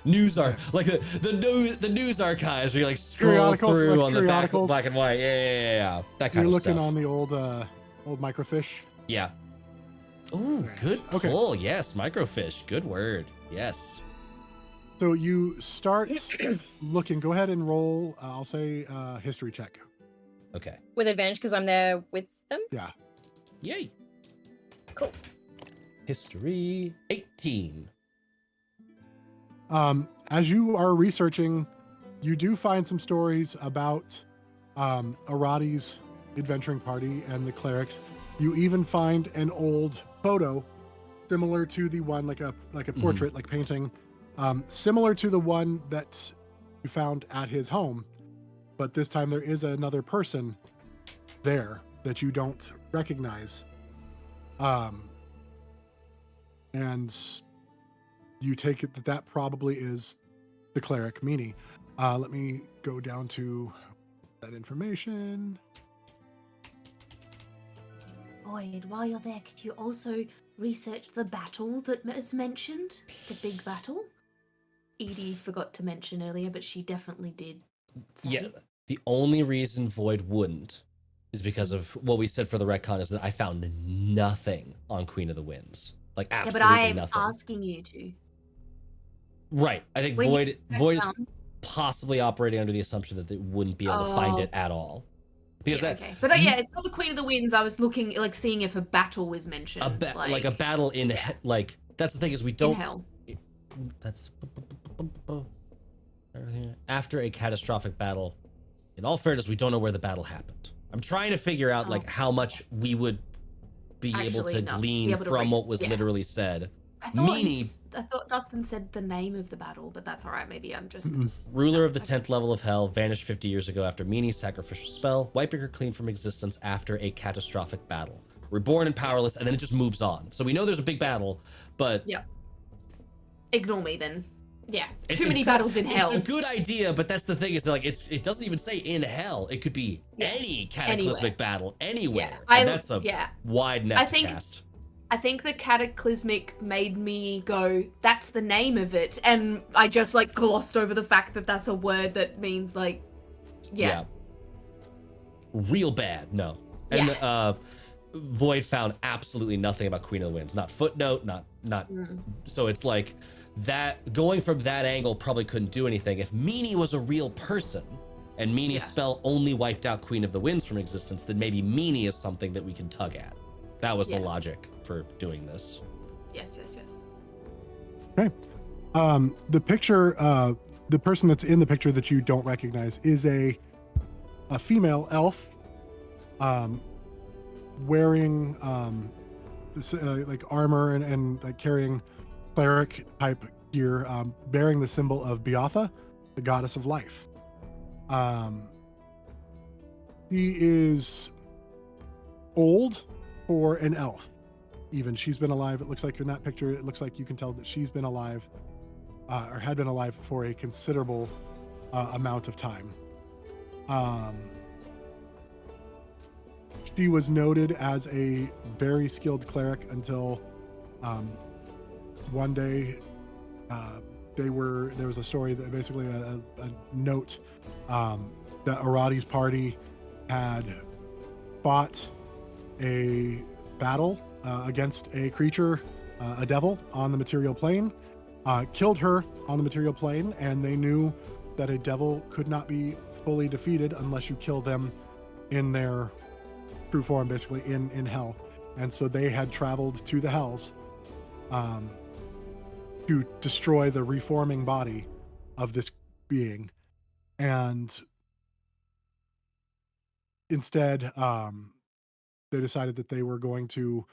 News are like the news archives where you like scroll through like on the back black and white. Yeah. That kind You're of stuff. looking on the old microfiche. Yeah. Ooh, good Okay. pull. Yes, microfiche. Good word. Yes. So you start looking. Go ahead and roll. I'll say history check. Okay. With advantage because I'm there with them? Yeah. Yay. Cool. History 18. As you are researching, you do find some stories about Arati's adventuring party and the clerics. You even find an old photo similar to the one, like a portrait, like painting, similar to the one that you found at his home. But this time there is another person there that you don't recognize. And you take it that probably is the cleric, Meanie. Let me go down to that information. Void, while you're there, could you also research the battle that was mentioned? The big battle? Edie forgot to mention earlier, but she definitely did say. Yeah, the only reason Void wouldn't is because of what we said for the retcon is that I found nothing on Queen of the Winds. Like absolutely nothing. Nothing. But I'm asking you to. Right. I think When Void is possibly operating under the assumption that they wouldn't be able to find it at all. Because okay. But yeah, it's not the Queen of the Winds. I was looking, like, seeing if a battle was mentioned. Like a battle in like that's the thing is we don't. In hell. That's after a catastrophic battle. In all fairness, we don't know where the battle happened. I'm trying to figure out like how much we would be able to glean from what was literally said. I thought Dustin said the name of the battle, but that's all right. Maybe I'm just ruler of the 10th level of hell, vanished 50 years ago after Meanie's sacrificial spell, wiping her clean from existence after a catastrophic battle. Reborn and powerless, and then it just moves on. So we know there's a big battle, but ignore me then. Yeah, too many battles in hell. It's a good idea, but that's the thing is that, like it doesn't even say in hell. It could be any cataclysmic battle anywhere. Yeah. And that's a wide net to cast. I think the cataclysmic made me go, that's the name of it, and I just like glossed over the fact that that's a word that means like, real bad. No, and Void found absolutely nothing about Queen of the Winds. Not footnote. Not. So it's like. That going from that angle probably couldn't do anything. If Meanie was a real person and Meanie's spell only wiped out Queen of the Winds from existence, then maybe Meanie is something that we can tug at. That was the logic for doing this. Yes. Okay. The picture, the person that's in the picture that you don't recognize is a female elf, wearing like armor and like carrying cleric type gear, bearing the symbol of Beatha, the goddess of life. She is old for an elf. Even she's been alive. It looks like in that picture, it looks like you can tell that she's been alive or had been alive for a considerable amount of time. She was noted as a very skilled cleric until one day there was a story that basically a note that Arati's party had fought a battle against a creature, a devil on the material plane, killed her on the material plane, and they knew that a devil could not be fully defeated unless you kill them in their true form, basically in hell. And so they had traveled to the hells to destroy the reforming body of this being. And instead, they decided that they were going to,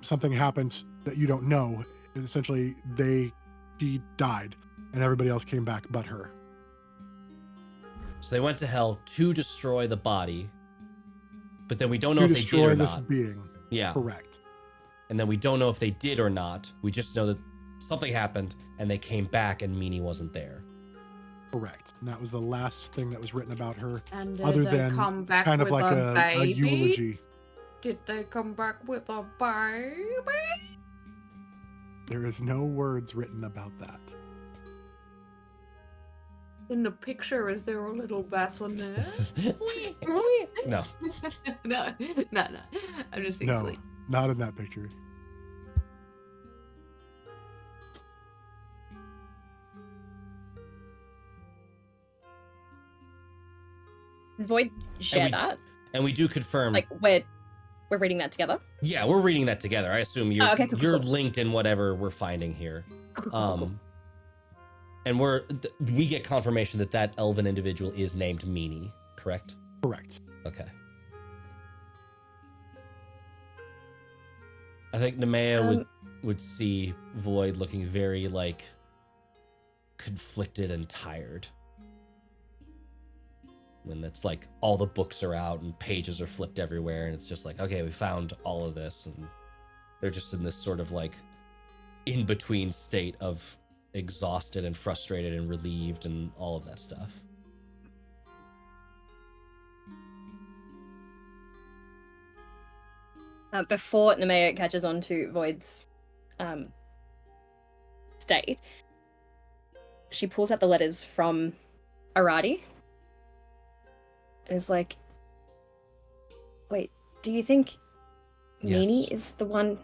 something happened that you don't know. And essentially, she died, and everybody else came back but her. So they went to hell to destroy the body, but then we don't know if they did or not. To destroy this being. Yeah. Correct. And then we don't know if they did or not. We just know that something happened, and they came back, and Meanie wasn't there. Correct. And that was the last thing that was written about her, and other than come back kind of with like a eulogy. Did they come back with a baby? There is no words written about that. In the picture, is there a little bassinet? No. No. I'm just being silly. Not in that picture. Did Void share that? And we do confirm. Like we're reading that together? Yeah, we're reading that together. I assume you're cool. linked in whatever we're finding here. Cool. And we get confirmation that elven individual is named Meanie, correct? Correct. Okay. I think Nemea would see Void looking very like conflicted and tired. When it's like all the books are out and pages are flipped everywhere, and it's just like, okay, we found all of this, and they're just in this sort of like in-between state of exhausted and frustrated and relieved and all of that stuff. Before Nemea catches on to Void's state, she pulls out the letters from Arati and is like, wait, do you think Meanie is the one?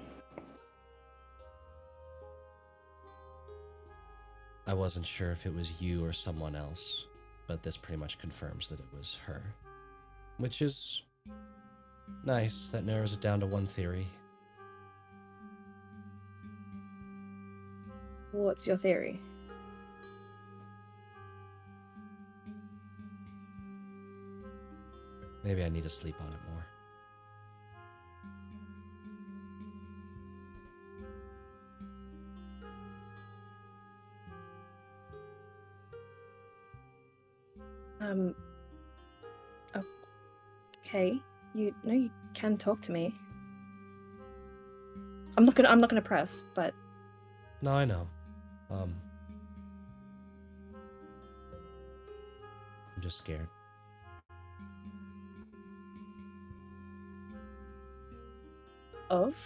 I wasn't sure if it was you or someone else, but this pretty much confirms that it was her. Which is nice. That narrows it down to one theory. What's your theory? Maybe I need to sleep on it more. Okay. You can talk to me. I'm not gonna press, but No, I know. I'm just scared. of?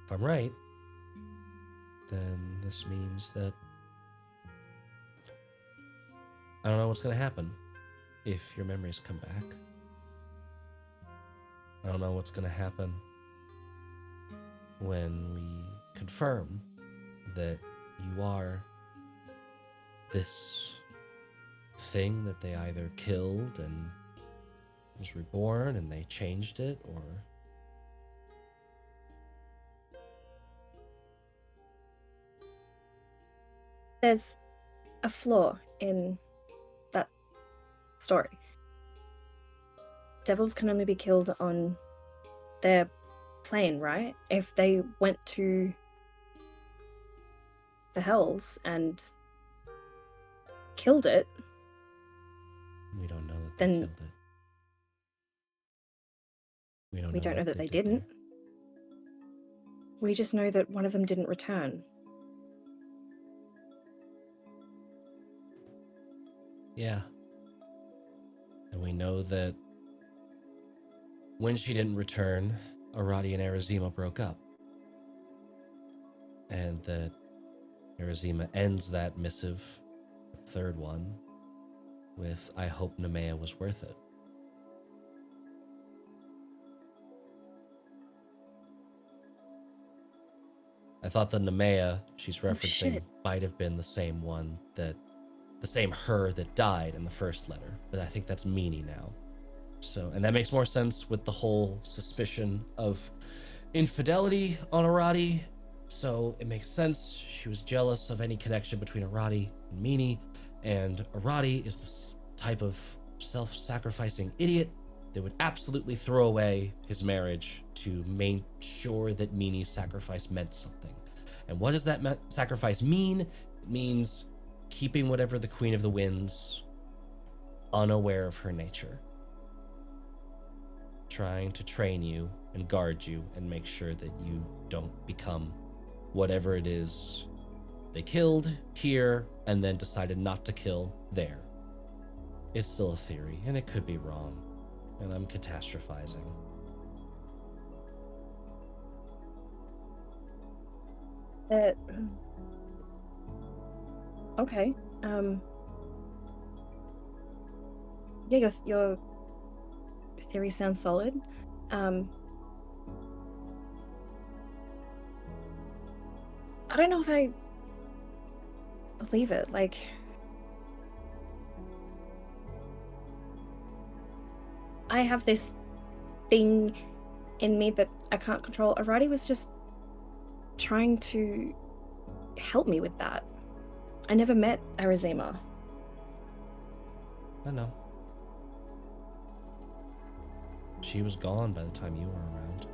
If I'm right, then this means that I don't know what's gonna happen if your memories come back. I don't know what's gonna happen when we confirm that you are this thing that they either killed and was reborn and they changed it, or There's a flaw in that story. Devils can only be killed on their plane, right? If they went to the hells and killed it, we don't know that then they killed it. We don't know what that they did didn't. there. We just know that one of them didn't return. Yeah. And we know that when she didn't return, Arati and Arizima broke up. And that Arizima ends that missive, the third one, with "I hope Nemea was worth it." I thought the Nemea she's referencing might have been the same one the same her that died in the first letter, but I think that's Meanie now. So, and that makes more sense with the whole suspicion of infidelity on Arati. So it makes sense she was jealous of any connection between Arati and Meanie, and Arati is this type of self-sacrificing idiot that would absolutely throw away his marriage to make sure that Meanie's sacrifice meant something. And what does that sacrifice mean? It means keeping whatever the Queen of the Winds unaware of her nature. Trying to train you and guard you and make sure that you don't become whatever it is they killed here and then decided not to kill there. It's still a theory, and it could be wrong, and I'm catastrophizing. Okay. Yeah, your theory sounds solid. I don't know if I believe it. Like, I have this thing in me that I can't control. Arati was just trying to help me with that. I never met Arizima. I know. She was gone by the time you were around.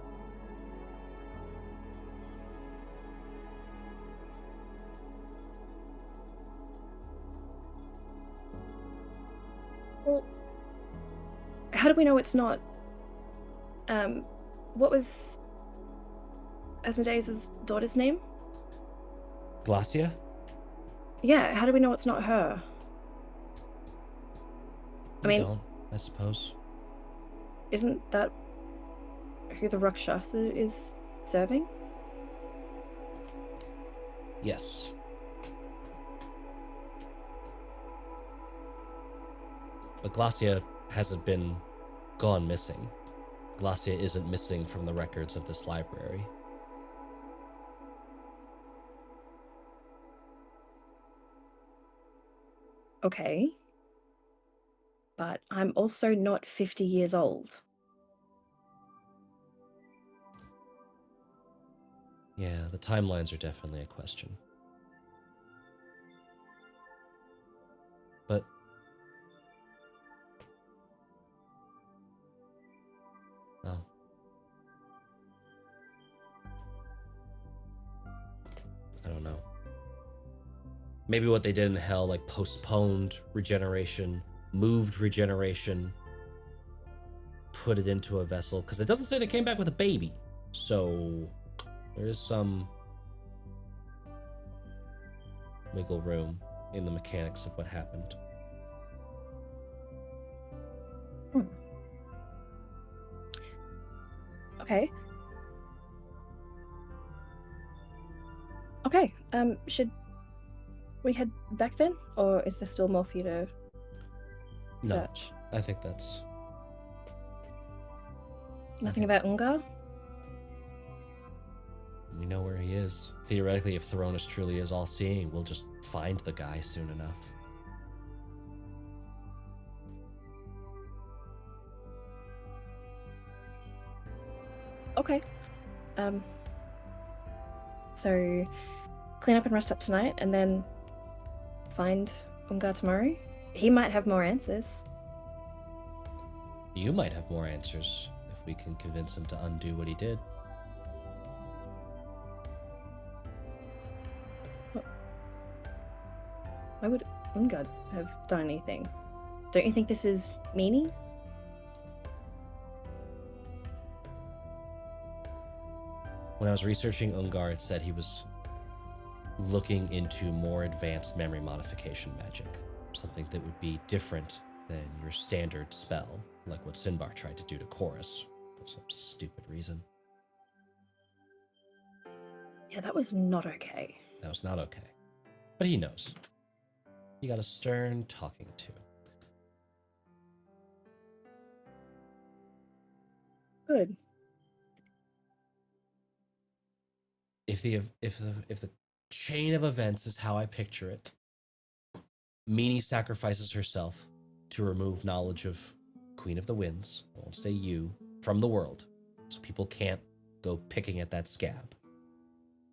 Well, how do we know it's not? What was Asmodeus' daughter's name? Glacia? Yeah, how do we know it's not her? I don't, I suppose. Isn't that who the Rakshasa is serving? Yes. But Glacia hasn't been gone missing. Glacia isn't missing from the records of this library. Okay. But I'm also not 50 years old. Yeah, the timelines are definitely a question. But well, I don't know. Maybe what they did in hell, like postponed regeneration, moved regeneration, put it into a vessel, because it doesn't say they came back with a baby. So there is some wiggle room in the mechanics of what happened. Okay. Okay. Should we head back then, or is there still more for you to search? No, I think that's Nothing about Ungar? We know where he is. Theoretically, if Thronus truly is all-seeing, we'll just find the guy soon enough. Okay. So clean up and rest up tonight, and then find Ungar tomorrow. He might have more answers. You might have more answers if we can convince him to undo what he did. Why would Ungar have done anything? Don't you think this is meanie? When I was researching Ungar, it said he was looking into more advanced memory modification magic. Something that would be different than your standard spell, like what Sinbar tried to do to Chorus for some stupid reason. Yeah, that was not okay. That was not okay. But he knows. He got a stern talking to. Good. If the chain of events is how I picture it, Meanie sacrifices herself to remove knowledge of Queen of the Winds, I won't say you, from the world, so people can't go picking at that scab.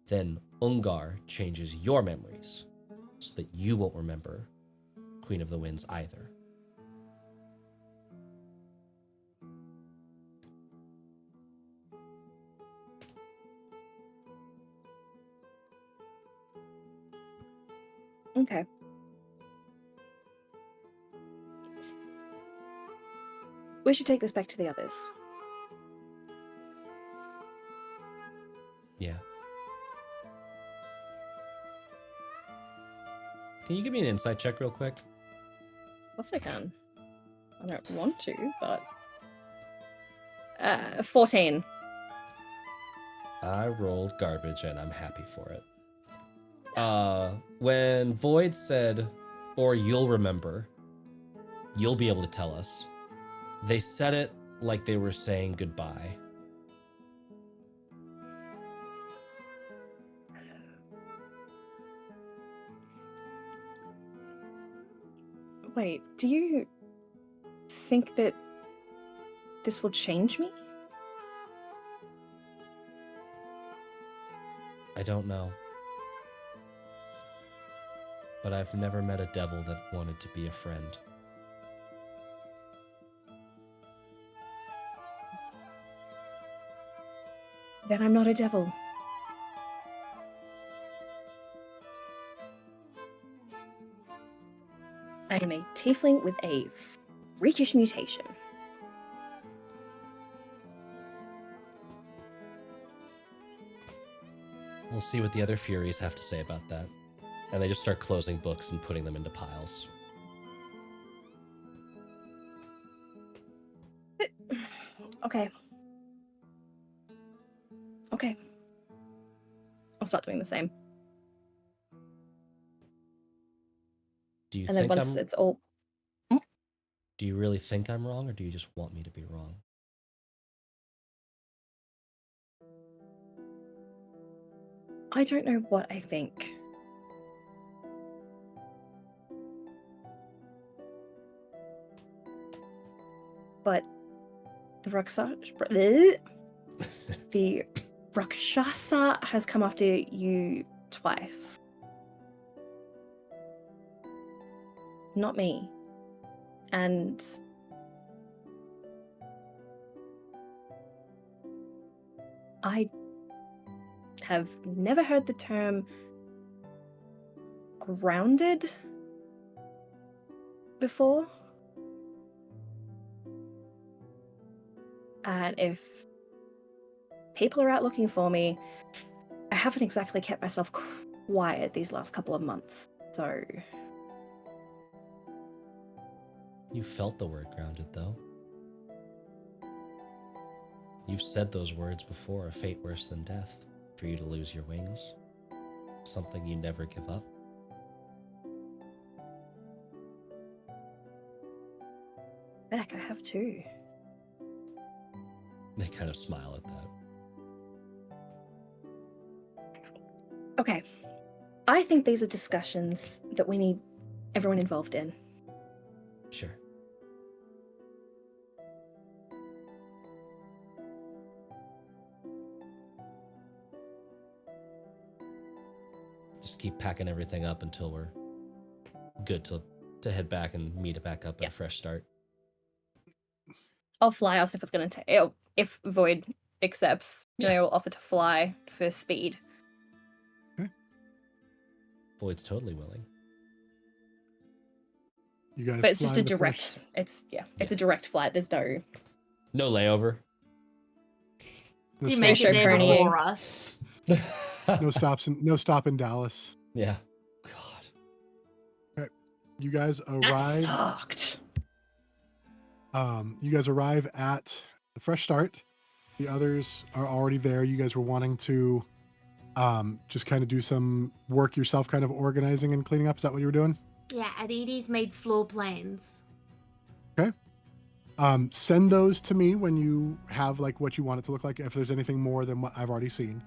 Then Ungar changes your memories so that you won't remember Queen of the Winds either. Okay. We should take this back to the others. Yeah. Can you give me an insight check real quick? Of course I can. I don't want to, but 14. I rolled garbage and I'm happy for it. When Void said, or you'll remember, you'll be able to tell us, they said it like they were saying goodbye. Wait, do you think that this will change me? I don't know. But I've never met a devil that wanted to be a friend. Then I'm not a devil. I am a tiefling with a freakish mutation. We'll see what the other Furies have to say about that. And they just start closing books and putting them into piles. Okay. Okay. I'll start doing the same. Do you And then think once it's all... Do you really think I'm wrong, or do you just want me to be wrong? I don't know what I think. but the Rakshasa has come after you twice. Not me. And I have never heard the term grounded before. And if people are out looking for me, I haven't exactly kept myself quiet these last couple of months, so... You felt the word grounded, though. You've said those words before, a fate worse than death, for you to lose your wings. Something you never give up. Beck, I have too. They kind of smile at that. Okay. I think these are discussions that we need everyone involved in. Sure. Just keep packing everything up until we're good to head back and meet it back up at a fresh start. I'll fly us if it's going to take... If Void accepts, then I will offer to fly for speed. Okay. Void's totally willing. You guys but it's fly just a the direct... first- It's a direct flight. There's no... No layover. No You stop- make it there Ponying. before us. no stop in Dallas. Yeah. God. You guys That arrive. sucked. You guys arrive at the fresh start. The others are already there. You guys were wanting to just kind of do some work yourself, kind of organizing and cleaning up. Is that what you were doing? Yeah, Aditi's made floor plans. Okay. Send those to me when you have like what you want it to look like. If there's anything more than what I've already seen.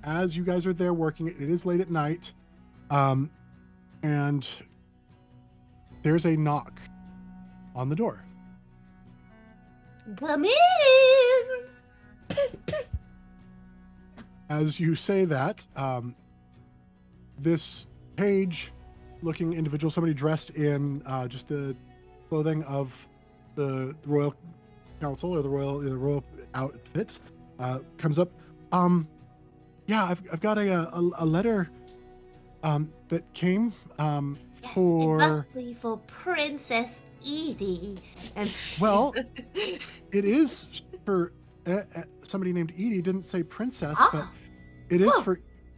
As you guys are there working, it is late at night, and there's a knock on the door. Come in. As you say that, this page-looking individual, somebody dressed in just the clothing of the royal council or the royal outfit, comes up. Yeah, I've got a letter that came Yes, for. it must be for Princess Edie. And Well, it is for somebody named Edie. Didn't say princess, but it is Whoa.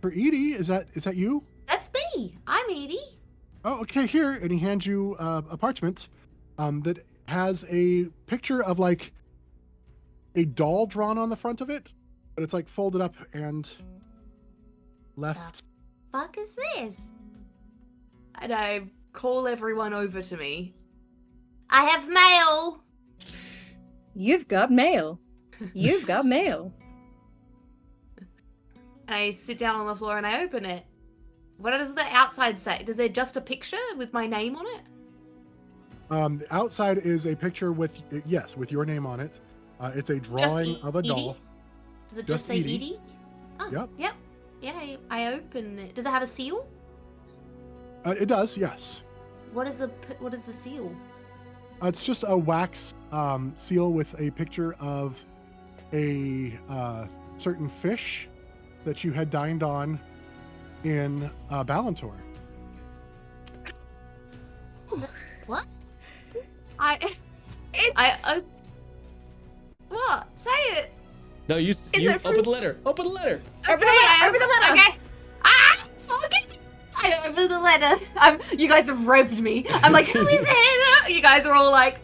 for Edie. Is that you? that's me. I'm Edie. Oh, okay. Here, and he hands you a parchment that has a picture of like a doll drawn on the front of it, but it's like folded up and left. Fuck is this? And I call everyone over to me. I have mail. You've got mail. You've got mail. I sit down on the floor and I open it. What does the outside say? Does there just a picture with my name on it? The outside is a picture with your name on it. It's a drawing of a Edie? doll. Does it Just just say Edie. Edie? Oh, Yep. Yep. Yeah, I open it. Does it have a seal? It does, yes. What is the seal? It's just a wax seal with a picture of a certain fish that you had dined on in Ballantor. What? What? Say it. No, you it open the letter. Open the letter. Okay, I open the letter. Okay. Ah! Okay. I open the letter. You guys have revved me. I'm like, who is it? You guys are all like,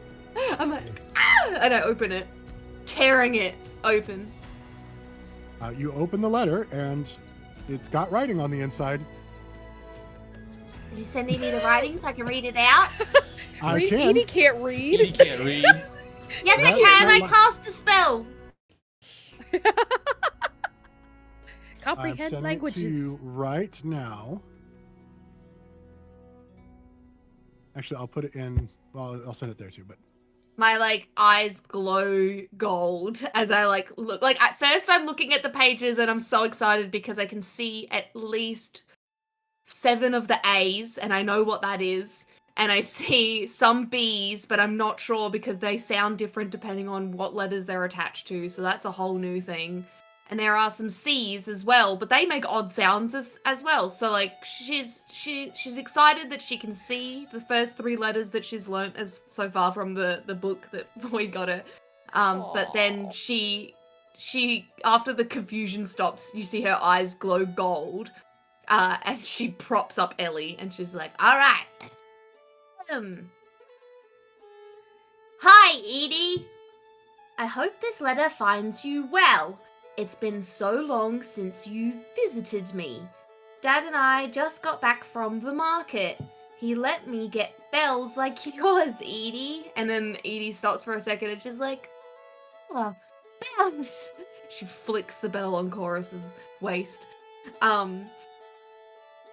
I'm like, ah! And I open it, tearing it open. You open the letter, and it's got writing on the inside. Are you sending me the writing so I can read it out? I Read- can. Edie can't read. You can't read. Yes, I Well, can. I well, cast a spell. I'm Comprehend sending languages. it to you right now. Actually, I'll put it in. Well, I'll send it there too. But My like eyes glow gold as I like look. Like at first I'm looking at the pages and I'm so excited because I can see at least 7 of the A's and I know what that is. And I see some B's, but I'm not sure because they sound different depending on what letters they're attached to. So that's a whole new thing. And there are some C's as well, but they make odd sounds as well. So like she's excited that she can see the first 3 letters that she's learnt as so far from the book that we got her. But then she after the confusion stops, you see her eyes glow gold. And she props up Ellie and she's like, "All right. Hi, Edie. I hope this letter finds you well. It's been so long since you visited me. Dad and I just got back from the market. He let me get bells like yours, Edie." And then Edie stops for a second and she's like, "Oh, bells." She flicks the bell on Chorus's waist.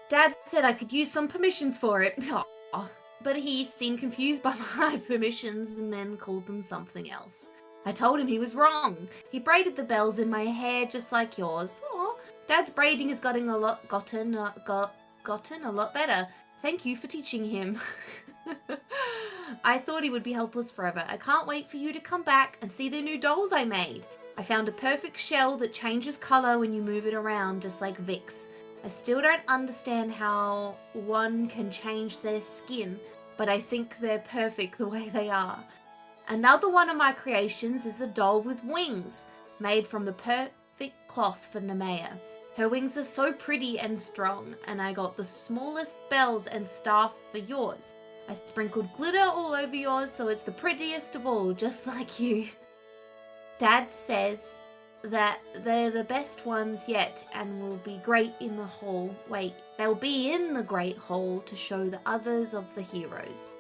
Dad said I could use some permissions for it. Aww. But he seemed confused by my permissions and then called them something else. I told him he was wrong. He braided the bells in my hair just like yours. Aw, Dad's braiding has gotten a lot better. Thank you for teaching him. I thought he would be helpless forever. I can't wait for you to come back and see the new dolls I made. I found a perfect shell that changes color when you move it around, just like Vic's. I still don't understand how one can change their skin, but I think they're perfect the way they are. Another one of my creations is a doll with wings, made from the perfect cloth for Nemea. Her wings are so pretty and strong, and I got the smallest bells and staff for yours. I sprinkled glitter all over yours, so it's the prettiest of all, just like you. Dad says that they're the best ones yet and will be great in the hall. Wait, they'll be in the Great Hall to show the others of the heroes.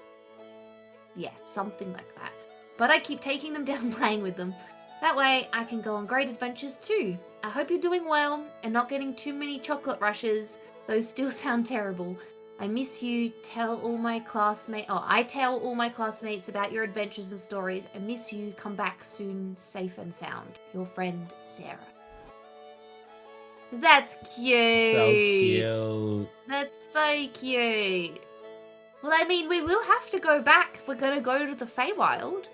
Yeah, something like that. But I keep taking them down playing with them. That way I can go on great adventures too. I hope you're doing well and not getting too many chocolate rushes. Those still sound terrible. I miss you. I tell all my classmates about your adventures and stories. I miss you. Come back soon, safe and sound. Your friend, Sarah. That's cute. So cute. That's so cute. Well, I mean, we will have to go back if we're going to go to the Feywild.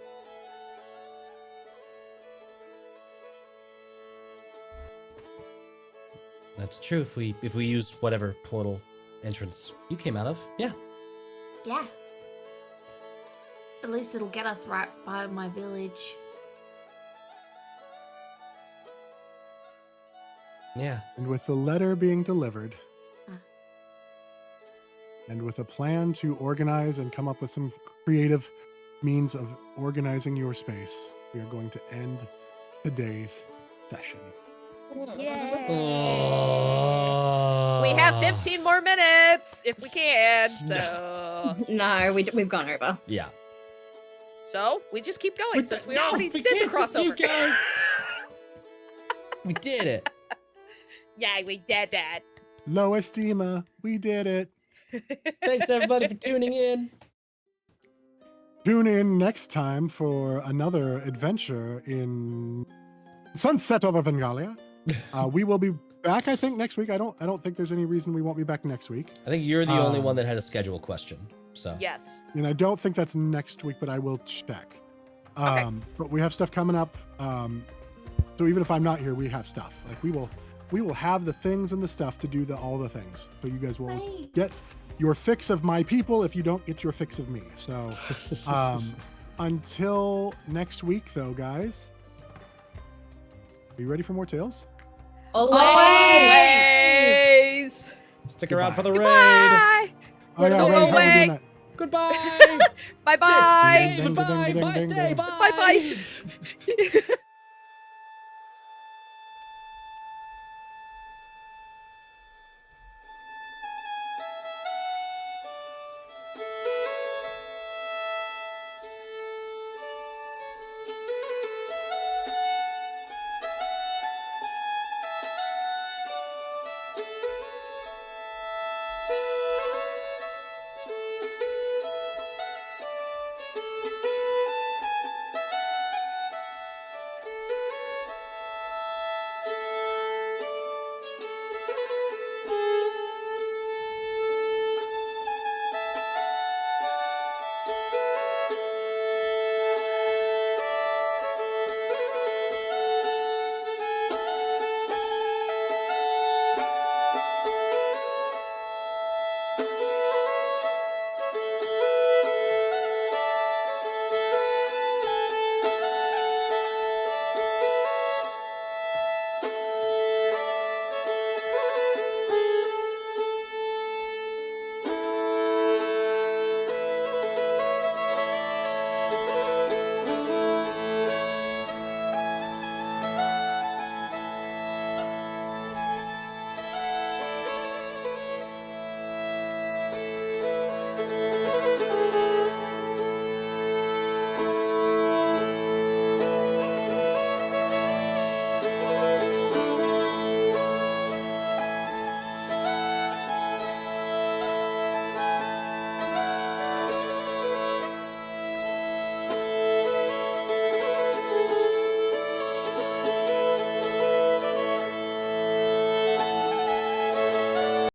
That's true. If we use whatever portal entrance you came out of, yeah. Yeah. At least it'll get us right by my village. Yeah. And with the letter being delivered, and with a plan to organize and come up with some creative means of organizing your space, we are going to end today's session. Yay. We have 15 more minutes if we can. So No, we've gone over. Yeah. So we just keep going since we already did the crossover. We did it. Yeah, we did it. Low Estima, we did it. Thanks everybody for tuning in. Tune in next time for another adventure in Sunset over Vengalia. We will be back, I think, next week. I don't think there's any reason we won't be back next week. I think you're the only one that had a schedule question. So yes. And I don't think that's next week, but I will check. Okay. But we have stuff coming up. So even if I'm not here, we have stuff. Like we will have the things and the stuff to do all the things. So you guys will get your fix of my people if you don't get your fix of me. So until next week, though, guys. Are you ready for more tales? Always. Stick around for the raid. Goodbye. Oh, yeah, No, Ray, no how we way. doing that? Goodbye. Bye bye. Stay. Goodbye. Bye. Stay. Bye. Bye bye.